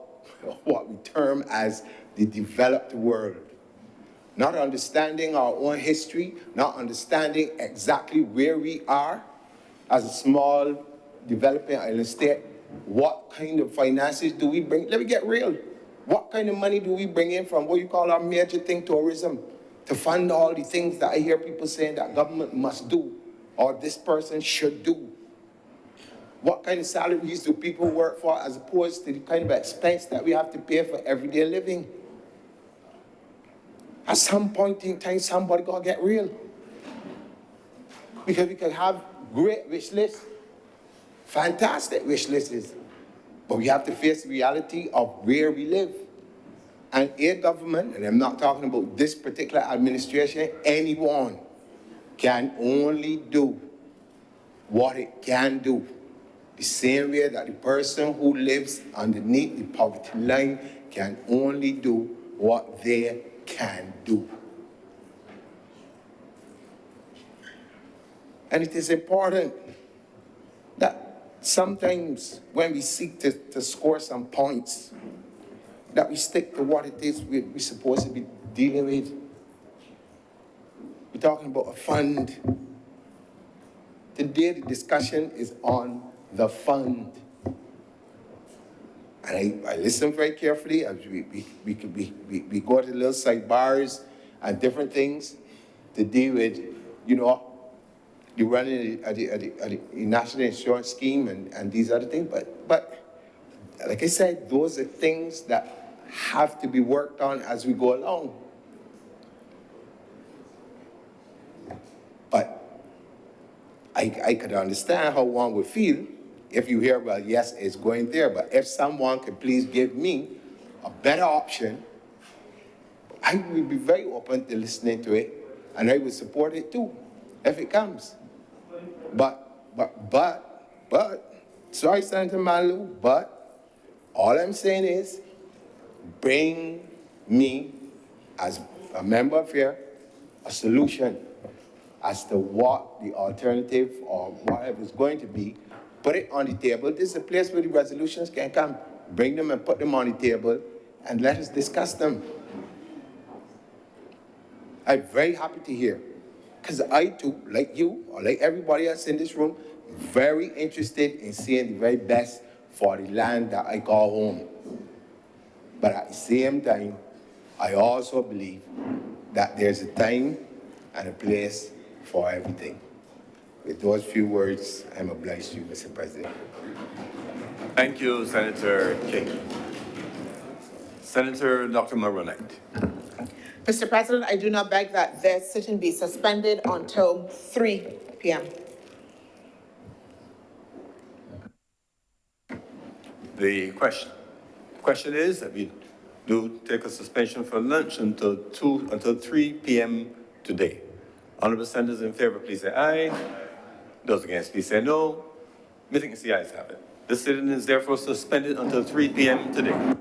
we term as the developed world. Not understanding our own history, not understanding exactly where we are as a small developing island state. What kind of finances do we bring? Let me get real. What kind of money do we bring in from what you call our major thing, tourism, to fund all the things that I hear people saying that government must do or this person should do? What kind of salaries do people work for as opposed to the kind of expense that we have to pay for everyday living? At some point in time, somebody got to get real. Because we can have great wish lists, fantastic wish lists, but we have to face the reality of where we live. And a government, and I'm not talking about this particular administration, anyone can only do what it can do. The same way that the person who lives underneath the poverty line can only do what they can do. And it is important that sometimes when we seek to score some points, that we stick to what it is we're supposed to be dealing with. We're talking about a fund. Today, the discussion is on the fund. And I listen very carefully as we go to little sidebars and different things to deal with, you know, the running of the national insurance scheme and these other things. But like I said, those are things that have to be worked on as we go along. But I could understand how one would feel if you hear, well, yes, it's going there, but if someone could please give me a better option, I would be very open to listening to it, and I would support it too, if it comes. But, sorry, Senator Malu, but all I'm saying is, bring me, as a member of here, a solution as to what the alternative or whatever is going to be. Put it on the table. This is a place where the resolutions can come. Bring them and put them on the table and let us discuss them. I'm very happy to hear, because I too, like you, or like everybody else in this room, very interested in seeing the very best for the land that I call home. But at the same time, I also believe that there's a time and a place for everything. With those few words, I'm obliged to you, Mr. President. Thank you, Senator King. Senator Dr. Maronite. Mr. President, I do now beg that this sitting be suspended until 3 p.m. The question is, do take a suspension for lunch until 3 p.m. today. Honorable senators in favor, please say aye. Those against, please say no. Meeting is the ayes have it. This sitting is therefore suspended until 3 p.m. today.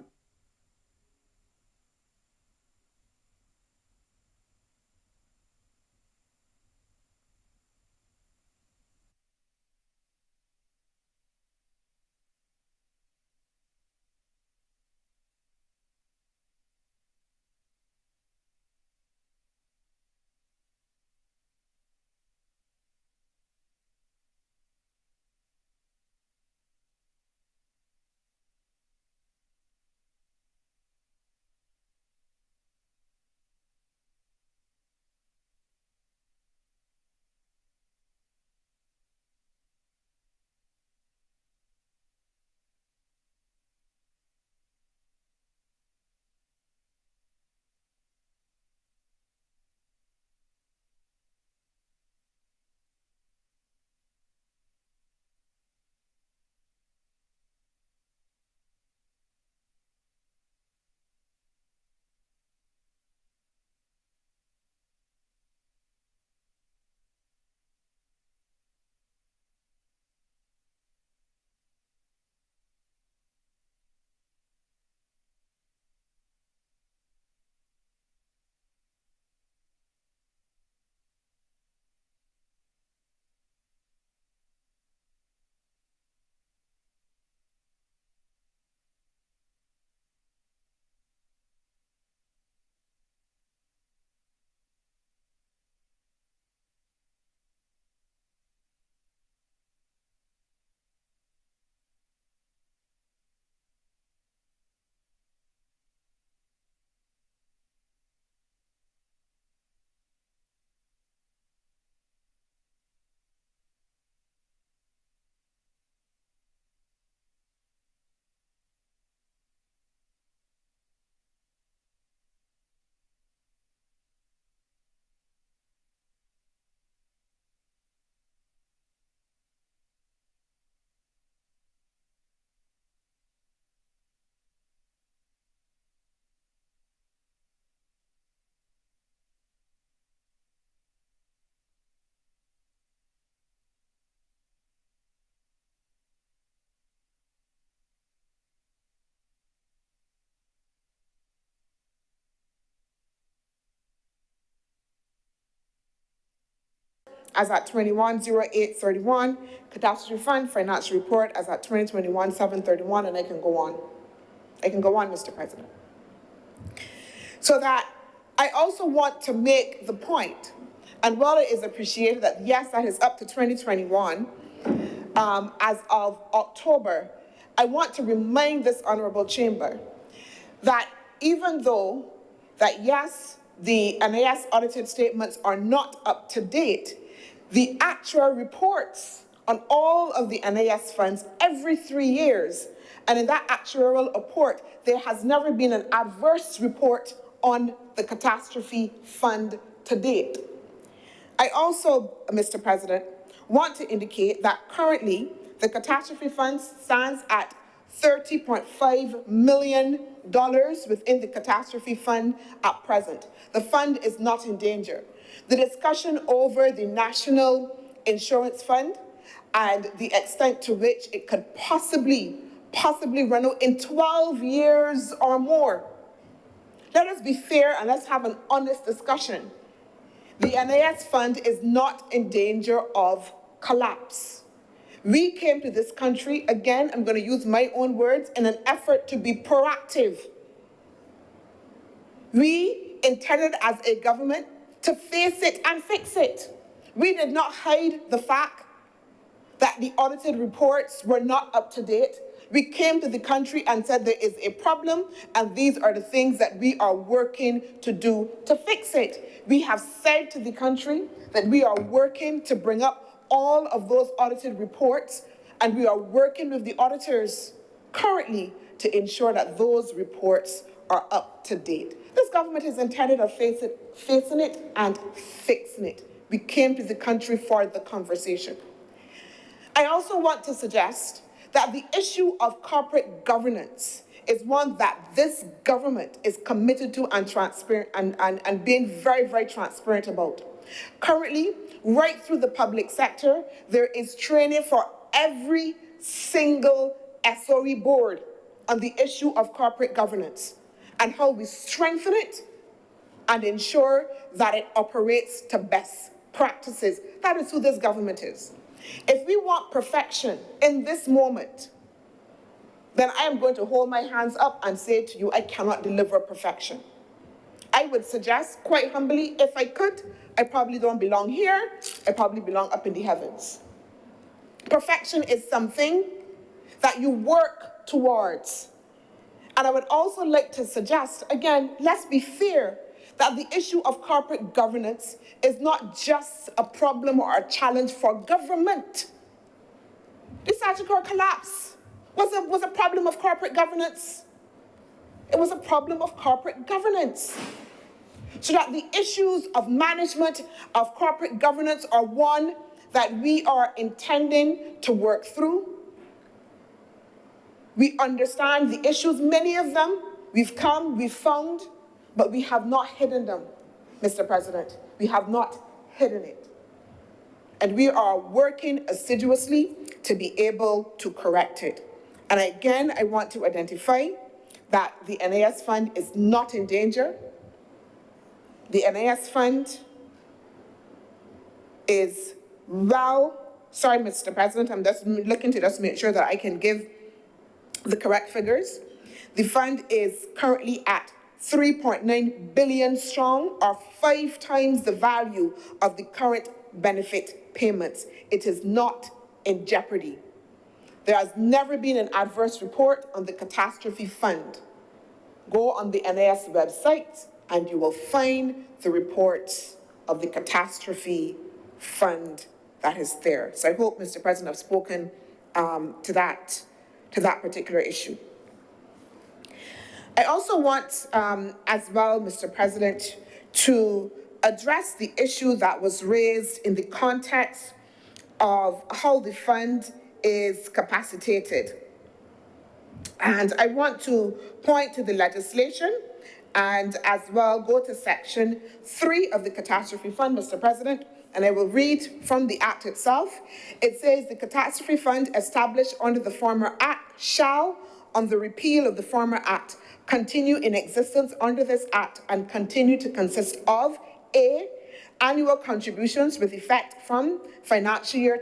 as at 210831, Catastrophe Fund Financial Report as at 2021-731, and I can go on. I can go on, Mr. President. So that I also want to make the point, and while it is appreciated that, yes, that is up to 2021, as of October, I want to remind this honorable chamber that even though that, yes, the NAS audited statements are not up to date, the actual reports on all of the NAS funds every 3 years, and in that actuarial report, there has never been an adverse report on the catastrophe fund to date. I also, Mr. President, want to indicate that currently the catastrophe fund stands at $30.5 million within the catastrophe fund at present. The fund is not in danger. The discussion over the National Insurance Fund and the extent to which it could possibly run out in 12 years or more. Let us be fair and let's have an honest discussion. The NAS fund is not in danger of collapse. We came to this country, again, I'm going to use my own words, in an effort to be proactive. We intended as a government to face it and fix it. We did not hide the fact that the audited reports were not up to date. We came to the country and said there is a problem, and these are the things that we are working to do to fix it. We have said to the country that we are working to bring up all of those audited reports, and we are working with the auditors currently to ensure that those reports are up to date. This government is intended on facing it and fixing it. We came to the country for the conversation. I also want to suggest that the issue of corporate governance is one that this government is committed to and transparent and being very, very transparent about. Currently, right through the public sector, there is training for every single SOE board on the issue of corporate governance and how we strengthen it and ensure that it operates to best practices. That is who this government is. If we want perfection in this moment, then I am going to hold my hands up and say to you, I cannot deliver perfection. I would suggest, quite humbly, if I could, I probably don't belong here, I probably belong up in the heavens. Perfection is something that you work towards. And I would also like to suggest, again, let's be fair, that the issue of corporate governance is not just a problem or a challenge for government. The statutory collapse was a problem of corporate governance. It was a problem of corporate governance. So that the issues of management of corporate governance are one that we are intending to work through. We understand the issues, many of them, we've found, but we have not hidden them, Mr. President. We have not hidden it. And we are working assiduously to be able to correct it. And again, I want to identify that the NAS fund is not in danger. The NAS fund is sorry, Mr. President, I'm just looking to just make sure that I can give the correct figures. The fund is currently at 3.9 billion strong, or 5 times the value of the current benefit payments. It is not in jeopardy. There has never been an adverse report on the Catastrophe Fund. Go on the NAS website and you will find the reports of the Catastrophe Fund that is there. So I hope, Mr. President, I've spoken to that particular issue. I also want, as well, Mr. President, to address the issue that was raised in the context of how the fund is capacitated. And I want to point to the legislation and as well go to Section 3 of the Catastrophe Fund, Mr. President, and I will read from the Act itself. It says, the Catastrophe Fund established under the former Act shall, on the repeal of the former Act, continue in existence under this Act and continue to consist of A, annual contributions with effect from financial year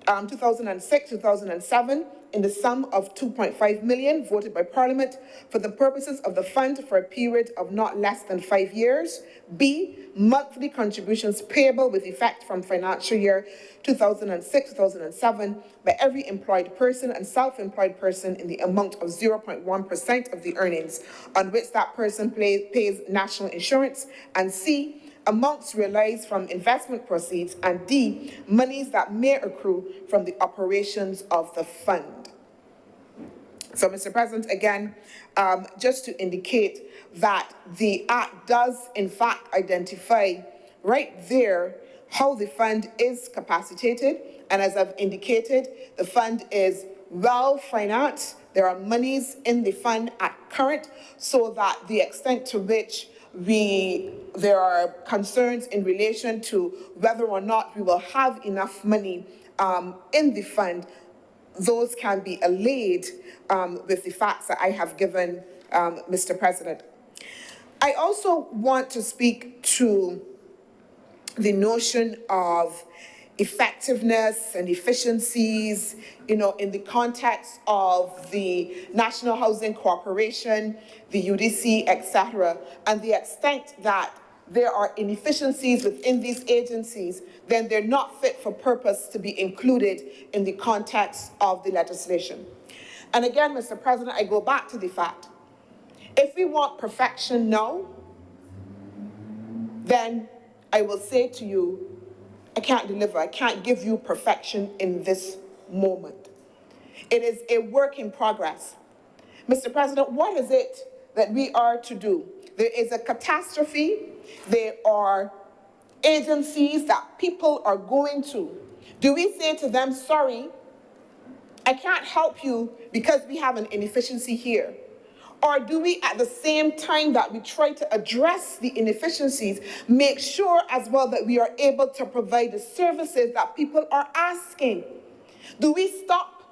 2006-2007 in the sum of 2.5 million voted by Parliament for the purposes of the fund for a period of not less than 5 years. B, monthly contributions payable with effect from financial year 2006-2007 by every employed person and self-employed person in the amount of 0.1% of the earnings on which that person pays national insurance. And C, amounts realized from investment proceeds, and D, monies that may accrue from the operations of the fund. So, Mr. President, again, just to indicate that the Act does, in fact, identify right there how the fund is capacitated. And as I've indicated, the fund is well financed. There are monies in the fund at current, so that the extent to which there are concerns in relation to whether or not we will have enough money in the fund, those can be allayed with the facts that I have given, Mr. President. I also want to speak to the notion of effectiveness and efficiencies, in the context of the National Housing Corporation, the UDC, etc., and the extent that there are inefficiencies within these agencies, then they're not fit for purpose to be included in the context of the legislation. And again, Mr. President, I go back to the fact, if we want perfection now, then I will say to you, I can't deliver. I can't give you perfection in this moment. It is a work in progress. Mr. President, what is it that we are to do? There is a catastrophe. There are agencies that people are going to. Do we say to them, sorry, I can't help you because we have an inefficiency here? Or do we, at the same time that we try to address the inefficiencies, make sure as well that we are able to provide the services that people are asking? Do we stop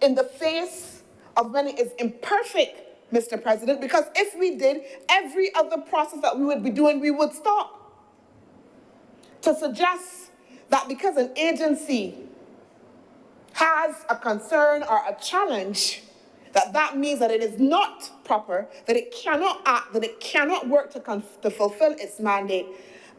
in the face of when it is imperfect, Mr. President? Because if we did, every other process that we would be doing, we would stop. To suggest that because an agency has a concern or a challenge, that means that it is not proper, that it cannot act, that it cannot work to fulfill its mandate,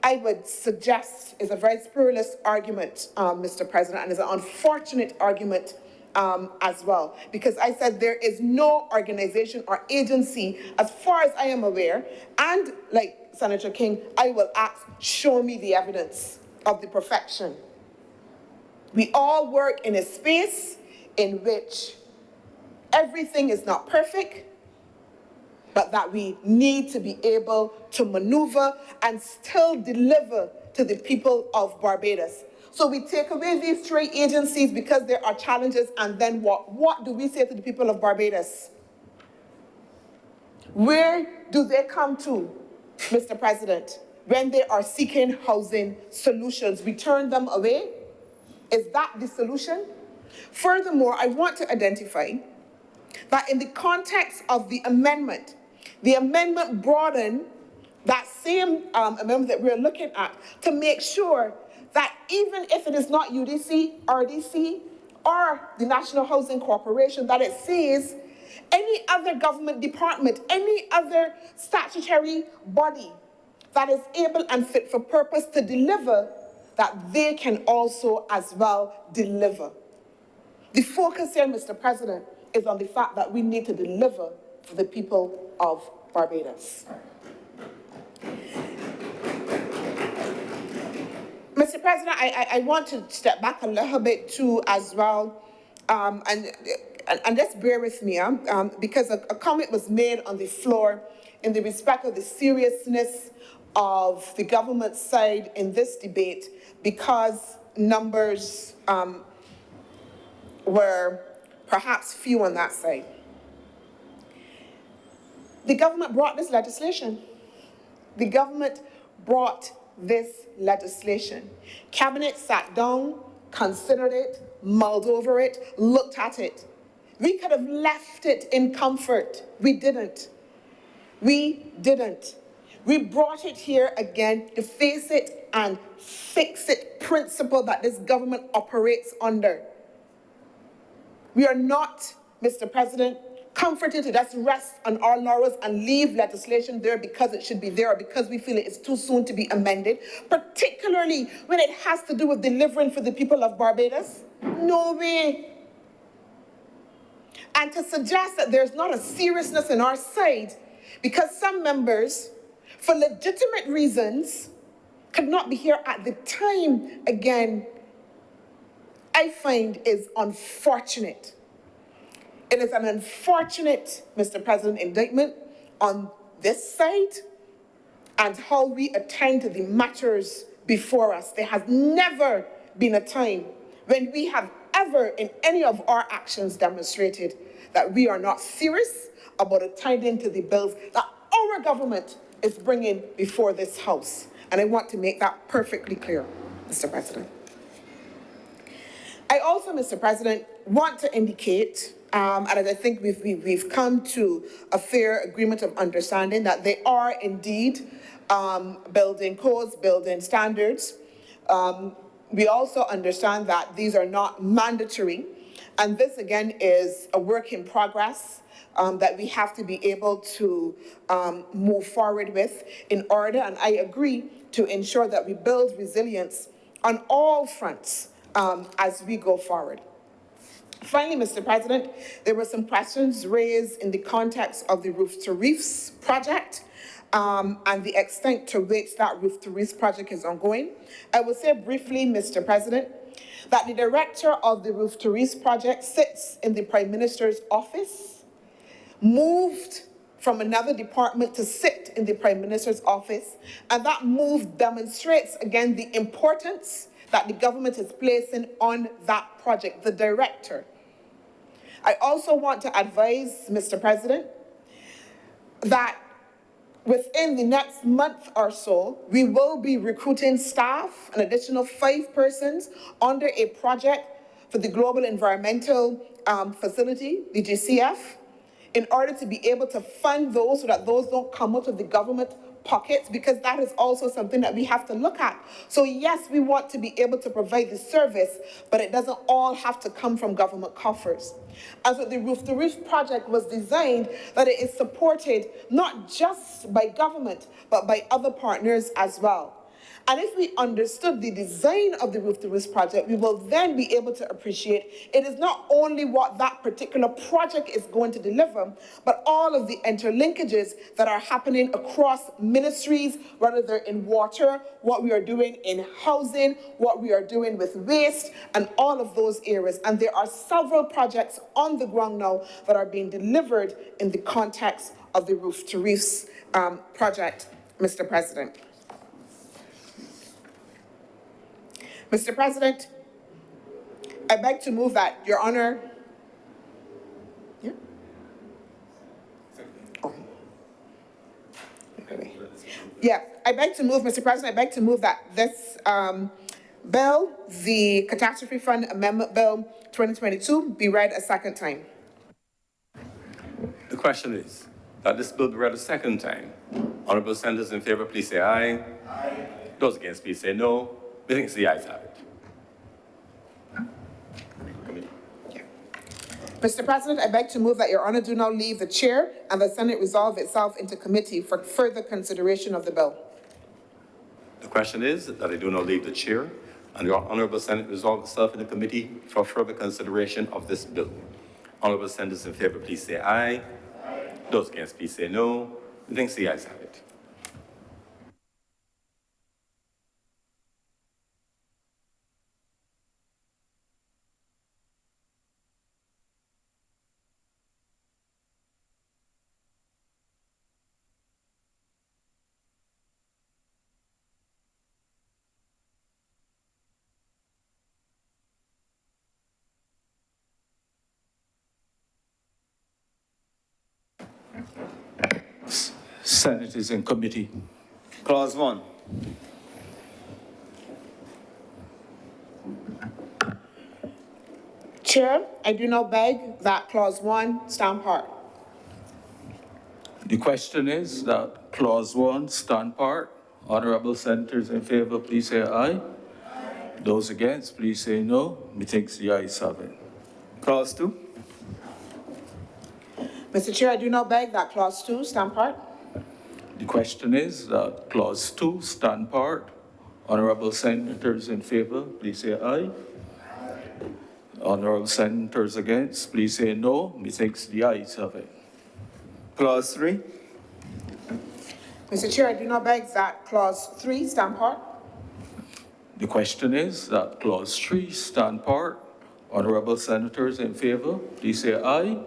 I would suggest is a very spurious argument, Mr. President, and is an unfortunate argument as well. Because I said there is no organization or agency, as far as I am aware, and like Senator King, I will ask, show me the evidence of the perfection. We all work in a space in which everything is not perfect, but that we need to be able to maneuver and still deliver to the people of Barbados. So we take away these three agencies because there are challenges, and then what? What do we say to the people of Barbados? Where do they come to, Mr. President, when they are seeking housing solutions? We turn them away? Is that the solution? Furthermore, I want to identify that in the context of the amendment broadened that same amendment that we're looking at to make sure that even if it is not UDC, RDC, or the National Housing Corporation, that it says any other government department, any other statutory body that is able and fit for purpose to deliver, that they can also as well deliver. The focus here, Mr. President, is on the fact that we need to deliver for the people of Barbados. Mr. President, I want to step back a little bit too as well, and just bear with me, because a comment was made on the floor in the respect of the seriousness of the government side in this debate, because numbers were perhaps few on that side. The government brought this legislation. The government brought this legislation. Cabinet sat down, considered it, mulled over it, looked at it. We could have left it in comfort. We didn't. We didn't. We brought it here again to face it and fix it principle that this government operates under. We are not, Mr. President, comforted to just rest on our laurels and leave legislation there because it should be there or because we feel it is too soon to be amended, particularly when it has to do with delivering for the people of Barbados. No way. And to suggest that there's not a seriousness in our side because some members, for legitimate reasons, could not be here at the time, again, I find is unfortunate. It is an unfortunate, Mr. President, indictment on this side and how we attend to the matters before us. There has never been a time when we have ever in any of our actions demonstrated that we are not serious about attending to the bills that our government is bringing before this House. And I want to make that perfectly clear, Mr. President. I also, Mr. President, want to indicate, and I think we've come to a fair agreement of understanding that they are indeed building codes, building standards. We also understand that these are not mandatory, and this again is a work in progress that we have to be able to move forward with in order, and I agree, to ensure that we build resilience on all fronts as we go forward. Finally, Mr. President, there were some questions raised in the context of the Roof to Reefs project and the extent to which that Roof to Reefs project is ongoing. I will say briefly, Mr. President, that the director of the Roof to Reefs project sits in the Prime Minister's office, moved from another department to sit in the Prime Minister's office, and that move demonstrates, again, the importance that the government is placing on that project. The director I also want to advise, Mr. President, that within the next month or so, we will be recruiting staff, an additional 5 persons, under a project for the Global Environmental Facility, the GCF, in order to be able to fund those so that those don't come out of the government pockets, because that is also something that we have to look at. So yes, we want to be able to provide the service, but it doesn't all have to come from government coffers. And so the Roof to Roof project was designed that it is supported not just by government, but by other partners as well. And if we understood the design of the Roof to Roof project, we will then be able to appreciate it is not only what that particular project is going to deliver, but all of the interlinkages that are happening across ministries, whether they're in water, what we are doing in housing, what we are doing with waste, and all of those areas. And there are several projects on the ground now that are being delivered in the context of the Roof to Roof project, Mr. President. Mr. President, I beg to move that, Your Honor. Yeah? Oh. Yeah, I beg to move, Mr. President, I beg to move that this bill, the Catastrophe Fund Amendment Bill 2022, be read a second time. The question is that this bill be read a second time. Honorable senators in favor, please say aye. Aye. Those against, please say no. We think the ayes have it. Mr. President, I beg to move that Your Honor do now leave the chair and the Senate resolve itself into committee for further consideration of the bill. The question is that I do not leave the chair and the Honorable Senate resolve itself in the committee for further consideration of this bill. Honorable senators in favor, please say aye. Aye. Those against, please say no. We think the ayes have it. Senate is in committee. Clause 1. Chair, I do now beg that Clause 1 stand part. The question is that Clause 1 stand part. Honorable senators in favor, please say aye. Aye. Those against, please say no. Methinks the ayes have it. Clause 2. Mr. Chair, I do now beg that Clause 2 stand part. The question is that Clause 2 stand part. Honorable senators in favor, please say aye. Aye. Honorable senators against, please say no. Methinks the ayes have it. Clause 3. Mr. Chair, I do now beg that Clause 3 stand part. The question is that Clause 3 stand part. Honorable senators in favor, please say aye.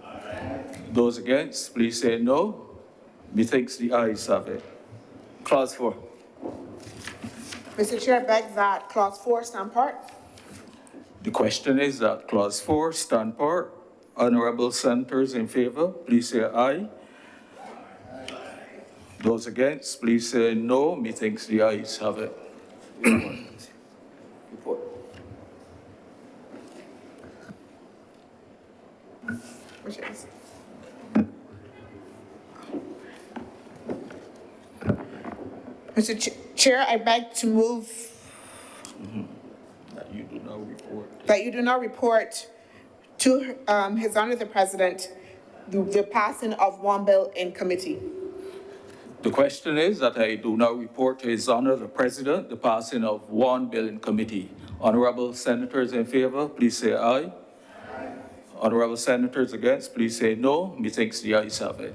Aye. Those against, please say no. Methinks the ayes have it. Clause 4. Mr. Chair, I beg that Clause 4 stand part. The question is that Clause 4 stand part. Honorable senators in favor, please say aye. Aye. Those against, please say no. Methinks the ayes have it. Report. Which is? Mr. Chair, I beg to move That you do not report. that you do not report to His Honor the President the passing of one bill in committee. The question is that I do not report to His Honor the President the passing of one bill in committee. Honorable senators in favor, please say aye. Aye. Honorable senators against, please say no. Methinks the ayes have it.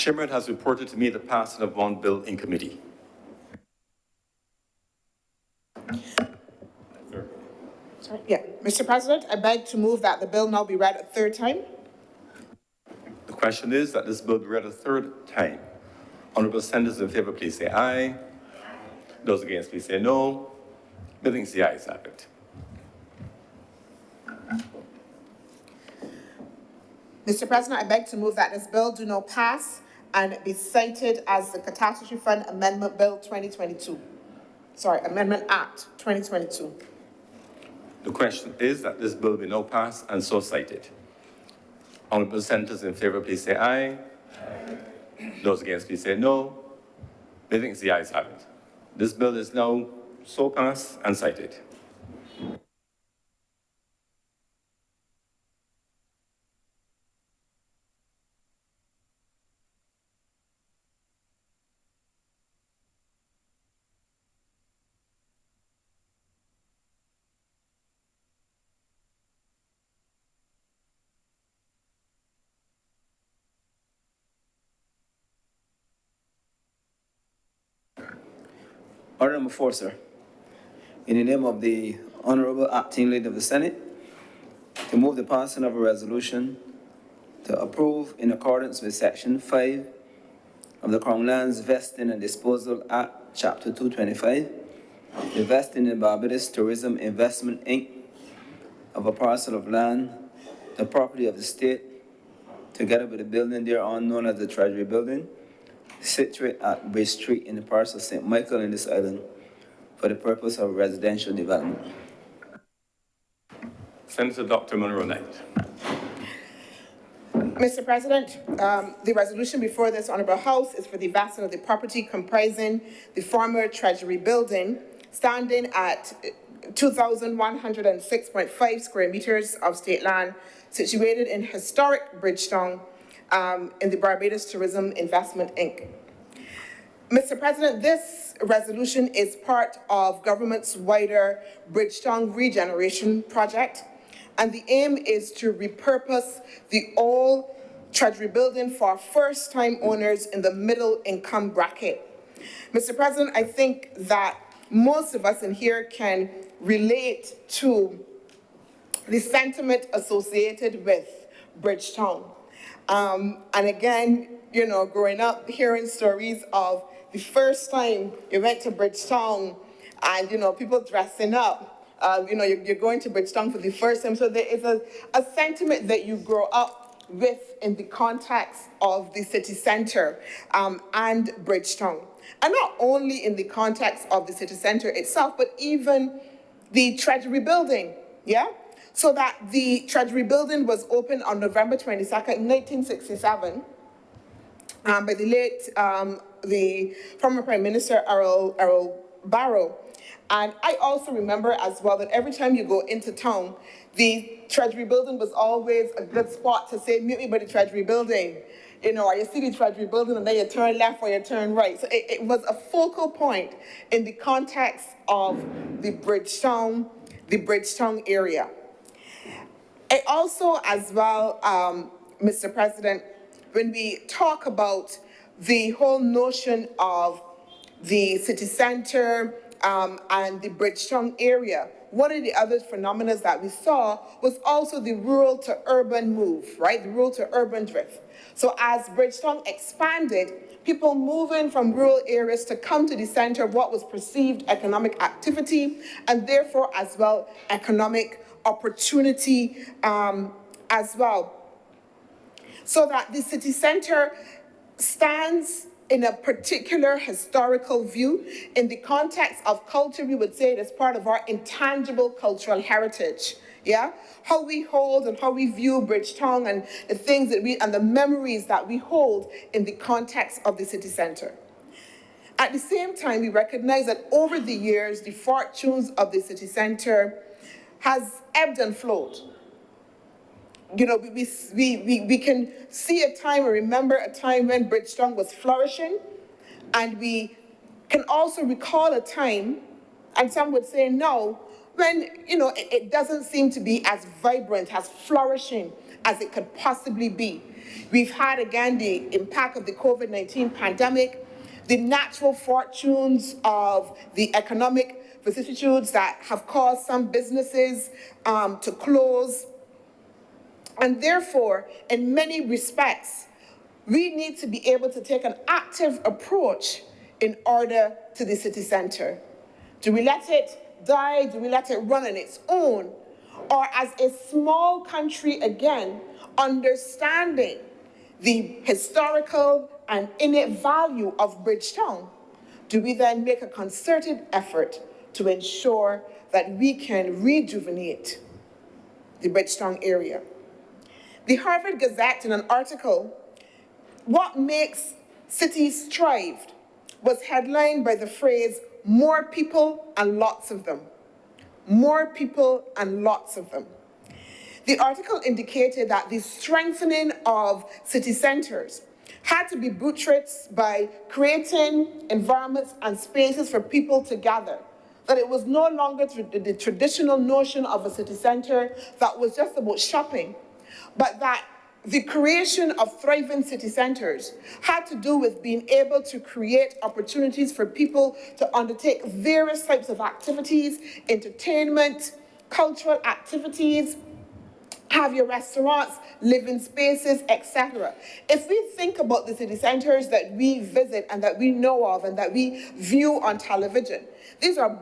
Chairman has reported to me the passing of one bill in committee. Sorry. Yeah, Mr. President, I beg to move that the bill now be read a third time. The question is that this bill be read a third time. Honorable senators in favor, please say aye. Those against, please say no. Methinks the ayes have it. Mr. President, I beg to move that this bill do not pass and be cited as the Catastrophe Fund Amendment Bill 2022. Sorry, Amendment Act 2022. The question is that this bill be now passed and so cited. Honorable senators in favor, please say aye. Those against, please say no. Methinks the ayes have it. This bill is now so passed and cited. Order number 4, sir. In the name of the Honorable Acting Leader of the Senate, to move the passing of a resolution to approve, in accordance with Section 5 of the Crown Lands Vesting and Disposal Act, Chapter 225, the vesting in Barbados Tourism Investment, Inc. of a parcel of land, the property of the state, together with the building thereon known as the Treasury Building, situate at Bridge Street in the parish of St. Michael in this island for the purpose of residential development. Senator Dr. Monroe Knight. Mr. President, the resolution before this Honourable House is for the vesting of the property comprising the former Treasury Building, standing at 2,106.5 square meters of state land, situated in historic Bridgetown, in the Barbados Tourism Investment, Inc. Mr. President, this resolution is part of government's wider Bridgetown regeneration project, and the aim is to repurpose the old Treasury Building for first-time owners in the middle income bracket. Mr. President, I think that most of us in here can relate to the sentiment associated with Bridgetown. And again, you know, growing up, hearing stories of the first time you went to Bridgetown and, you know, people dressing up, you know, you're going to Bridgetown for the first time. So there is a sentiment that you grow up with in the context of the city center and Bridgetown. And not only in the context of the city center itself, but even the Treasury Building, yeah? So that the Treasury Building was opened on November 22nd, 1967, by the late, the former Prime Minister Errol Barrow. And I also remember as well that every time you go into town, the Treasury Building was always a good spot to say, meet me by the Treasury Building. You know, or you see the Treasury Building and then you turn left or you turn right. So it was a focal point in the context of the Bridgetown area. I also, as well, Mr. President, when we talk about the whole notion of the city center and the Bridgetown area, one of the other phenomena that we saw was also the rural to urban move, right? The rural to urban drift. So as Bridgetown expanded, people moving from rural areas to come to the center of what was perceived economic activity and therefore as well economic opportunity as well. So that the city center stands in a particular historical view. In the context of culture, we would say it is part of our intangible cultural heritage. Yeah, how we hold and how we view Bridgetown and the things that and the memories that we hold in the context of the city center. At the same time, we recognize that over the years, the fortunes of the city center has ebbed and flowed. You know, we can see a time or remember a time when Bridgetown was flourishing, and we can also recall a time, and some would say no, when, you know, it doesn't seem to be as vibrant, as flourishing as it could possibly be. We've had, again, the impact of the COVID-19 pandemic, the natural fortunes of the economic vicissitudes that have caused some businesses to close. And therefore, in many respects, we need to be able to take an active approach in order to the city center. Do we let it die? Do we let it run on its own? Or as a small country, again, understanding the historical and innate value of Bridgetown, do we then make a concerted effort to ensure that we can rejuvenate the Bridgetown area? The Harvard Gazette, in an article, "What Makes Cities Thrive," was headlined by the phrase, "More people and lots of them." More people and lots of them. The article indicated that the strengthening of city centers had to be buttressed by creating environments and spaces for people to gather. That it was no longer the traditional notion of a city center that was just about shopping, but that the creation of thriving city centers had to do with being able to create opportunities for people to undertake various types of activities, entertainment, cultural activities, have your restaurants, living spaces, etc. If we think about the city centers that we visit and that we know of and that we view on television, these are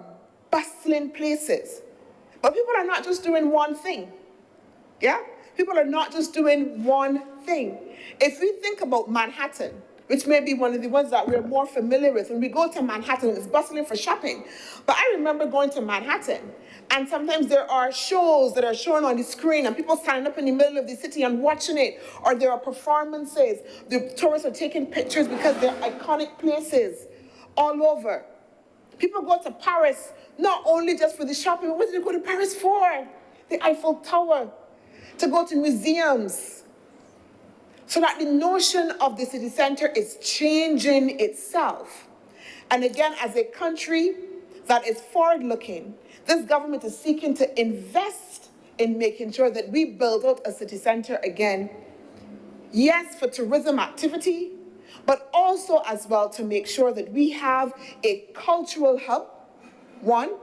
bustling places. But people are not just doing one thing. Yeah? People are not just doing one thing. If we think about Manhattan, which may be one of the ones that we're more familiar with, when we go to Manhattan, it's bustling for shopping. But I remember going to Manhattan, and sometimes there are shows that are shown on the screen, and people standing up in the middle of the city and watching it, or there are performances. The tourists are taking pictures because they're iconic places all over. People go to Paris, not only just for the shopping, but what did they go to Paris for? The Eiffel Tower. To go to museums, so that the notion of the city center is changing itself. And again, as a country that is forward-looking, this government is seeking to invest in making sure that we build out a city center again, yes, for tourism activity, but also as well to make sure that we have a cultural hub, one,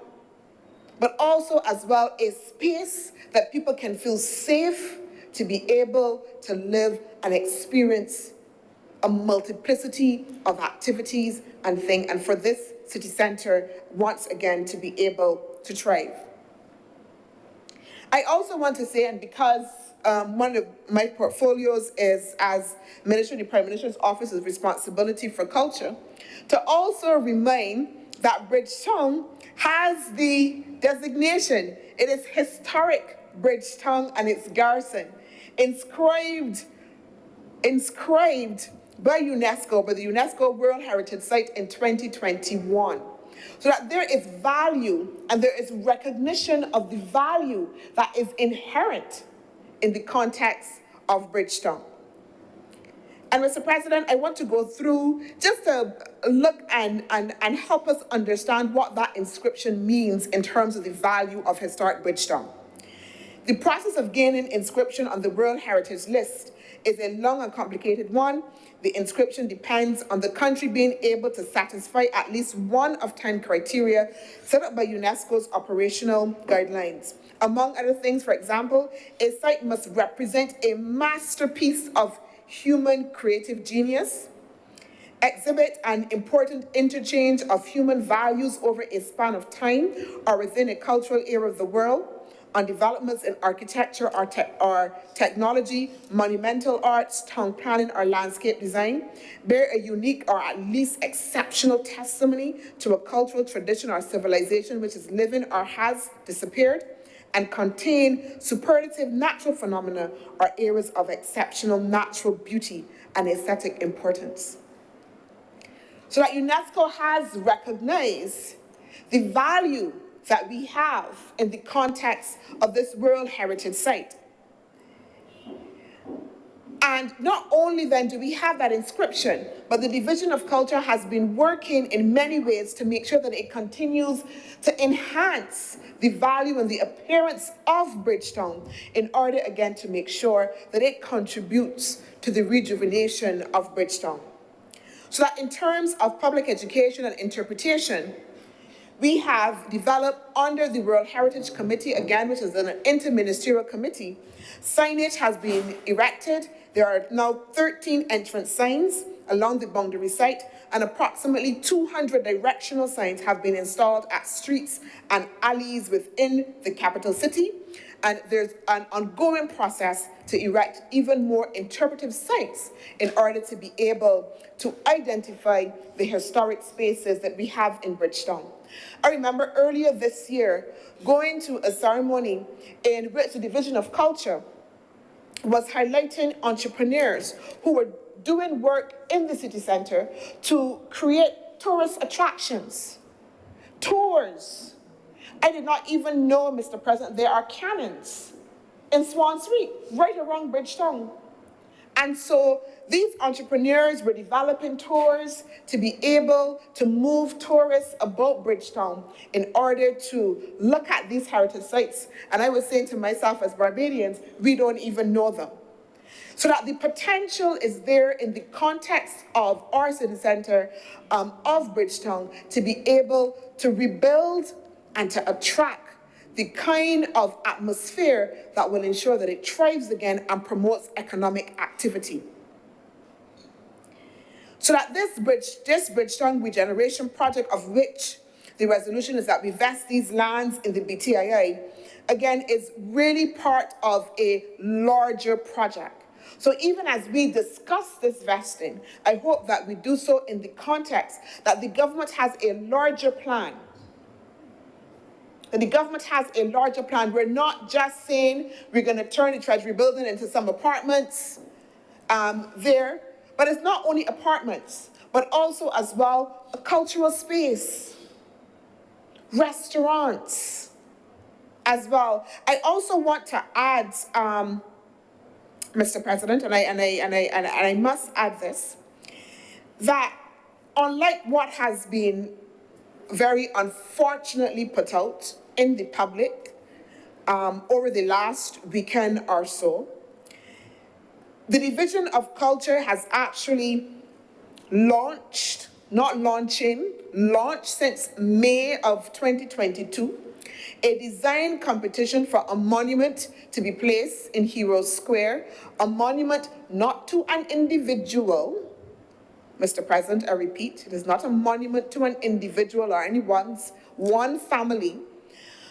but also as well a space that people can feel safe to be able to live and experience a multiplicity of activities and things, and for this city center, once again, to be able to thrive. I also want to say, and because one of my portfolios is as Minister in the Prime Minister's Office's responsibility for culture, to also remind that Bridgetown has the designation. It is historic Bridgetown and its garrison, inscribed by UNESCO, by the UNESCO World Heritage Site in 2021. So that there is value and there is recognition of the value that is inherent in the context of Bridgetown. And Mr. President, I want to go through just to look and help us understand what that inscription means in terms of the value of historic Bridgetown. The process of gaining inscription on the World Heritage List is a long and complicated one. The inscription depends on the country being able to satisfy at least one of 10 criteria set up by UNESCO's operational guidelines. Among other things, for example, a site must represent a masterpiece of human creative genius, exhibit an important interchange of human values over a span of time or within a cultural era of the world, on developments in architecture or technology, monumental arts, town planning, or landscape design, bear a unique or at least exceptional testimony to a cultural tradition or civilization which is living or has disappeared, and contain superlative natural phenomena or areas of exceptional natural beauty and aesthetic importance. So that UNESCO has recognized the value that we have in the context of this World Heritage Site. And not only then do we have that inscription, but the Division of Culture has been working in many ways to make sure that it continues to enhance the value and the appearance of Bridgetown in order, again, to make sure that it contributes to the rejuvenation of Bridgetown. So that in terms of public education and interpretation, we have developed under the World Heritage Committee, again, which is an interministerial committee, signage has been erected. There are now 13 entrance signs along the boundary site, and approximately 200 directional signs have been installed at streets and alleys within the capital city. And there's an ongoing process to erect even more interpretive sites in order to be able to identify the historic spaces that we have in Bridgetown. I remember earlier this year going to a ceremony in which the Division of Culture was highlighting entrepreneurs who were doing work in the city center to create tourist attractions, tours. I did not even know, Mr. President, there are cannons in Swan Street, right around Bridgetown. And so these entrepreneurs were developing tours to be able to move tourists about Bridgetown in order to look at these heritage sites. And I was saying to myself, as Barbadians, we don't even know them. So that the potential is there in the context of our city center of Bridgetown to be able to rebuild and to attract the kind of atmosphere that will ensure that it thrives again and promotes economic activity. So that this Bridgetown regeneration project, of which the resolution is that we vest these lands in the BTII, again, is really part of a larger project. So even as we discuss this vesting, I hope that we do so in the context that the government has a larger plan. And the government has a larger plan. We're not just saying we're going to turn the Treasury building into some apartments there, but it's not only apartments, but also as well a cultural space, restaurants as well. I also want to add, Mr. President, and I must add this, that unlike what has been very unfortunately put out in the public over the last weekend or so, the Division of Culture has actually launched since May of 2022, a design competition for a monument to be placed in Heroes Square, a monument not to an individual. Mr. President, I repeat, it is not a monument to an individual or one family,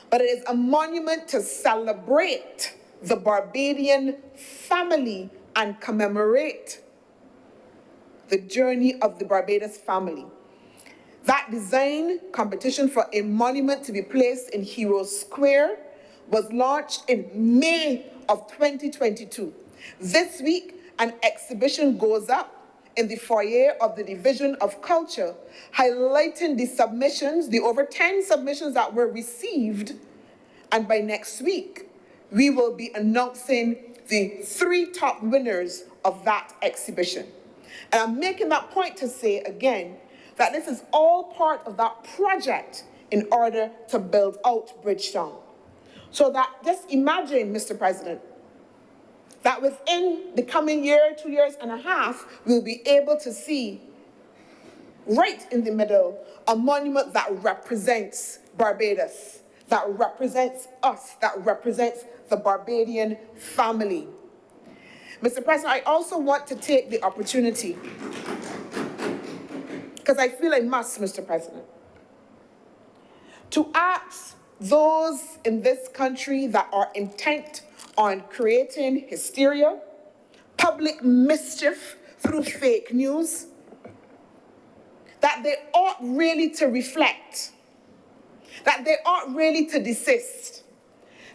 but it is a monument to celebrate the Barbadian family and commemorate the journey of the Barbados family. That design competition for a monument to be placed in Heroes Square was launched in May of 2022. This week, an exhibition goes up in the foyer of the Division of Culture, highlighting the submissions, the over 10 submissions that were received. And by next week, we will be announcing the 3 top winners of that exhibition. And I'm making that point to say again, that this is all part of that project in order to build out Bridgetown. So that, just imagine, Mr. President, that within the coming year, 2 years and a half, we'll be able to see right in the middle a monument that represents Barbados, that represents us, that represents the Barbadian family. Mr. President, I also want to take the opportunity, because I feel I must, Mr. President, to ask those in this country that are intent on creating hysteria, public mischief through fake news, that they ought really to reflect, that they ought really to desist.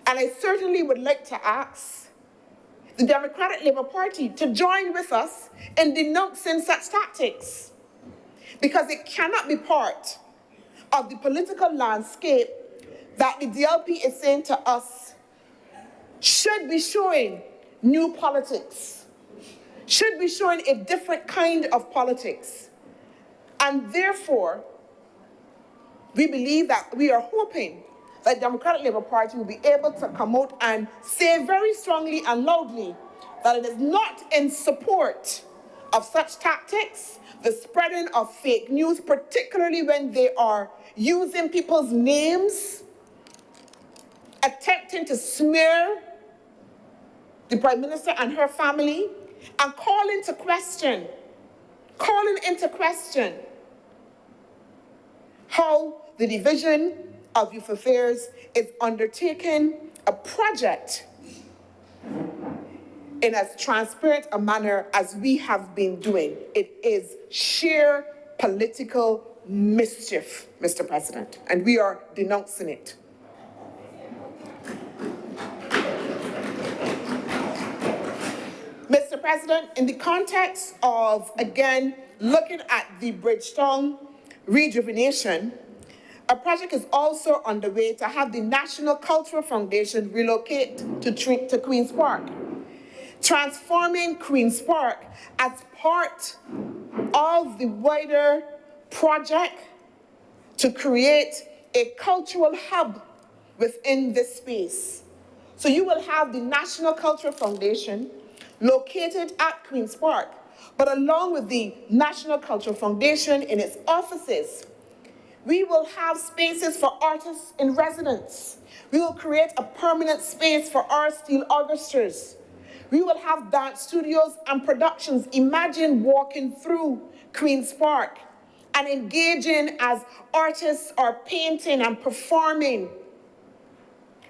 And I certainly would like to ask the Democratic Labour Party to join with us in denouncing such tactics, because it cannot be part of the political landscape that the DLP is saying to us should be showing new politics, should be showing a different kind of politics. And therefore, we believe that we are hoping that the Democratic Labour Party will be able to come out and say very strongly and loudly that it is not in support of such tactics, the spreading of fake news, particularly when they are using people's names, attempting to smear the Prime Minister and her family, and calling into question how the Division of Youth Affairs is undertaking a project in as transparent a manner as we have been doing. It is sheer political mischief, Mr. President, and we are denouncing it. Mr. President, in the context of, again, looking at the Bridgetown rejuvenation, a project is also underway to have the National Cultural Foundation relocate to Queen's Park, transforming Queen's Park as part of the wider project to create a cultural hub within this space. So you will have the National Cultural Foundation located at Queen's Park, but along with the National Cultural Foundation in its offices, we will have spaces for artists in residence. We will create a permanent space for our steel orchestras. We will have dance studios and productions. Imagine walking through Queen's Park and engaging as artists are painting and performing.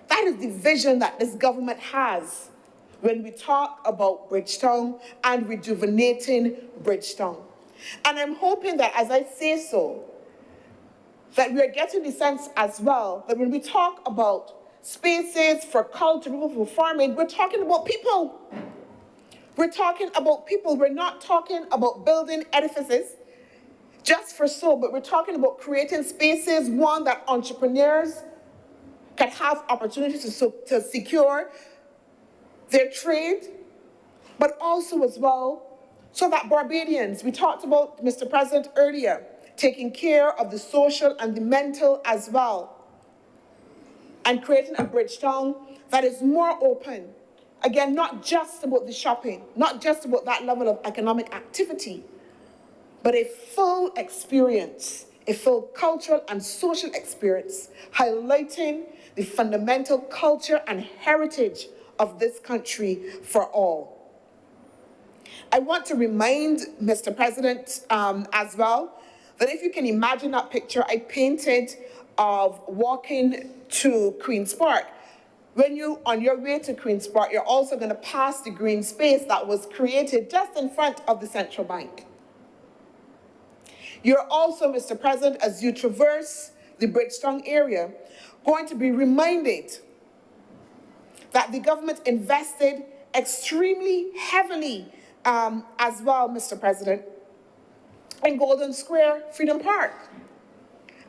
That is the vision that this government has when we talk about Bridgetown and rejuvenating Bridgetown. And I'm hoping that as I say so, that we are getting the sense as well that when we talk about spaces for culture, people performing, we're talking about people. We're talking about people. We're not talking about building edifices just for so, but we're talking about creating spaces, one, that entrepreneurs can have opportunities to secure their trade, but also as well, so that Barbadians, we talked about, Mr. President, earlier, taking care of the social and the mental as well, and creating a Bridgetown that is more open. Again, not just about the shopping, not just about that level of economic activity, but a full experience, a full cultural and social experience, highlighting the fundamental culture and heritage of this country for all. I want to remind Mr. President as well that if you can imagine that picture I painted of walking to Queen's Park, when you, on your way to Queen's Park, you're also going to pass the green space that was created just in front of the central bank. You're also, Mr. President, as you traverse the Bridgetown area, going to be reminded that the government invested extremely heavily as well, Mr. President, in Golden Square Freedom Park.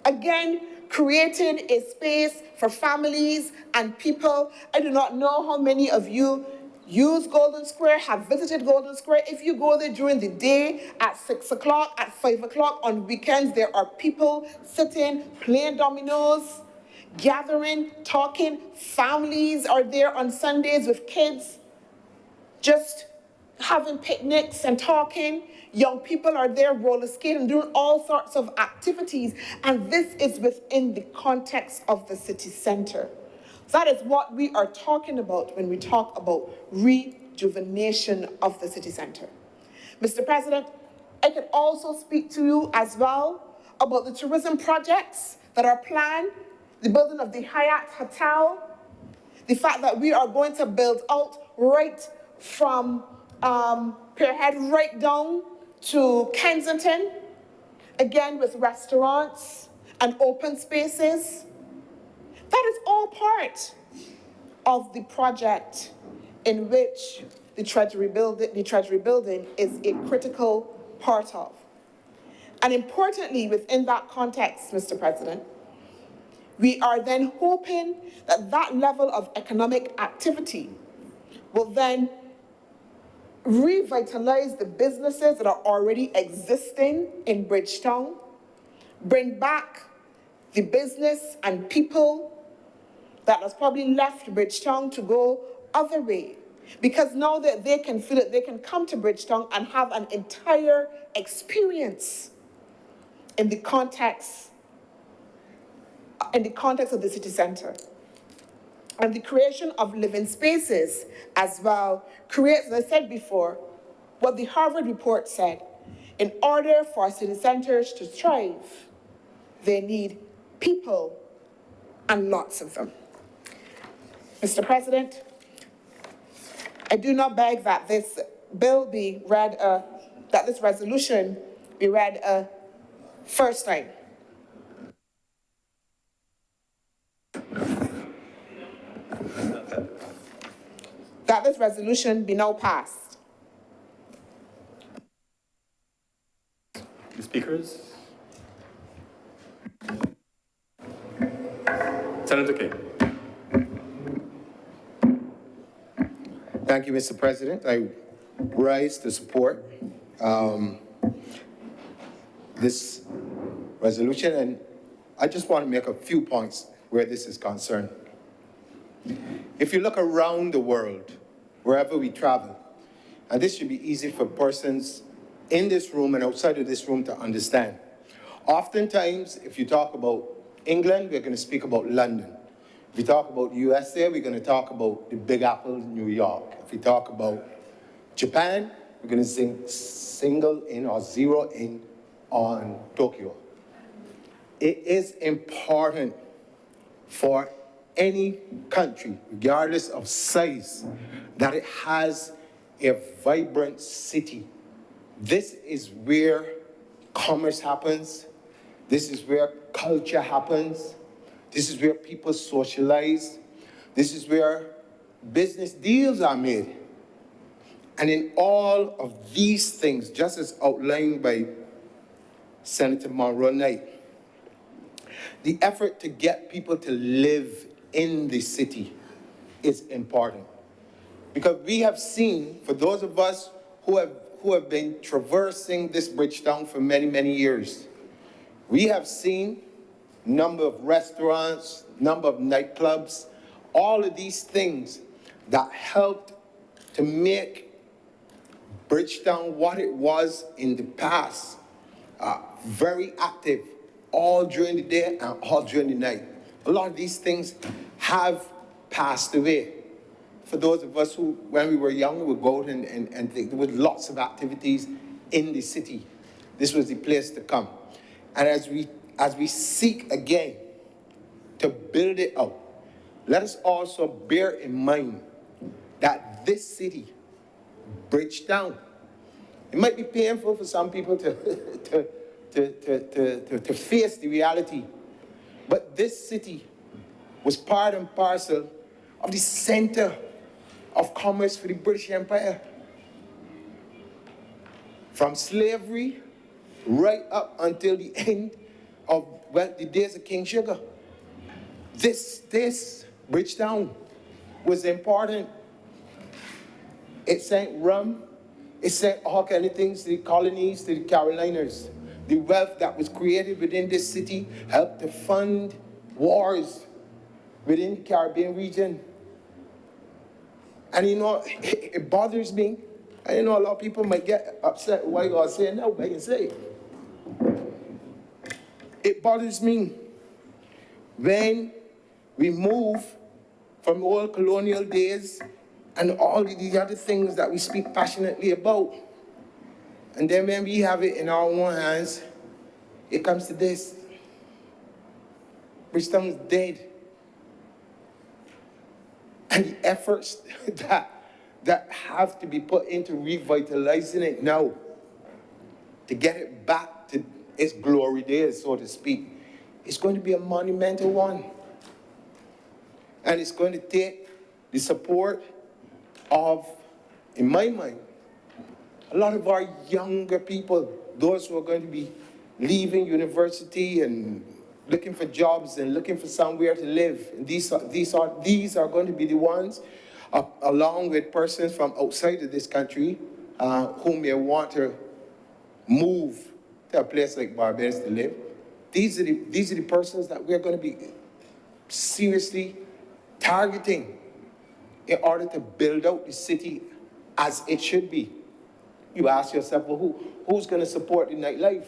Again, creating a space for families and people. I do not know how many of you use Golden Square, have visited Golden Square. If you go there during the day at 6 o'clock, at 5 o'clock, on weekends, there are people sitting, playing dominoes, gathering, talking. Families are there on Sundays with kids, just having picnics and talking. Young people are there roller skating, doing all sorts of activities. And this is within the context of the city center. That is what we are talking about when we talk about rejuvenation of the city center. Mr. President, I could also speak to you as well about the tourism projects that are planned, the building of the Hyatt Hotel, the fact that we are going to build out right from Pierhead right down to Kensington, again with restaurants and open spaces. That is all part of the project in which the Treasury building is a critical part of. And importantly, within that context, Mr. President, we are then hoping that that level of economic activity will then revitalize the businesses that are already existing in Bridgetown, bring back the business and people that has probably left Bridgetown to go other way. Because now that they can feel it, they can come to Bridgetown and have an entire experience in the context of the city center. And the creation of living spaces as well creates, as I said before, what the Harvard report said. In order for city centers to thrive, they need people and lots of them. Mr. President, I do not beg that this bill be read, that this resolution be read a first time. That this resolution be now passed. The speakers? Senator King. Thank you, Mr. President. I rise to support this resolution, and I just want to make a few points where this is concerned. If you look around the world, wherever we travel, and this should be easy for persons in this room and outside of this room to understand. Oftentimes, if you talk about England, we're going to speak about London. If we talk about USA, we're going to talk about the Big Apple, New York. If we talk about Japan, we're going to single in or zero in on Tokyo. It is important for any country, regardless of size, that it has a vibrant city. This is where commerce happens. This is where culture happens. This is where people socialize. This is where business deals are made. And in all of these things, just as outlined by Senator Monroe Knight, the effort to get people to live in the city is important. Because we have seen, for those of us who have been traversing this Bridgetown for many, many years, we have seen number of restaurants, number of nightclubs, all of these things that helped to make Bridgetown what it was in the past, very active all during the day and all during the night. A lot of these things have passed away. For those of us who, when we were young, would go out and think there were lots of activities in the city. This was the place to come. And as we seek again to build it out, let us also bear in mind that this city, Bridgetown, it might be painful for some people to face the reality, but this city was part and parcel of the center of commerce for the British Empire. From slavery right up until the end of, well, the days of King Sugar. This Bridgetown was important. It sent rum, it sent all kind of things to the colonies, to the Carolinas. The wealth that was created within this city helped to fund wars within the Caribbean region. And you know, it bothers me. And you know, a lot of people might get upset why you are saying that, but I can say it bothers me when we move from old colonial days and all the other things that we speak passionately about. And then when we have it in our own hands, it comes to this. Bridgetown is dead. And the efforts that have to be put into revitalizing it now, to get it back to its glory days, so to speak, it's going to be a monumental one. And it's going to take the support of, in my mind, a lot of our younger people, those who are going to be leaving university and looking for jobs and looking for somewhere to live. And these are going to be the ones along with persons from outside of this country who may want to move to a place like Barbados to live. These are the persons that we're going to be seriously targeting in order to build out the city as it should be. You ask yourself, well, who's going to support the nightlife?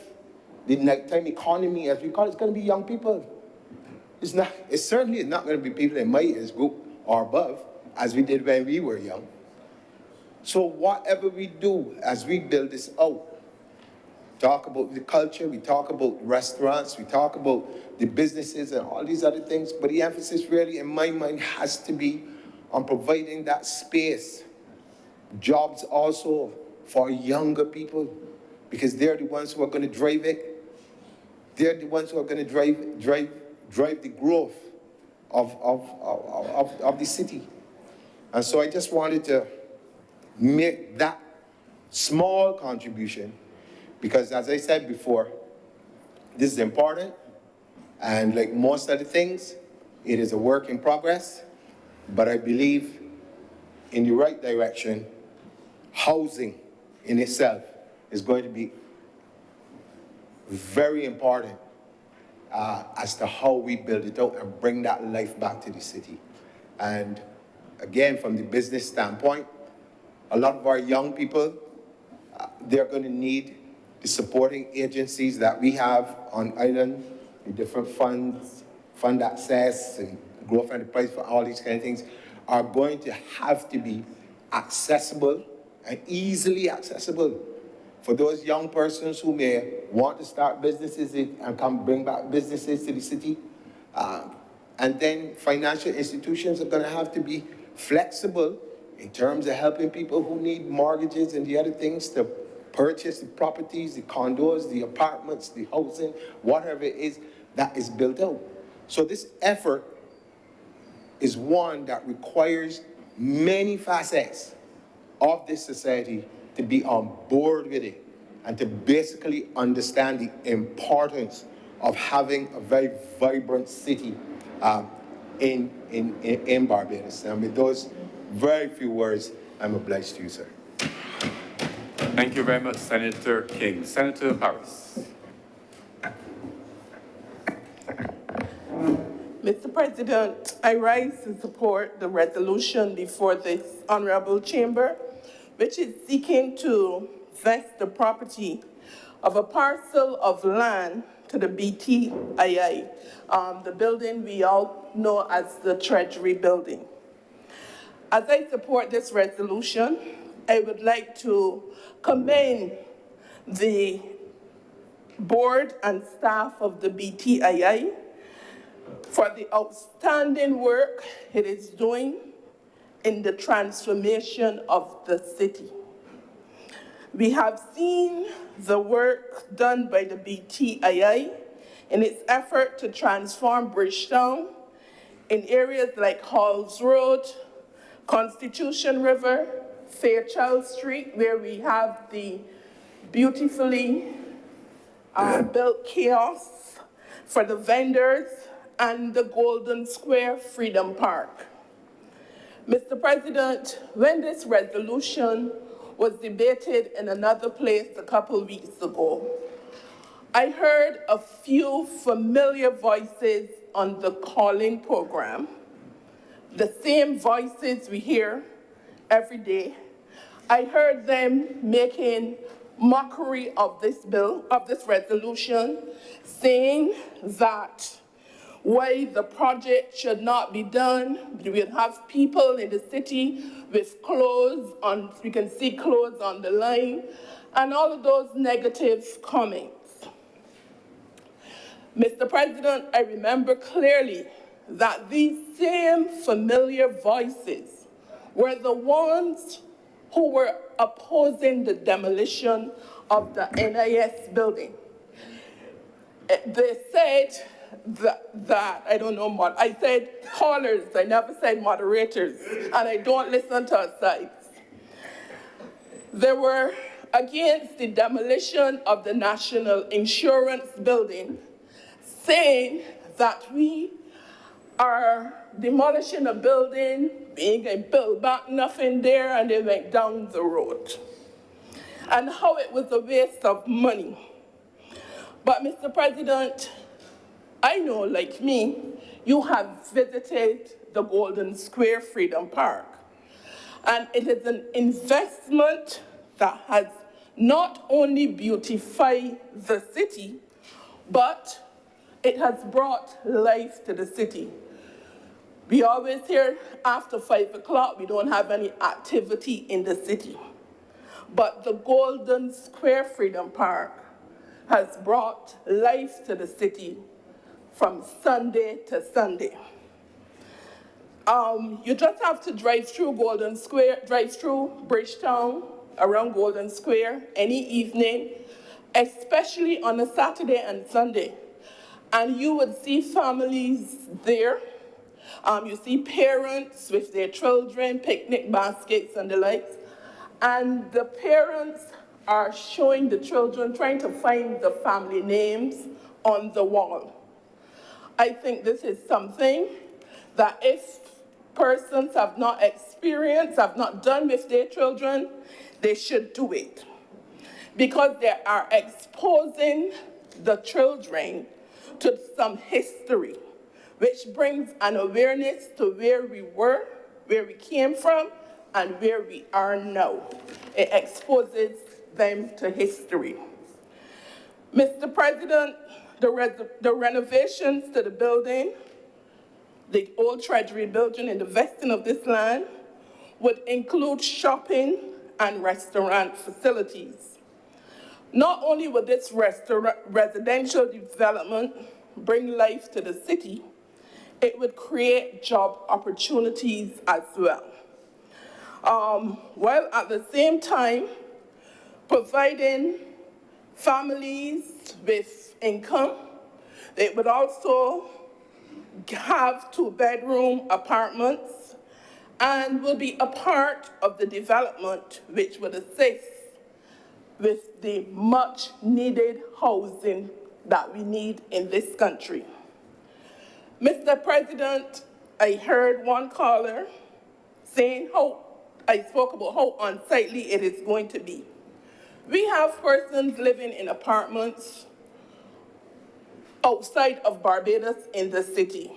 The nighttime economy, as we call it, it's going to be young people. It's certainly not going to be people in my age group or above, as we did when we were young. So whatever we do as we build this out, talk about the culture, we talk about restaurants, we talk about the businesses and all these other things, but the emphasis really, in my mind, has to be on providing that space, jobs also for younger people, because they're the ones who are going to drive it. They're the ones who are going to drive the growth of the city. And so I just wanted to make that small contribution, because as I said before, this is important, and like most of the things, it is a work in progress, but I believe in the right direction. Housing in itself is going to be very important as to how we build it out and bring that life back to the city. And again, from the business standpoint, a lot of our young people, they're going to need the supporting agencies that we have on island, the different funds, fund access and growth enterprise for all these kind of things, are going to have to be accessible and easily accessible for those young persons who may want to start businesses and come bring back businesses to the city. And then financial institutions are going to have to be flexible in terms of helping people who need mortgages and the other things to purchase the properties, the condos, the apartments, the housing, whatever it is that is built out. So this effort is one that requires many facets of this society to be on board with it and to basically understand the importance of having a very vibrant city in Barbados. And with those very few words, I'm obliged to you, sir. Thank you very much, Senator King. Senator Harris. Mr. President, I rise to support the resolution before this honorable chamber, which is seeking to vest the property of a parcel of land to the BTII, the building we all know as the Treasury Building. As I support this resolution, I would like to commend the board and staff of the BTII for the outstanding work it is doing in the transformation of the city. We have seen the work done by the BTII in its effort to transform Bridgetown in areas like Halls Road, Constitution River, Fairchild Street, where we have the beautifully built kiosks for the vendors, and the Golden Square Freedom Park. Mr. President, when this resolution was debated in another place a couple weeks ago, I heard a few familiar voices on the calling program, the same voices we hear every day. I heard them making mockery of this bill, of this resolution, saying that why the project should not be done. We'll have people in the city with clothes on, we can see clothes on the line, and all of those negative comments. Mr. President, I remember clearly that these same familiar voices were the ones who were opposing the demolition of the NIS building. They said that I don't know, I said callers, I never said moderators, and I don't listen to sides. They were against the demolition of the National Insurance Building, saying that we are demolishing a building, being a build back nothing there, and they went down the road. And how it was a waste of money. But Mr. President, I know, like me, you have visited the Golden Square Freedom Park. And it is an investment that has not only beautified the city, but it has brought life to the city. We always hear after 5 o'clock, we don't have any activity in the city. But the Golden Square Freedom Park has brought life to the city from Sunday to Sunday. You just have to drive through Golden Square, drive through Bridgetown, around Golden Square, any evening, especially on a Saturday and Sunday. And you would see families there. You see parents with their children, picnic baskets and the likes. And the parents are showing the children, trying to find the family names on the wall. I think this is something that if persons have not experienced, have not done with their children, they should do it. Because they are exposing the children to some history, which brings an awareness to where we were, where we came from, and where we are now. It exposes them to history. Mr. President, the renovations to the building, the old Treasury building and the vesting of this land would include shopping and restaurant facilities. Not only would this residential development bring life to the city, it would create job opportunities as well. While at the same time, providing families with income, it would also have 2-bedroom apartments and will be a part of the development which would assist with the much needed housing that we need in this country. Mr. President, I heard one caller saying I spoke about how unsightly it is going to be. We have persons living in apartments outside of Barbados in the city.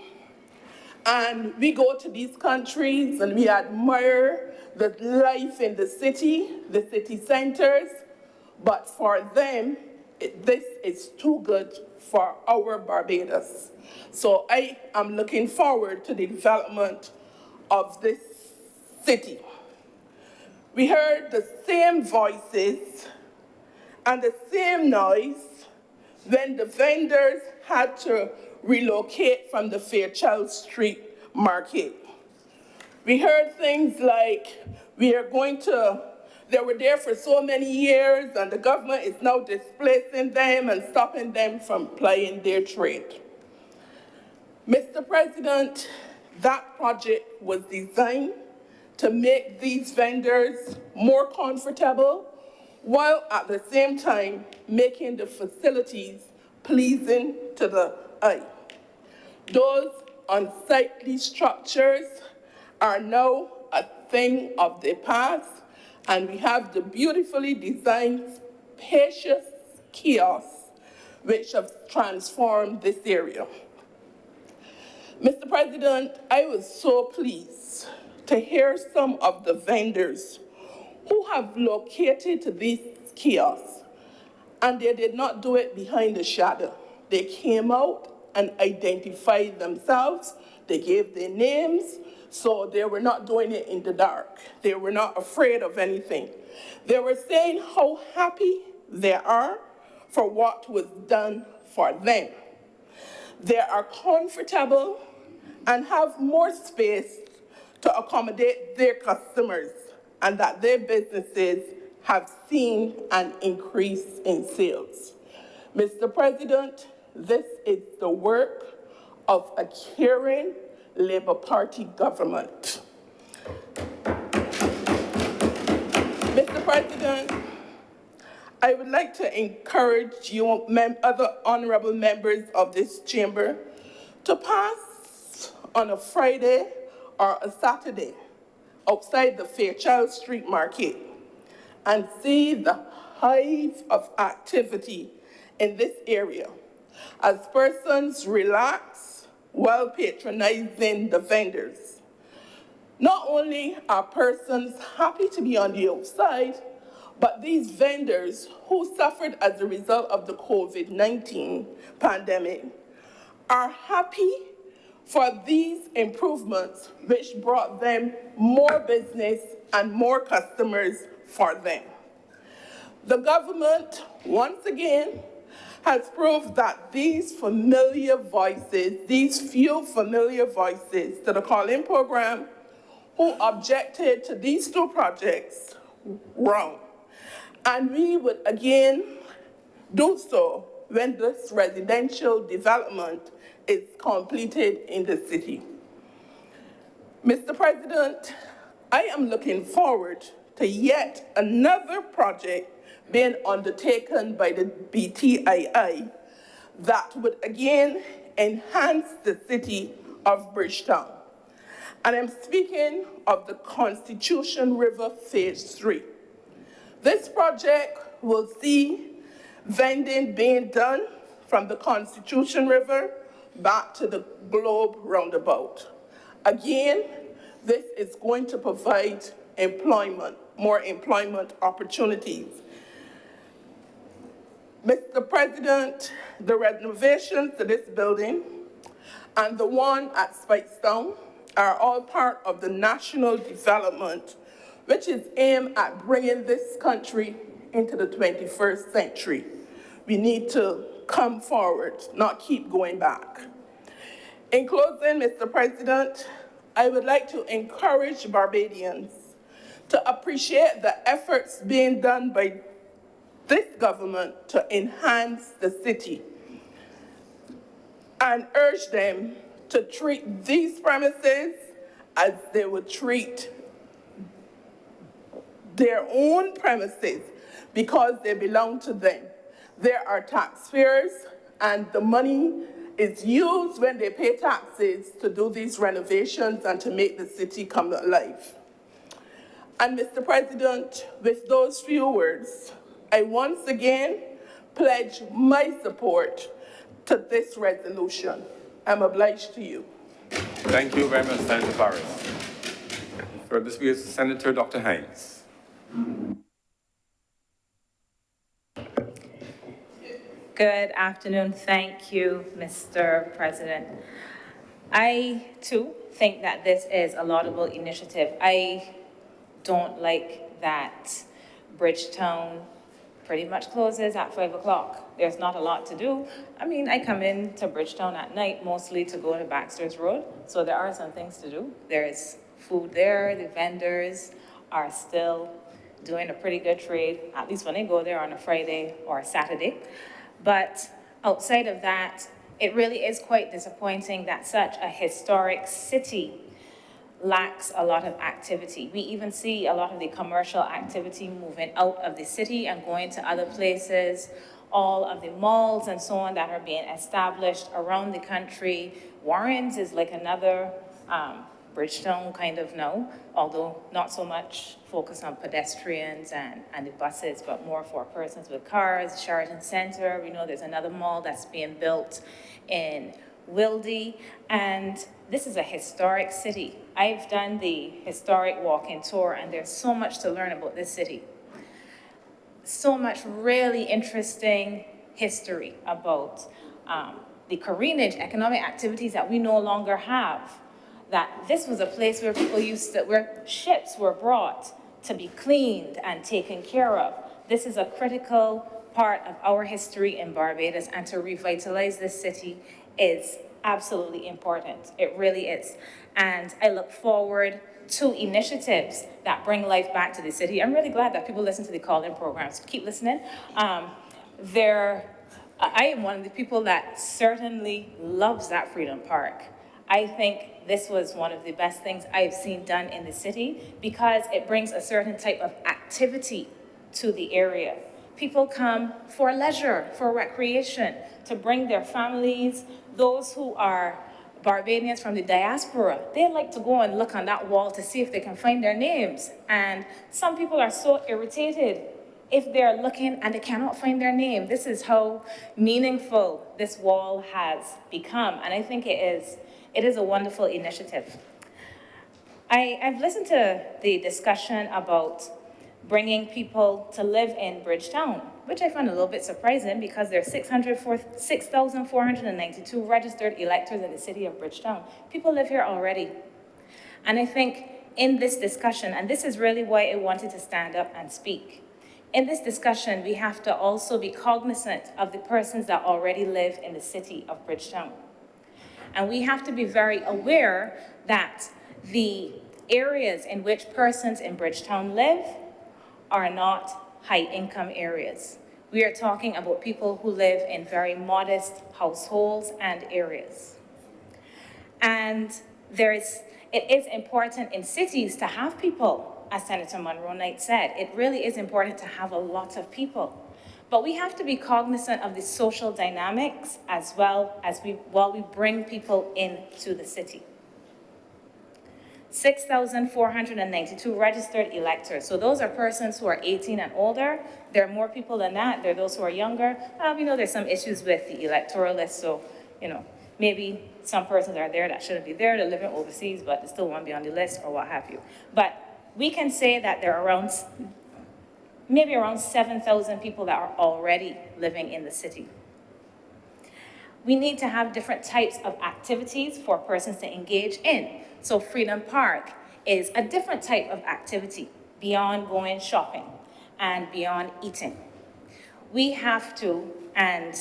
And we go to these countries and we admire the life in the city centers, but for them, this is too good for our Barbados. So I am looking forward to the development of this city. We heard the same voices and the same noise when the vendors had to relocate from the Fairchild Street market. We heard things like, they were there for so many years and the government is now displacing them and stopping them from plying their trade. Mr. President, that project was designed to make these vendors more comfortable while at the same time making the facilities pleasing to the eye. Those unsightly structures are now a thing of the past, and we have the beautifully designed, spacious kiosks which have transformed this area. Mr. President, I was so pleased to hear some of the vendors who have located these kiosks, and they did not do it behind a shadow. They came out and identified themselves. They gave their names, so they were not doing it in the dark. They were not afraid of anything. They were saying how happy they are for what was done for them. They are comfortable and have more space to accommodate their customers, and that their businesses have seen an increase in sales. Mr. President, this is the work of a caring Labour Party government. Mr. President, I would like to encourage you, other honorable members of this chamber, to pass on a Friday or a Saturday outside the Fairchild Street Market and see the hive of activity in this area as persons relax while patronizing the vendors. Not only are persons happy to be on the outside, but these vendors who suffered as a result of the COVID-19 pandemic are happy for these improvements, which brought them more business and more customers for them. The government, once again, has proved that these familiar voices, these few familiar voices to the call-in program who objected to these two projects, wrong. And we would again do so when this residential development is completed in the city. Mr. President, I am looking forward to yet another project being undertaken by the BTII that would again enhance the city of Bridgetown. And I'm speaking of the Constitution River Phase 3. This project will see vending being done from the Constitution River back to the Globe roundabout. Again, this is going to provide employment, more employment opportunities. Mr. President, the renovations to this building and the one at Spikestown are all part of the national development, which is aimed at bringing this country into the 21st century. We need to come forward, not keep going back. In closing, Mr. President, I would like to encourage Barbadians to appreciate the efforts being done by this government to enhance the city and urge them to treat these premises as they would treat their own premises because they belong to them. They are taxpayers, and the money is used when they pay taxes to do these renovations and to make the city come alive. And Mr. President, with those few words, I once again pledge my support to this resolution. I'm obliged to you. Thank you very much, Senator Barris. Further speaker, Senator Dr. Hines. Good afternoon. Thank you, Mr. President. I, too, think that this is a laudable initiative. I don't like that Bridgetown pretty much closes at 5 o'clock. There's not a lot to do. I mean, I come into Bridgetown at night mostly to go to Baxter's Road, so there are some things to do. There's food there. The vendors are still doing a pretty good trade, at least when they go there on a Friday or a Saturday. But outside of that, it really is quite disappointing that such a historic city lacks a lot of activity. We even see a lot of the commercial activity moving out of the city and going to other places. All of the malls and so on that are being established around the country. Warren's is like another Bridgetown kind of now, although not so much focus on pedestrians and the buses, but more for persons with cars. Sheraton Center, we know there's another mall that's being built in Wilde, and this is a historic city. I've done the historic walking tour, and there's so much to learn about this city. So much really interesting history about the careenage, economic activities that we no longer have. That this was a place where people where ships were brought to be cleaned and taken care of. This is a critical part of our history in Barbados, and to revitalize this city is absolutely important. It really is. And I look forward to initiatives that bring life back to the city. I'm really glad that people listen to the call-in programs. Keep listening. I am one of the people that certainly loves that Freedom Park. I think this was one of the best things I've seen done in the city because it brings a certain type of activity to the area. People come for leisure, for recreation, to bring their families, those who are Barbadians from the diaspora, they like to go and look on that wall to see if they can find their names. And some people are so irritated if they're looking and they cannot find their name. This is how meaningful this wall has become. And I think it is a wonderful initiative. I've listened to the discussion about bringing people to live in Bridgetown, which I found a little bit surprising because there are 6,492 registered electors in the city of Bridgetown. People live here already. And I think in this discussion, and this is really why I wanted to stand up and speak, in this discussion, we have to also be cognizant of the persons that already live in the city of Bridgetown. And we have to be very aware that the areas in which persons in Bridgetown live are not high-income areas. We are talking about people who live in very modest households and areas. And it is important in cities to have people, as Senator Monroe Knight said. It really is important to have a lot of people. But we have to be cognizant of the social dynamics as well as while we bring people into the city. 6,492 registered electors. So those are persons who are 18 and older. There are more people than that. There are those who are younger. We know there's some issues with the electoral list. So, maybe some persons are there that shouldn't be there. They're living overseas, but they still want to be on the list or what have you. But we can say that there are maybe around 7,000 people that are already living in the city. We need to have different types of activities for persons to engage in. So Freedom Park is a different type of activity beyond going shopping and beyond eating. We have to, and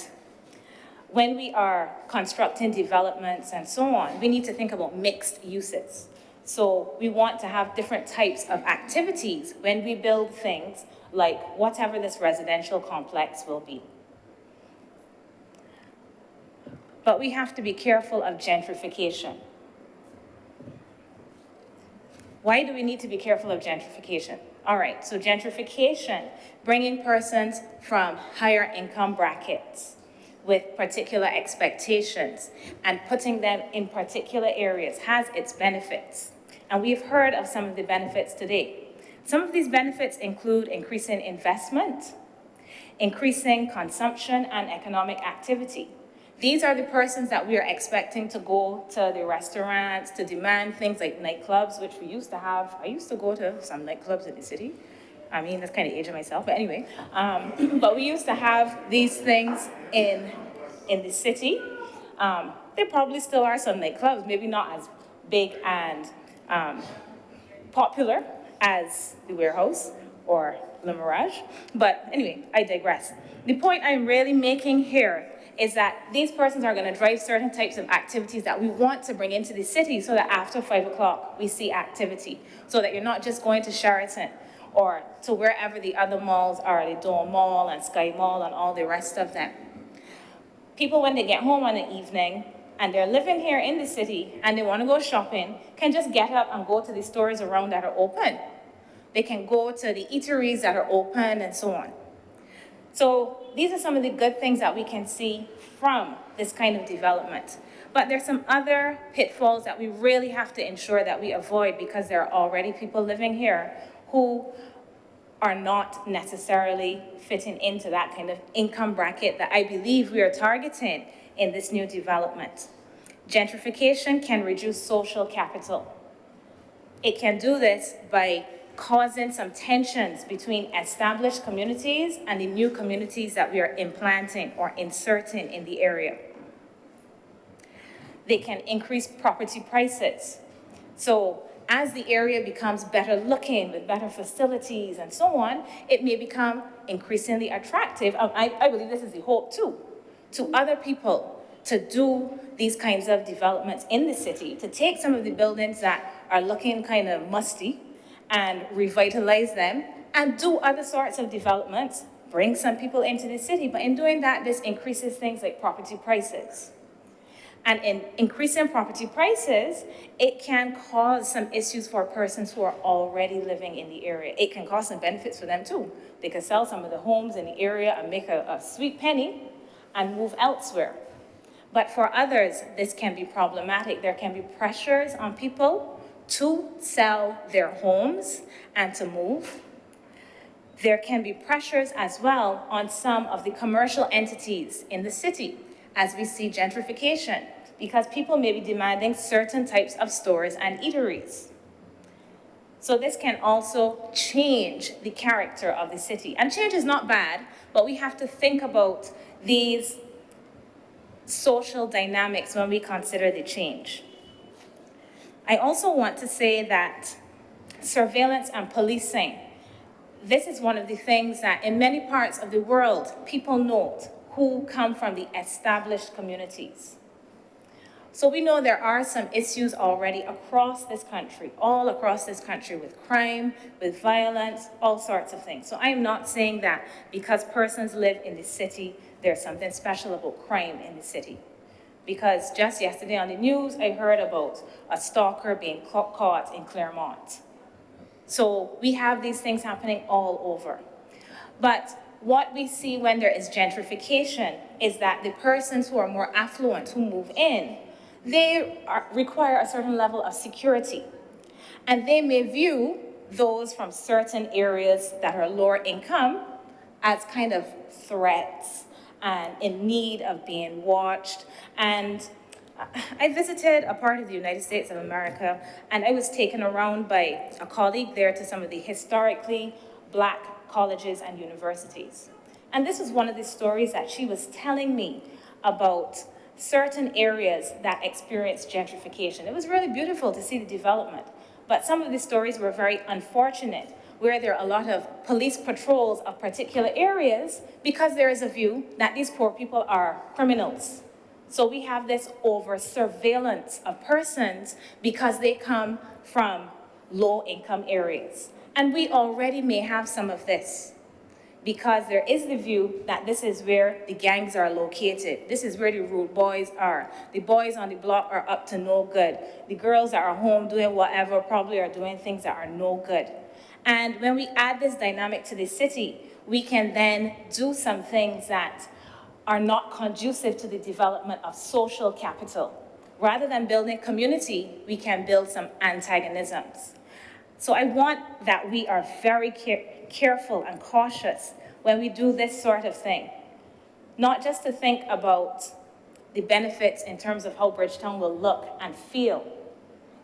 when we are constructing developments and so on, we need to think about mixed uses. So we want to have different types of activities when we build things like whatever this residential complex will be. But we have to be careful of gentrification. Why do we need to be careful of gentrification? All right, so gentrification, bringing persons from higher income brackets with particular expectations and putting them in particular areas has its benefits. And we've heard of some of the benefits today. Some of these benefits include increasing investment, increasing consumption and economic activity. These are the persons that we are expecting to go to the restaurants, to demand things like nightclubs, which we used to have. I used to go to some nightclubs in the city. I mean, that's kind of aging myself, but anyway. But we used to have these things in the city. There probably still are some nightclubs, maybe not as big and popular as the Warehouse or Le Mirage. But anyway, I digress. The point I'm really making here is that these persons are going to drive certain types of activities that we want to bring into the city so that after 5 o'clock we see activity, so that you're not just going to Sheraton or to wherever the other malls are, the Dome Mall and Sky Mall and all the rest of them. People, when they get home on the evening and they're living here in the city and they want to go shopping, can just get up and go to the stores around that are open. They can go to the eateries that are open and so on. So these are some of the good things that we can see from this kind of development. But there's some other pitfalls that we really have to ensure that we avoid because there are already people living here who are not necessarily fitting into that kind of income bracket that I believe we are targeting in this new development. Gentrification can reduce social capital. It can do this by causing some tensions between established communities and the new communities that we are implanting or inserting in the area. They can increase property prices. So as the area becomes better looking with better facilities and so on, it may become increasingly attractive. I believe this is the hope too, to other people to do these kinds of developments in the city, to take some of the buildings that are looking kind of musty and revitalize them and do other sorts of developments, bring some people into the city. But in doing that, this increases things like property prices. And in increasing property prices, it can cause some issues for persons who are already living in the area. It can cause some benefits for them too. They can sell some of the homes in the area and make a sweet penny and move elsewhere. But for others, this can be problematic. There can be pressures on people to sell their homes and to move. There can be pressures as well on some of the commercial entities in the city as we see gentrification, because people may be demanding certain types of stores and eateries. So this can also change the character of the city. And change is not bad, but we have to think about these social dynamics when we consider the change. I also want to say that surveillance and policing, this is one of the things that in many parts of the world, people note who come from the established communities. So we know there are some issues already across this country, all across this country, with crime, with violence, all sorts of things. So I'm not saying that because persons live in the city, there's something special about crime in the city. Because just yesterday on the news, I heard about a stalker being caught in Claremont. So we have these things happening all over. But what we see when there is gentrification is that the persons who are more affluent, who move in, they require a certain level of security. And they may view those from certain areas that are lower income as kind of threats and in need of being watched. And I visited a part of the United States of America, and I was taken around by a colleague there to some of the historically Black colleges and universities. And this was one of the stories that she was telling me about certain areas that experienced gentrification. It was really beautiful to see the development, but some of the stories were very unfortunate, where there are a lot of police patrols of particular areas because there is a view that these poor people are criminals. So we have this over surveillance of persons because they come from low-income areas. And we already may have some of this because there is the view that this is where the gangs are located. This is where the rude boys are. The boys on the block are up to no good. The girls that are home doing whatever probably are doing things that are no good. And when we add this dynamic to the city, we can then do some things that are not conducive to the development of social capital. Rather than building community, we can build some antagonisms. So I want that we are very careful and cautious when we do this sort of thing. Not just to think about the benefits in terms of how Bridgetown will look and feel.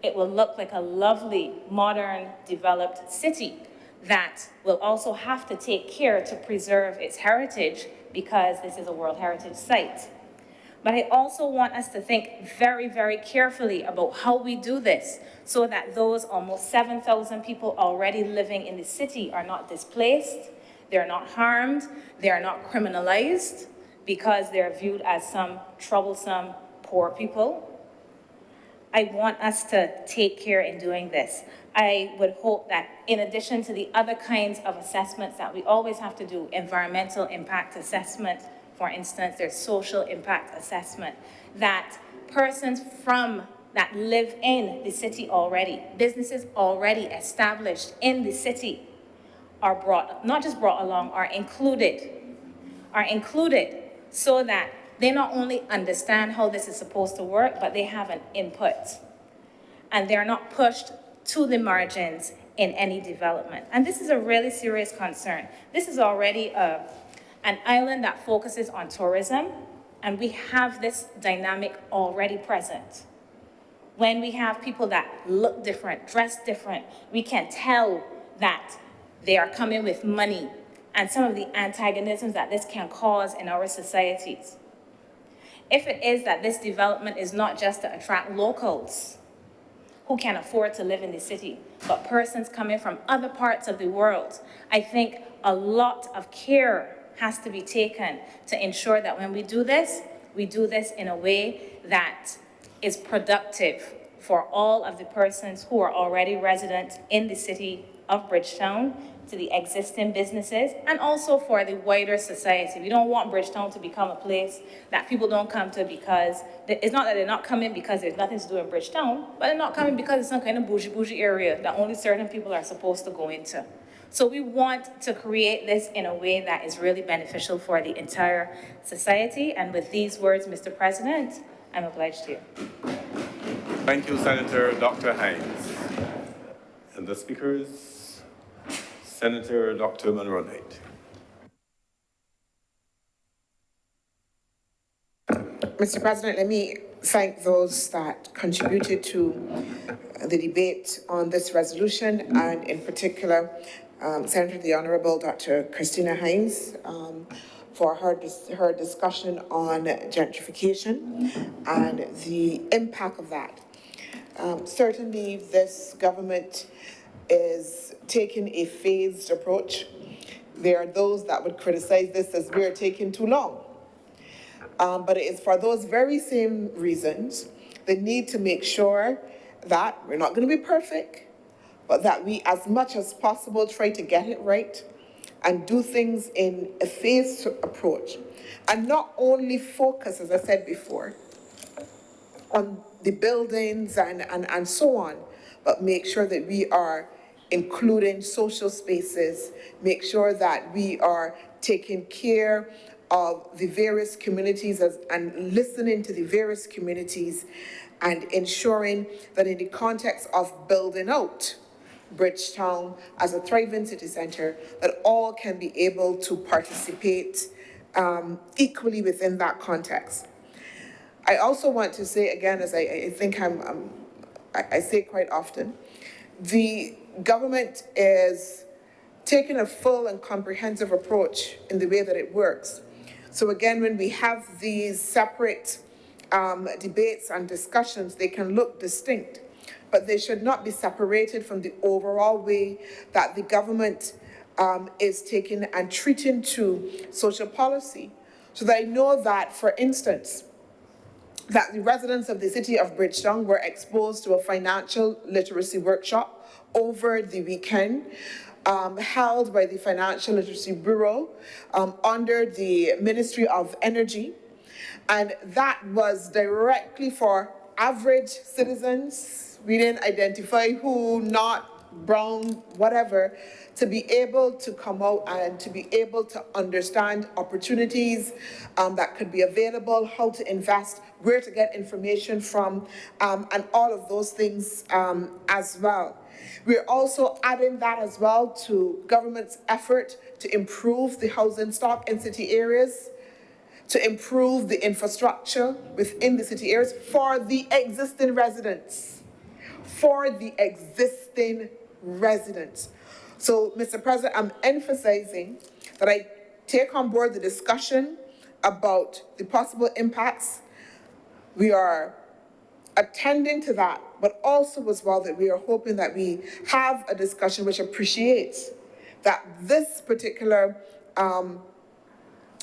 It will look like a lovely, modern, developed city that will also have to take care to preserve its heritage because this is a World Heritage Site. But I also want us to think very, very carefully about how we do this so that those almost 7,000 people already living in the city are not displaced, they're not harmed, they're not criminalized because they're viewed as some troublesome poor people. I want us to take care in doing this. I would hope that in addition to the other kinds of assessments that we always have to do, environmental impact assessment, for instance, there's social impact assessment, that persons that live in the city already, businesses already established in the city are not just brought along, are included so that they not only understand how this is supposed to work, but they have an input. And they're not pushed to the margins in any development. And this is a really serious concern. This is already an island that focuses on tourism, and we have this dynamic already present. When we have people that look different, dress different, we can tell that they are coming with money and some of the antagonisms that this can cause in our societies. If it is that this development is not just to attract locals who can afford to live in the city, but persons coming from other parts of the world, I think a lot of care has to be taken to ensure that when we do this in a way that is productive for all of the persons who are already resident in the city of Bridgetown, to the existing businesses, and also for the wider society. We don't want Bridgetown to become a place that people don't come to because, it's not that they're not coming because there's nothing to do in Bridgetown, but they're not coming because it's some kind of bougie area that only certain people are supposed to go into. So we want to create this in a way that is really beneficial for the entire society. And with these words, Mr. President, I'm obliged to you. Thank you, Senator Dr. Hines. And the speaker is Senator Dr. Monroe-Knight. Mr. President, let me thank those that contributed to the debate on this resolution, and in particular, Senator the Honourable Dr. Christina Hines for her discussion on gentrification and the impact of that. Certainly, this government is taking a phased approach. There are those that would criticize this as we're taking too long. But it is for those very same reasons, the need to make sure that we're not going to be perfect, but that we, as much as possible, try to get it right and do things in a phased approach. And not only focus, as I said before, on the buildings and so on, but make sure that we are including social spaces, make sure that we are taking care of the various communities and listening to the various communities and ensuring that in the context of building out Bridgetown as a thriving city centre, that all can be able to participate equally within that context. I also want to say again, as I think I say quite often, the government is taking a full and comprehensive approach in the way that it works. So again, when we have these separate debates and discussions, they can look distinct, but they should not be separated from the overall way that the government is taking and treating to social policy. So that I know that, for instance, that the residents of the city of Bridgetown were exposed to a financial literacy workshop over the weekend, held by the Financial Literacy Bureau under the Ministry of Energy. And that was directly for average citizens. We didn't identify who, not brown, whatever, to be able to come out and to be able to understand opportunities that could be available, how to invest, where to get information from, and all of those things as well. We're also adding that as well to government's effort to improve the housing stock in city areas, to improve the infrastructure within the city areas for the existing residents. For the existing residents. So, Mr. President, I'm emphasizing that I take on board the discussion about the possible impacts. We are attending to that, but also as well that we are hoping that we have a discussion which appreciates that this particular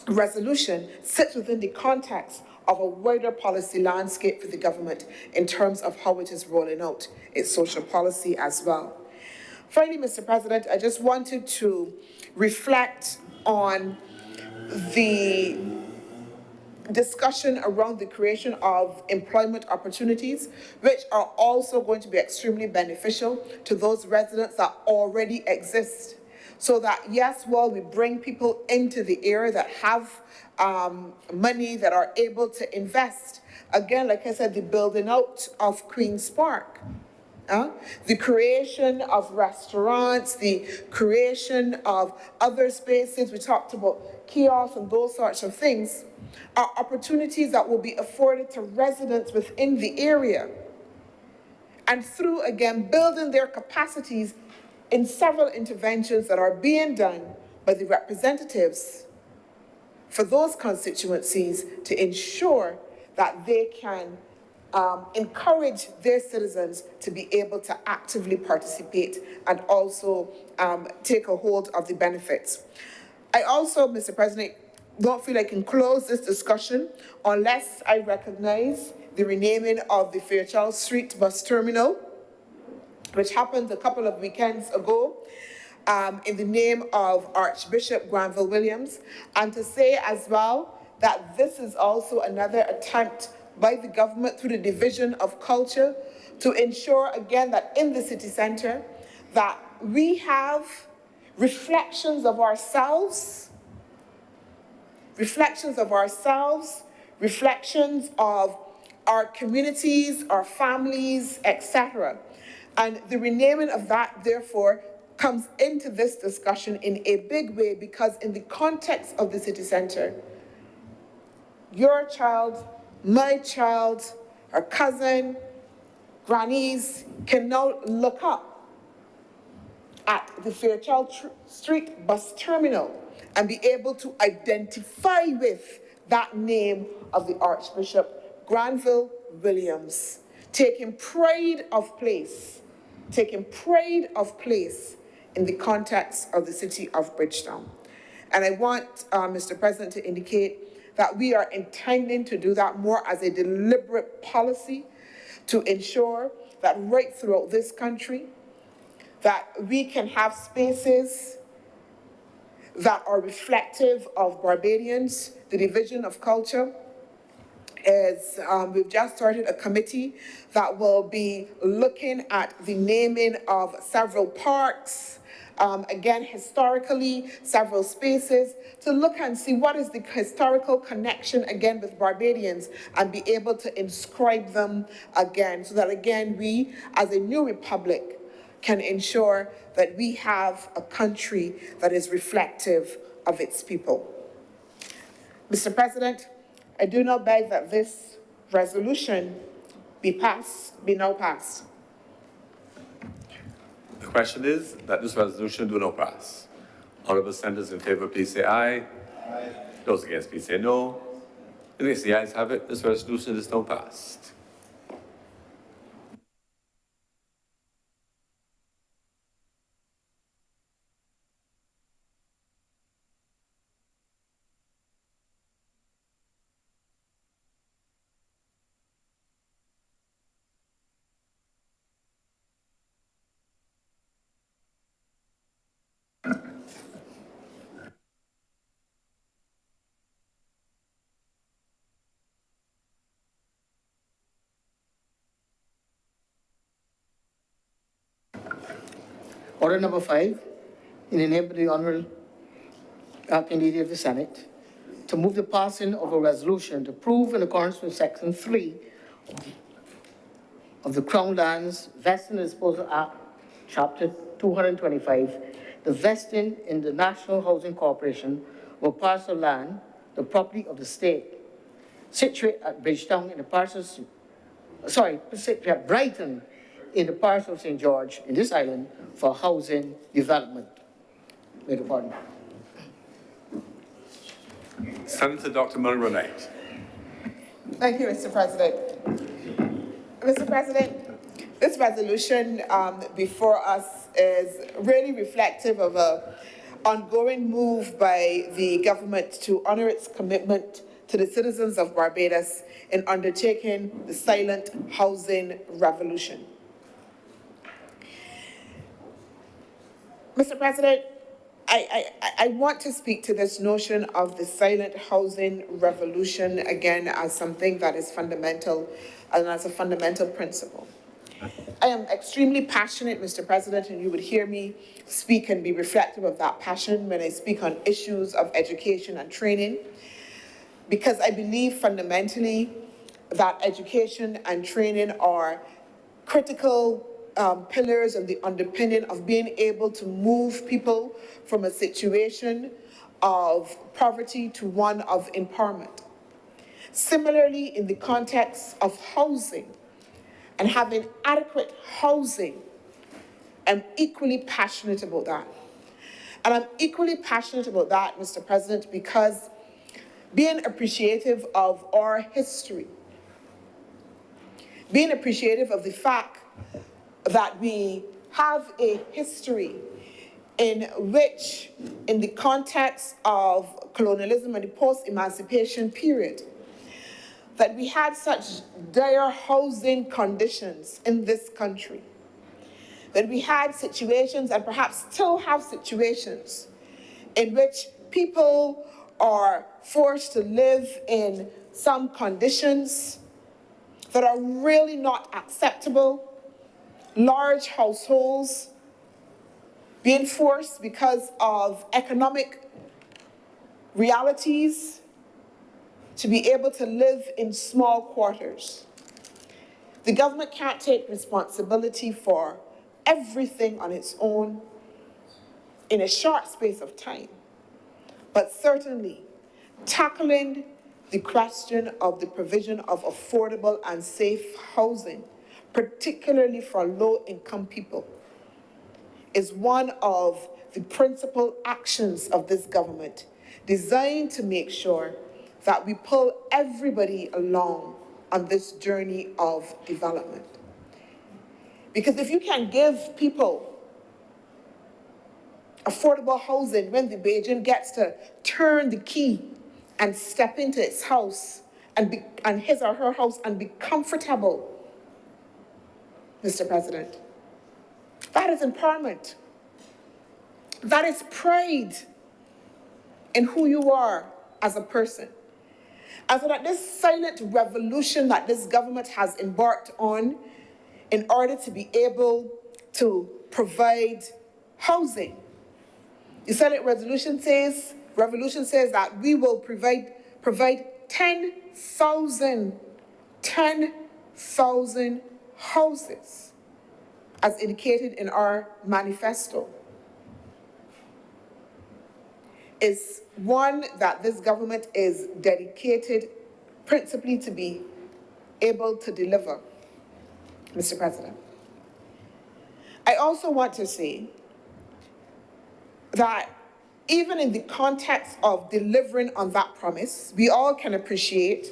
resolution sits within the context of a wider policy landscape for the government in terms of how it is rolling out its social policy as well. Finally, Mr. President, I just wanted to reflect on the discussion around the creation of employment opportunities, which are also going to be extremely beneficial to those residents that already exist. So that, yes, while we bring people into the area that have money, that are able to invest, again, like I said, the building out of Queen's Park, the creation of restaurants, the creation of other spaces, we talked about kiosks and those sorts of things, are opportunities that will be afforded to residents within the area. And through, again, building their capacities in several interventions that are being done by the representatives for those constituencies to ensure that they can encourage their citizens to be able to actively participate and also take a hold of the benefits. I also, Mr. President, don't feel I can close this discussion unless I recognize the renaming of the Fairchild Street bus terminal, which happened a couple of weekends ago, in the name of Archbishop Granville Williams, and to say as well that this is also another attempt by the government through the Division of Culture to ensure again that in the city centre that we have reflections of ourselves, reflections of our communities, our families, etc. And the renaming of that, therefore, comes into this discussion in a big way because in the context of the city centre, your child, my child, our cousin, grannies can now look up at the Fairchild Street bus terminal and be able to identify with that name of the Archbishop Granville Williams, taking pride of place in the context of the city of Bridgetown. And I want, Mr. President, to indicate that we are intending to do that more as a deliberate policy to ensure that right throughout this country, that we can have spaces that are reflective of Barbadians, the division of culture. We've just started a committee that will be looking at the naming of several parks, again, historically, several spaces, to look and see what is the historical connection, again, with Barbadians, and be able to inscribe them again, so that, again, we, as a new republic, can ensure that we have a country that is reflective of its people. Mr. President, I do now beg that this resolution be now passed. The question is that this resolution do not pass. Honorable senators in favor, please say aye. Aye. Those against, please say no. If the ayes have it, this resolution is now passed. Order number 5, in the name of the Honorable Acting Leader of the Senate, to move the passing of a resolution to approve in accordance with Section 3 of the Crown Lands Vesting and Disposal Act, Chapter 225, the vesting in the National Housing Corporation of a parcel of land, the property of the state, situated at Bridgetown in the parcel, situated at Brighton in the parcel of St. George in this island for housing development. Beg your pardon. Senator Dr. Monroe Knight. Thank you, Mr. President. Mr. President, this resolution before us is really reflective of an ongoing move by the government to honor its commitment to the citizens of Barbados in undertaking the silent housing revolution. Mr. President, I want to speak to this notion of the silent housing revolution again as something that is fundamental and as a fundamental principle. I am extremely passionate, Mr. President, and you would hear me speak and be reflective of that passion when I speak on issues of education and training, because I believe fundamentally that education and training are critical pillars and the underpinning of being able to move people from a situation of poverty to one of empowerment. Similarly, in the context of housing and having adequate housing, I'm equally passionate about that. And I'm equally passionate about that, Mr. President, because being appreciative of our history, being appreciative of the fact that we have a history in which, in the context of colonialism and the post-emancipation period, that we had such dire housing conditions in this country, that we had situations and perhaps still have situations in which people are forced to live in some conditions that are really not acceptable, large households being forced because of economic realities to be able to live in small quarters. The government can't take responsibility for everything on its own in a short space of time, but certainly tackling the question of the provision of affordable and safe housing, particularly for low-income people, is one of the principal actions of this government, designed to make sure that we pull everybody along on this journey of development. Because if you can give people affordable housing when the Bajan gets to turn the key and step into its house and his or her house and be comfortable, Mr. President, that is empowerment. That is pride in who you are as a person. And so that this silent revolution that this government has embarked on in order to be able to provide housing, the silent revolution says that we will provide 10,000 houses, as indicated in our manifesto, is one that this government is dedicated principally to be able to deliver, Mr. President. I also want to say that even in the context of delivering on that promise, we all can appreciate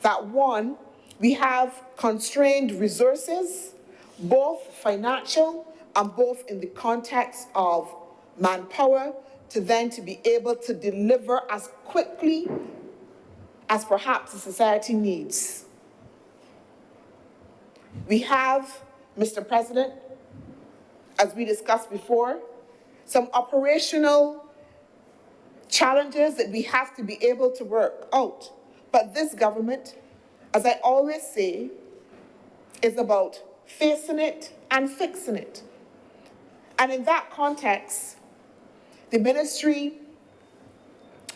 that, one, we have constrained resources, both financial and both in the context of manpower, to then to be able to deliver as quickly as perhaps the society needs. We have, Mr. President, as we discussed before, some operational challenges that we have to be able to work out. But this government, as I always say, is about facing it and fixing it. And in that context, the Ministry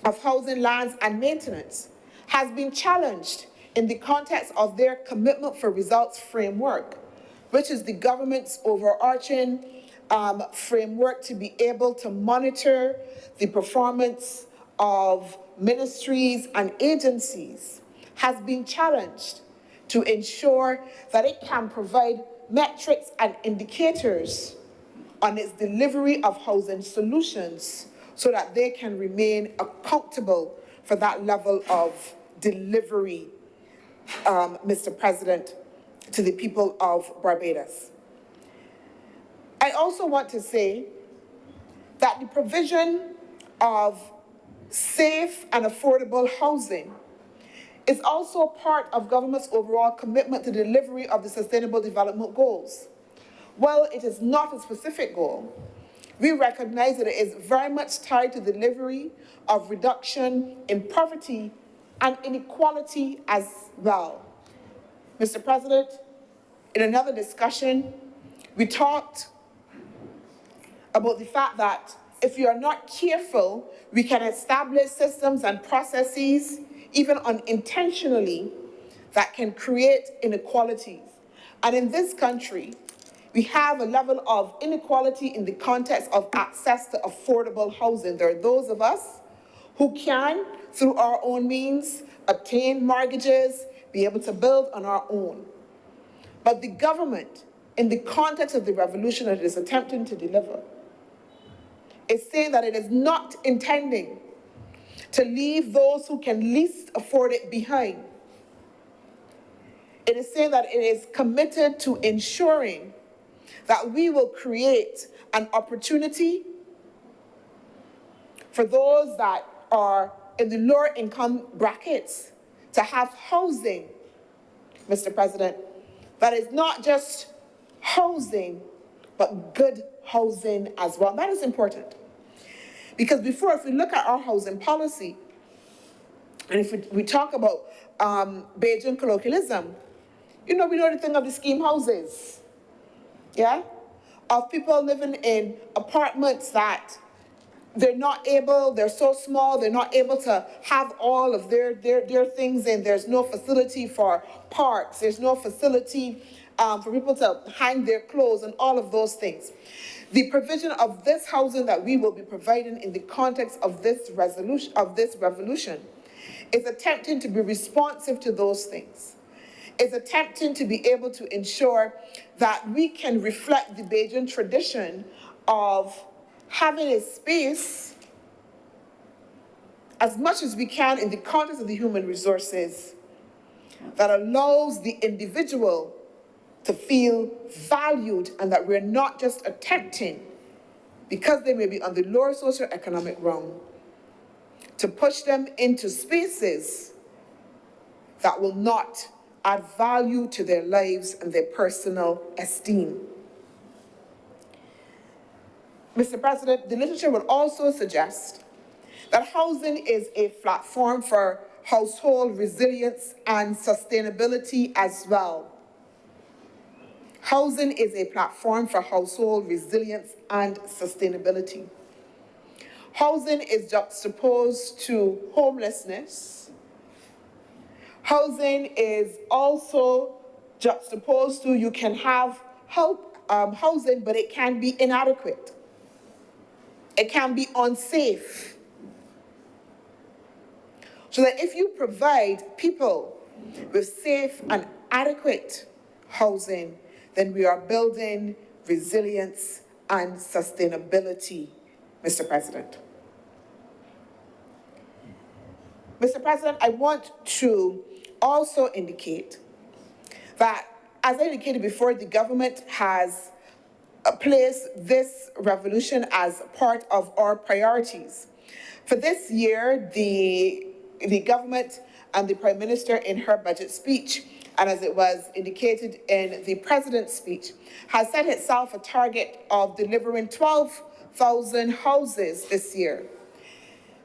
of Housing, Lands and Maintenance has been challenged in the context of their Commitment for Results framework, which is the government's overarching framework to be able to monitor the performance of ministries and agencies, has been challenged to ensure that it can provide metrics and indicators on its delivery of housing solutions so that they can remain accountable for that level of delivery, Mr. President, to the people of Barbados. I also want to say that the provision of safe and affordable housing is also part of government's overall commitment to delivery of the Sustainable Development Goals. While it is not a specific goal, we recognize that it is very much tied to delivery of reduction in poverty and inequality as well. Mr. President, in another discussion, we talked about the fact that if we are not careful, we can establish systems and processes, even unintentionally, that can create inequalities. And in this country, we have a level of inequality in the context of access to affordable housing. There are those of us who can, through our own means, obtain mortgages, be able to build on our own. But the government, in the context of the revolution that it is attempting to deliver, is saying that it is not intending to leave those who can least afford it behind. It is saying that it is committed to ensuring that we will create an opportunity for those that are in the lower income brackets to have housing, Mr. President, that is not just housing, but good housing as well. That is important. Because before, if we look at our housing policy, and if we talk about Bajan colloquialism, we know the thing of the scheme houses. Yeah? of people living in apartments that they're so small, they're not able to have all of their things in. There's no facility for parks, there's no facility for people to hang their clothes and all of those things. The provision of this housing that we will be providing in the context of this revolution, is attempting to be responsive to those things. Is attempting to be able to ensure that we can reflect the Bajan tradition of having a space as much as we can in the context of the human resources that allows the individual to feel valued, and that we're not just attempting, because they may be on the lower socioeconomic rung, to push them into spaces that will not add value to their lives and their personal esteem. Mr. President, the literature would also suggest that housing is a platform for household resilience and sustainability as well. Housing is a platform for household resilience and sustainability. Housing is juxtaposed to homelessness. Housing is also juxtaposed to, you can have housing, but it can be inadequate. It can be unsafe. So that if you provide people with safe and adequate housing, then we are building resilience and sustainability, Mr. President. Mr. President, I want to also indicate that, as I indicated before, the government has placed this revolution as part of our priorities. For this year, the government and the Prime Minister in her budget speech, and as it was indicated in the President's speech, has set itself a target of delivering 12,000 houses this year.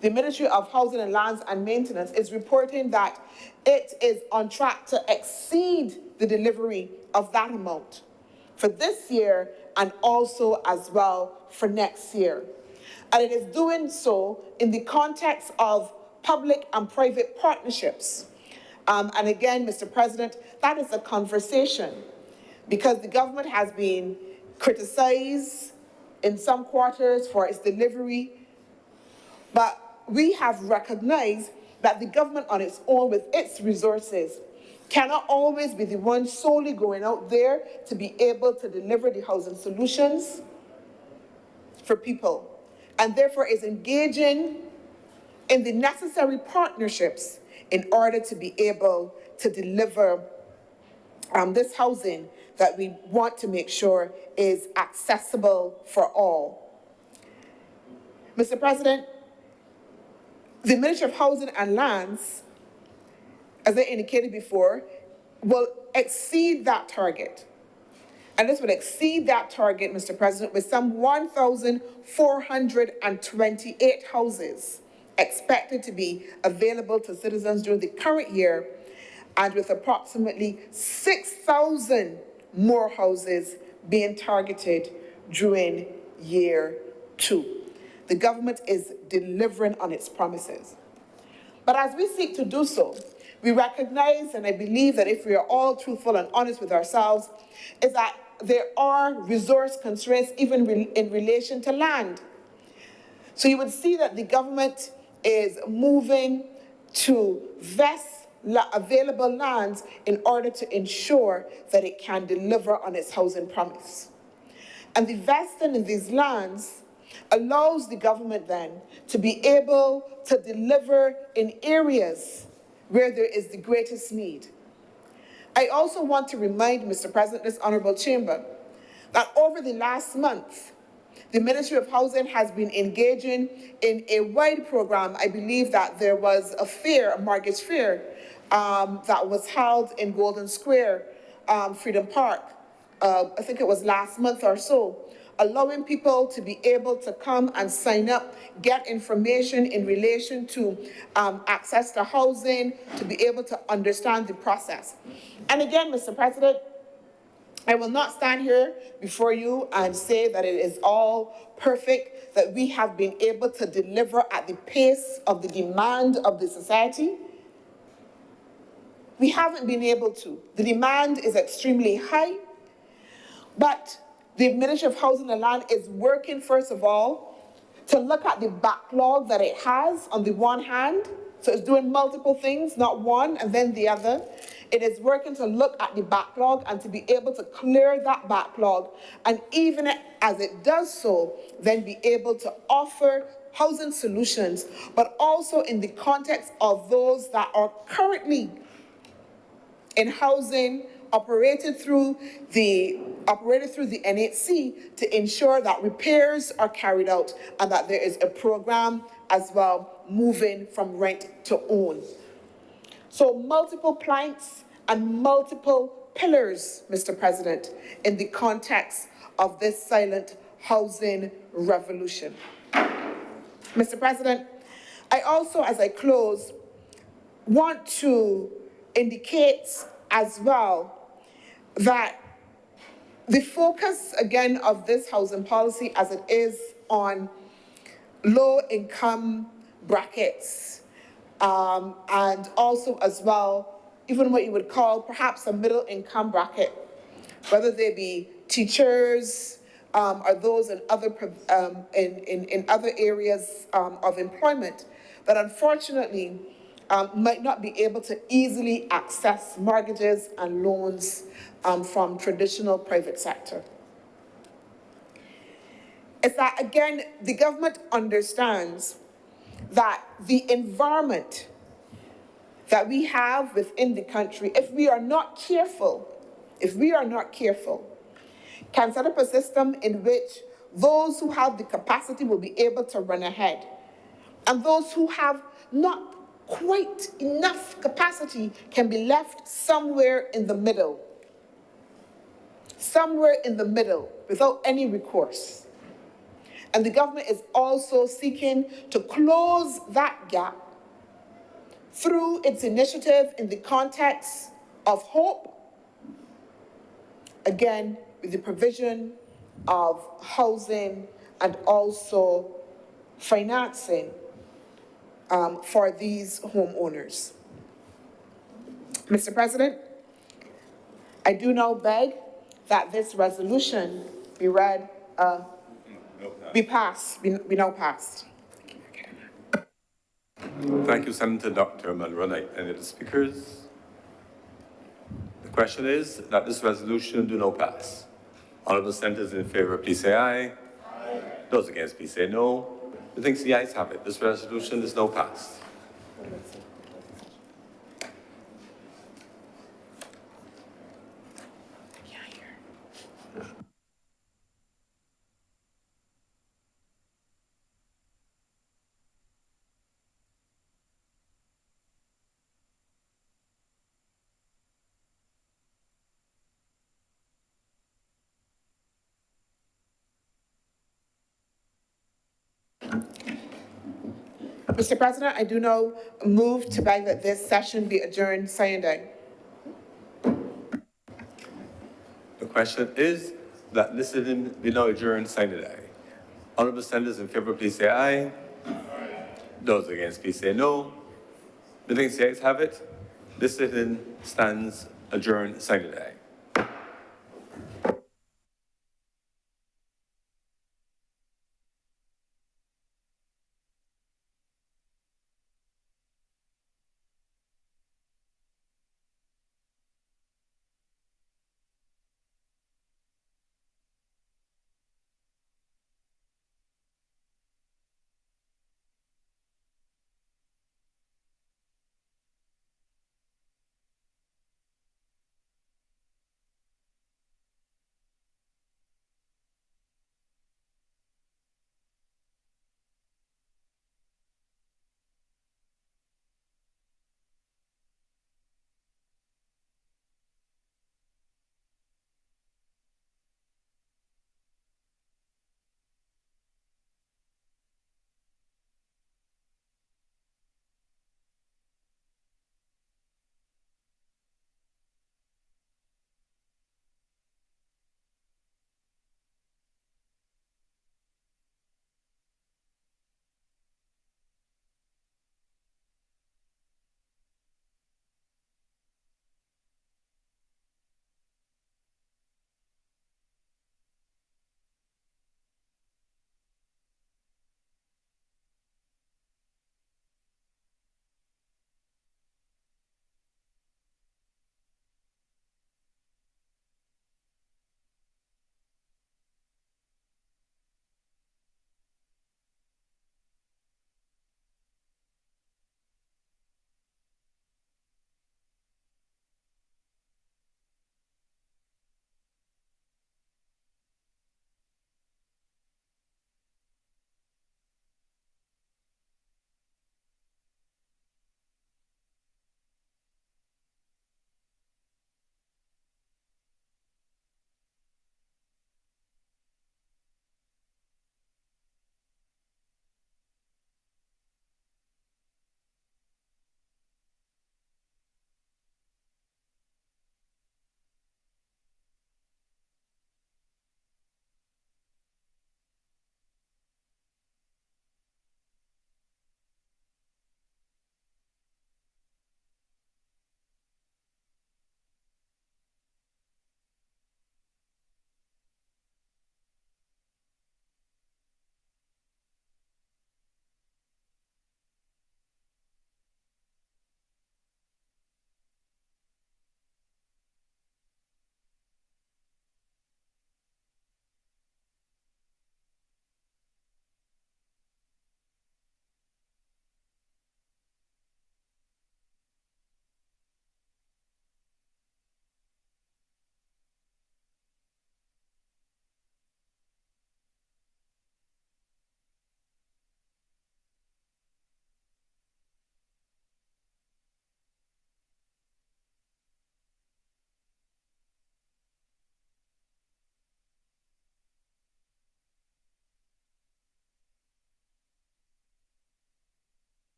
The Ministry of Housing and Lands and Maintenance is reporting that it is on track to exceed the delivery of that amount for this year and also as well for next year. And it is doing so in the context of public and private partnerships. And again, Mr. President, that is a conversation, because the government has been criticized in some quarters for its delivery, but we have recognized that the government on its own with its resources cannot always be the one solely going out there to be able to deliver the housing solutions for people, and therefore is engaging in the necessary partnerships in order to be able to deliver this housing that we want to make sure is accessible for all. Mr. President, the Ministry of Housing and Lands, as I indicated before, will exceed that target. And this will exceed that target, Mr. President, with some 1,428 houses expected to be available to citizens during the current year, and with approximately 6,000 more houses being targeted during year 2. The government is delivering on its promises. But as we seek to do so, we recognize, and I believe that if we are all truthful and honest with ourselves, is that there are resource constraints even in relation to land. So you would see that the government is moving to vest available lands in order to ensure that it can deliver on its housing promise. And the vesting in these lands allows the government then to be able to deliver in areas where there is the greatest need. I also want to remind Mr. President, this Honourable Chamber, that over the last month, the Ministry of Housing has been engaging in a wide program. I believe that there was a fair, a mortgage fair, that was held in Golden Square, Freedom Park, I think it was last month or so, allowing people to be able to come and sign up, get information in relation to access to housing, to be able to understand the process. And again, Mr. President, I will not stand here before you and say that it is all perfect, that we have been able to deliver at the pace of the demand of the society. We haven't been able to. The demand is extremely high, but the Ministry of Housing and Land is working, first of all, to look at the backlog that it has on the one hand. So it's doing multiple things, not one and then the other. It is working to look at the backlog and to be able to clear that backlog. And even as it does so, then be able to offer housing solutions, but also in the context of those that are currently in housing operated through the NHC to ensure that repairs are carried out and that there is a program as well moving from rent to own. So multiple planks and multiple pillars, Mr. President, in the context of this silent housing revolution. Mr. President, I also, as I close, want to indicate as well that the focus, again, of this housing policy as it is on low-income brackets, and also as well, even what you would call perhaps a middle-income bracket, whether they be teachers or those in other, in other areas of employment, that unfortunately might not be able to easily access mortgages and loans from traditional private sector. It's that, again, the government understands that the environment that we have within the country, if we are not careful, can set up a system in which those who have the capacity will be able to run ahead, and those who have not quite enough capacity can be left somewhere in the middle without any recourse. And the government is also seeking to close that gap through its initiative in the context of hope, again, with the provision of housing and also financing for these homeowners. Mr. President, I do now beg that this resolution be read, be now passed. Thank you, Senator Dr. Mulroney. Any other speakers? The question is that this resolution do not pass. Honourable senators in favour, please say aye. Aye. Those against, please say no. The things the ayes have it. This resolution is now passed. Mr. President, I do now move to beg that this session be adjourned sine die. The question is that this sitting be now adjourned sine die. Honourable senators in favour, please say aye. Aye. Those against, please say no. The things the ayes have it. This sitting stands adjourned sine die.